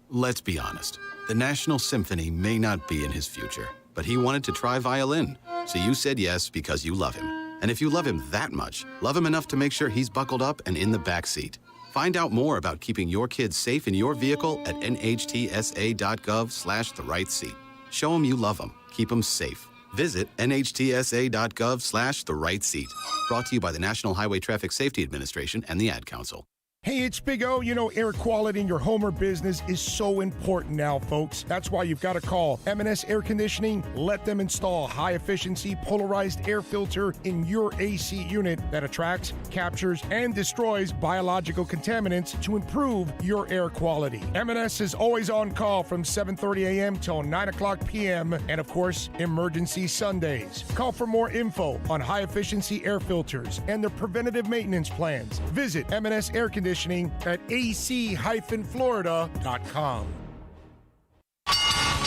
[SPEAKER 22] Let's be honest. The National Symphony may not be in his future, but he wanted to try violin. So you said yes because you love him. And if you love him that much, love him enough to make sure he's buckled up and in the back seat. Find out more about keeping your kids safe in your vehicle at nhtsa.gov/the-right-seat. Show them you love them. Keep them safe. Visit nhtsa.gov/the-right-seat. Brought to you by the National Highway Traffic Safety Administration and the Ad Council.
[SPEAKER 9] Hey, it's Big O. You know, air quality in your home or business is so important now, folks. That's why you've got to call M&S Air Conditioning. Let them install high-efficiency polarized air filter in your AC unit that attracts, captures, and destroys biological contaminants to improve your air quality. M&S is always on call from 7:30 a.m. till 9 o'clock p.m. and, of course, emergency Sundays. Call for more info on high-efficiency air filters and their preventative maintenance plans. Visit M&S Air Conditioning at ac-florida.com.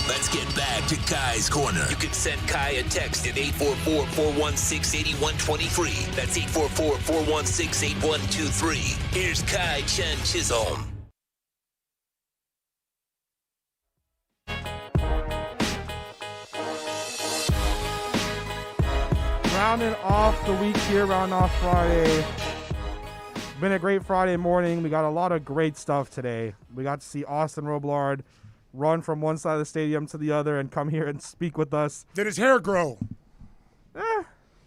[SPEAKER 2] Let's get back to Kai's Corner. You can send Kai a text at 844-416-8123. That's 844-416-8123. Here's Kai Chen Chisholm.
[SPEAKER 5] Rounding off the week here, rounding off Friday. Been a great Friday morning. We got a lot of great stuff today. We got to see Austin Roblard run from one side of the stadium to the other and come here and speak with us.
[SPEAKER 9] Did his hair grow?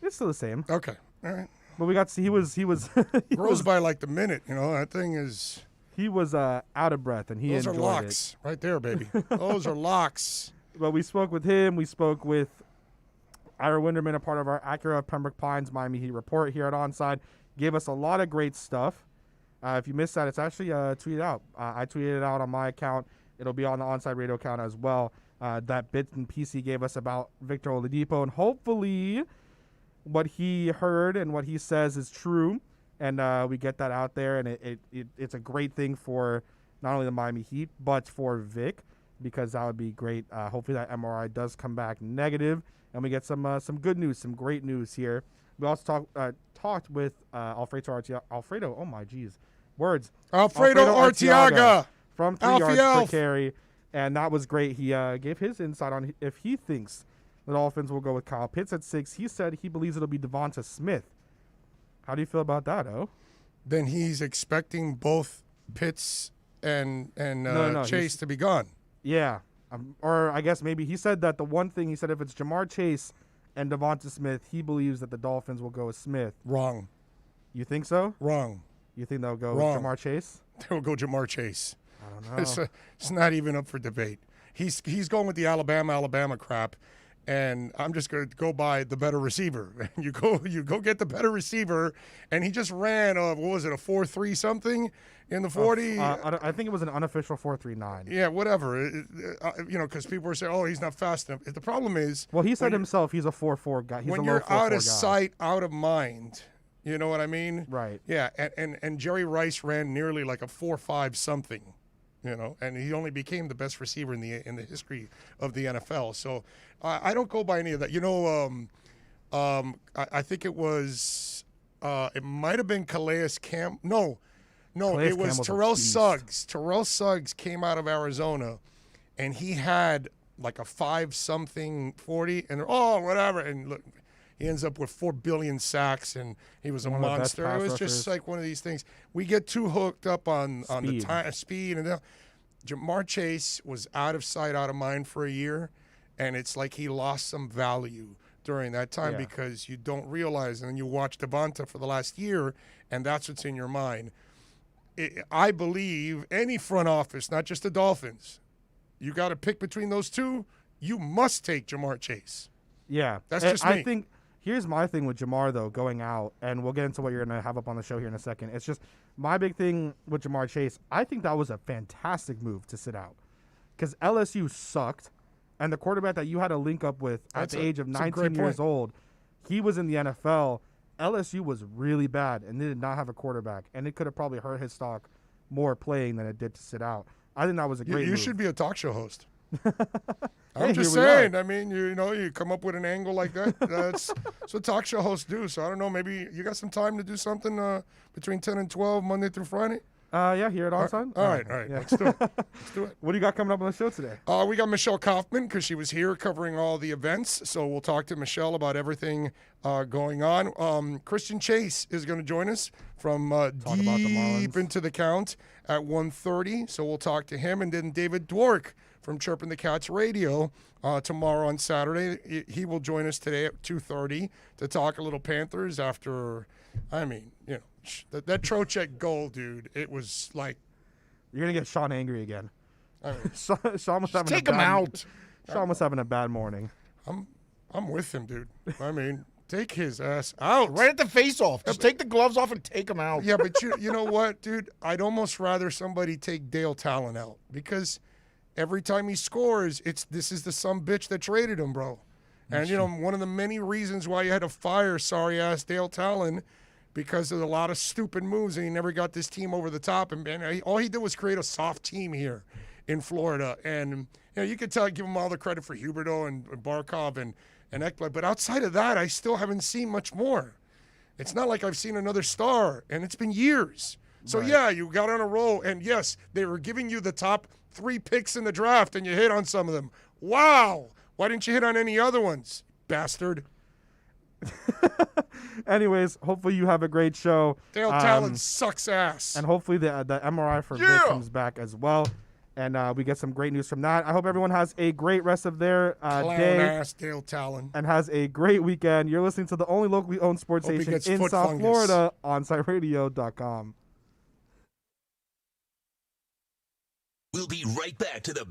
[SPEAKER 5] It's still the same.
[SPEAKER 9] Okay, all right.
[SPEAKER 5] But we got to see he was
[SPEAKER 9] grows by like the minute. You know, that thing is.
[SPEAKER 5] He was out of breath and he
[SPEAKER 9] Those
[SPEAKER 5] enjoyed
[SPEAKER 9] are locks right there, baby. Those are locks.
[SPEAKER 5] But we spoke with him. We spoke with Ira Winderman, a part of our Acura Pembroke Pines Miami Heat report here at Onside. Gave us a lot of great stuff. If you missed that, it's actually tweeted out. I tweeted it out on my account. It'll be on the Onside Radio account as well. That bit and piece he gave us about Victor Oladipo, and hopefully what he heard and what he says is true, and we get that out there, and it's a great thing for not only the Miami Heat, but for Vic, because that would be great. Hopefully that MRI does come back negative, and we get some good news, some great news here. We also talked with Alfredo
[SPEAKER 9] Arteaga
[SPEAKER 5] from 3
[SPEAKER 9] Alfie
[SPEAKER 5] yards per carry, and that was great. He gave his insight on if he thinks the Dolphins will go with Kyle Pitts at 6. He said he believes it'll be Devonta Smith. How do you feel about that, O?
[SPEAKER 9] Then he's expecting both Pitts and Chase to be gone.
[SPEAKER 5] Yeah, or I guess maybe he said that the one thing he said, if it's Jamar Chase and Devonta Smith, he believes that the Dolphins will go with Smith.
[SPEAKER 9] Wrong.
[SPEAKER 5] You think so?
[SPEAKER 9] Wrong.
[SPEAKER 5] You think they'll go
[SPEAKER 9] Wrong.
[SPEAKER 5] with Jamar Chase?
[SPEAKER 9] They will go Jamar Chase.
[SPEAKER 5] I don't know.
[SPEAKER 9] It's not even up for debate. He's going with the Alabama crap, and I'm just going to go by the better receiver. You go get the better receiver, and he just ran what was it, a 4.3 something in the 40?
[SPEAKER 5] I think it was an unofficial 4.39.
[SPEAKER 9] Yeah, whatever. Because people were saying, oh, he's not fast enough. The problem is,
[SPEAKER 5] well, he said himself he's a 4.4 guy. He's
[SPEAKER 9] when
[SPEAKER 5] a
[SPEAKER 9] you're
[SPEAKER 5] low 4.4
[SPEAKER 9] out of
[SPEAKER 5] guy.
[SPEAKER 9] sight, out of mind. You know what I mean?
[SPEAKER 5] Right.
[SPEAKER 9] Yeah, and Jerry Rice ran nearly like a 4.5 something, and he only became the best receiver in the history of the NFL. So I don't go by any of that. I think it was it might have been Calais Campbell. No,
[SPEAKER 5] Calais
[SPEAKER 9] it was
[SPEAKER 5] Campbell's a
[SPEAKER 9] Terrell
[SPEAKER 5] beast.
[SPEAKER 9] Suggs. Terrell Suggs came out of Arizona, and he had like a 5 something 40, and whatever, and look. He ends up with 4 billion sacks, and he was a
[SPEAKER 5] One of the best
[SPEAKER 9] monster.
[SPEAKER 5] pass
[SPEAKER 9] It was
[SPEAKER 5] rushers.
[SPEAKER 9] just like one of these things. We get too hooked up on the
[SPEAKER 5] Speed.
[SPEAKER 9] time, speed, and Jamar Chase was out of sight, out of mind for a year, and it's like he lost some value during that time because you don't realize, and then you watch Devonta for the last year, and that's what's in your mind. I believe any front office, not just the Dolphins, you got to pick between those two. You must take Jamar Chase.
[SPEAKER 5] Yeah.
[SPEAKER 9] That's
[SPEAKER 5] And
[SPEAKER 9] just me.
[SPEAKER 5] I think here's my thing with Jamar, though, going out, and we'll get into what you're going to have up on the show here in a second. It's just my big thing with Jamar Chase, I think that was a fantastic move to sit out because LSU sucked, and the quarterback that you had to link up with at the age of 19 years old, he was in the NFL. LSU was really bad, and they did not have a quarterback, and it could have probably hurt his stock more playing than it did to sit out. I think that was a great
[SPEAKER 9] You
[SPEAKER 5] move.
[SPEAKER 9] should be a talk show host.
[SPEAKER 5] Hey,
[SPEAKER 9] I'm just
[SPEAKER 5] here we are.
[SPEAKER 9] saying. I mean, you come up with an angle like that. That's what talk show hosts do. So I don't know. Maybe you got some time to do something between 10 and 12 Monday through Friday.
[SPEAKER 5] Yeah, here at Onside.
[SPEAKER 9] All right.
[SPEAKER 5] Yeah.
[SPEAKER 9] Let's do it. Let's do it.
[SPEAKER 5] What do you got coming up on the show today?
[SPEAKER 9] We got Michelle Kaufman because she was here covering all the events. So we'll talk to Michelle about everything going on. Christian Chase is going to join us from deep into the count at 1:30. So we'll talk to him. And then David Dwork from Chirping the Cats Radio tomorrow on Saturday. He will join us today at 2:30 to talk a little Panthers after, that Trocheck goal, dude. It was like.
[SPEAKER 5] You're going to get Sean angry again.
[SPEAKER 9] I mean,
[SPEAKER 5] Sean was having
[SPEAKER 6] take him out.
[SPEAKER 5] Sean was having a bad morning.
[SPEAKER 9] I'm with him, dude. I mean, take his ass out.
[SPEAKER 6] Right at the face-off. Just take the gloves off and take him out.
[SPEAKER 9] Yeah, but you know what, dude? I'd almost rather somebody take Dale Talon out because every time he scores, this is the some bitch that traded him, bro. And, one of the many reasons why you had to fire sorry-ass Dale Talon because of a lot of stupid moves, and he never got this team over the top. And all he did was create a soft team here in Florida. And you could give him all the credit for Huberdeau and Barkov and Ekblad. But outside of that, I still haven't seen much more. It's not like I've seen another star, and it's been years. So, yeah, you got on a roll. And, yes, they were giving you the top 3 picks in the draft, and you hit on some of them. Wow. Why didn't you hit on any other ones, bastard?
[SPEAKER 5] Anyways, hopefully you have a great show.
[SPEAKER 9] Dale Talon sucks ass.
[SPEAKER 5] And hopefully the MRI for Vic comes back as well. And we get some great news from that. I hope everyone has a great rest of their day.
[SPEAKER 9] Clown-ass Dale Talon.
[SPEAKER 5] And has a great weekend. You're listening to the only locally owned sports station in South Florida, OnSiteRadio.com.
[SPEAKER 2] We'll be right back to the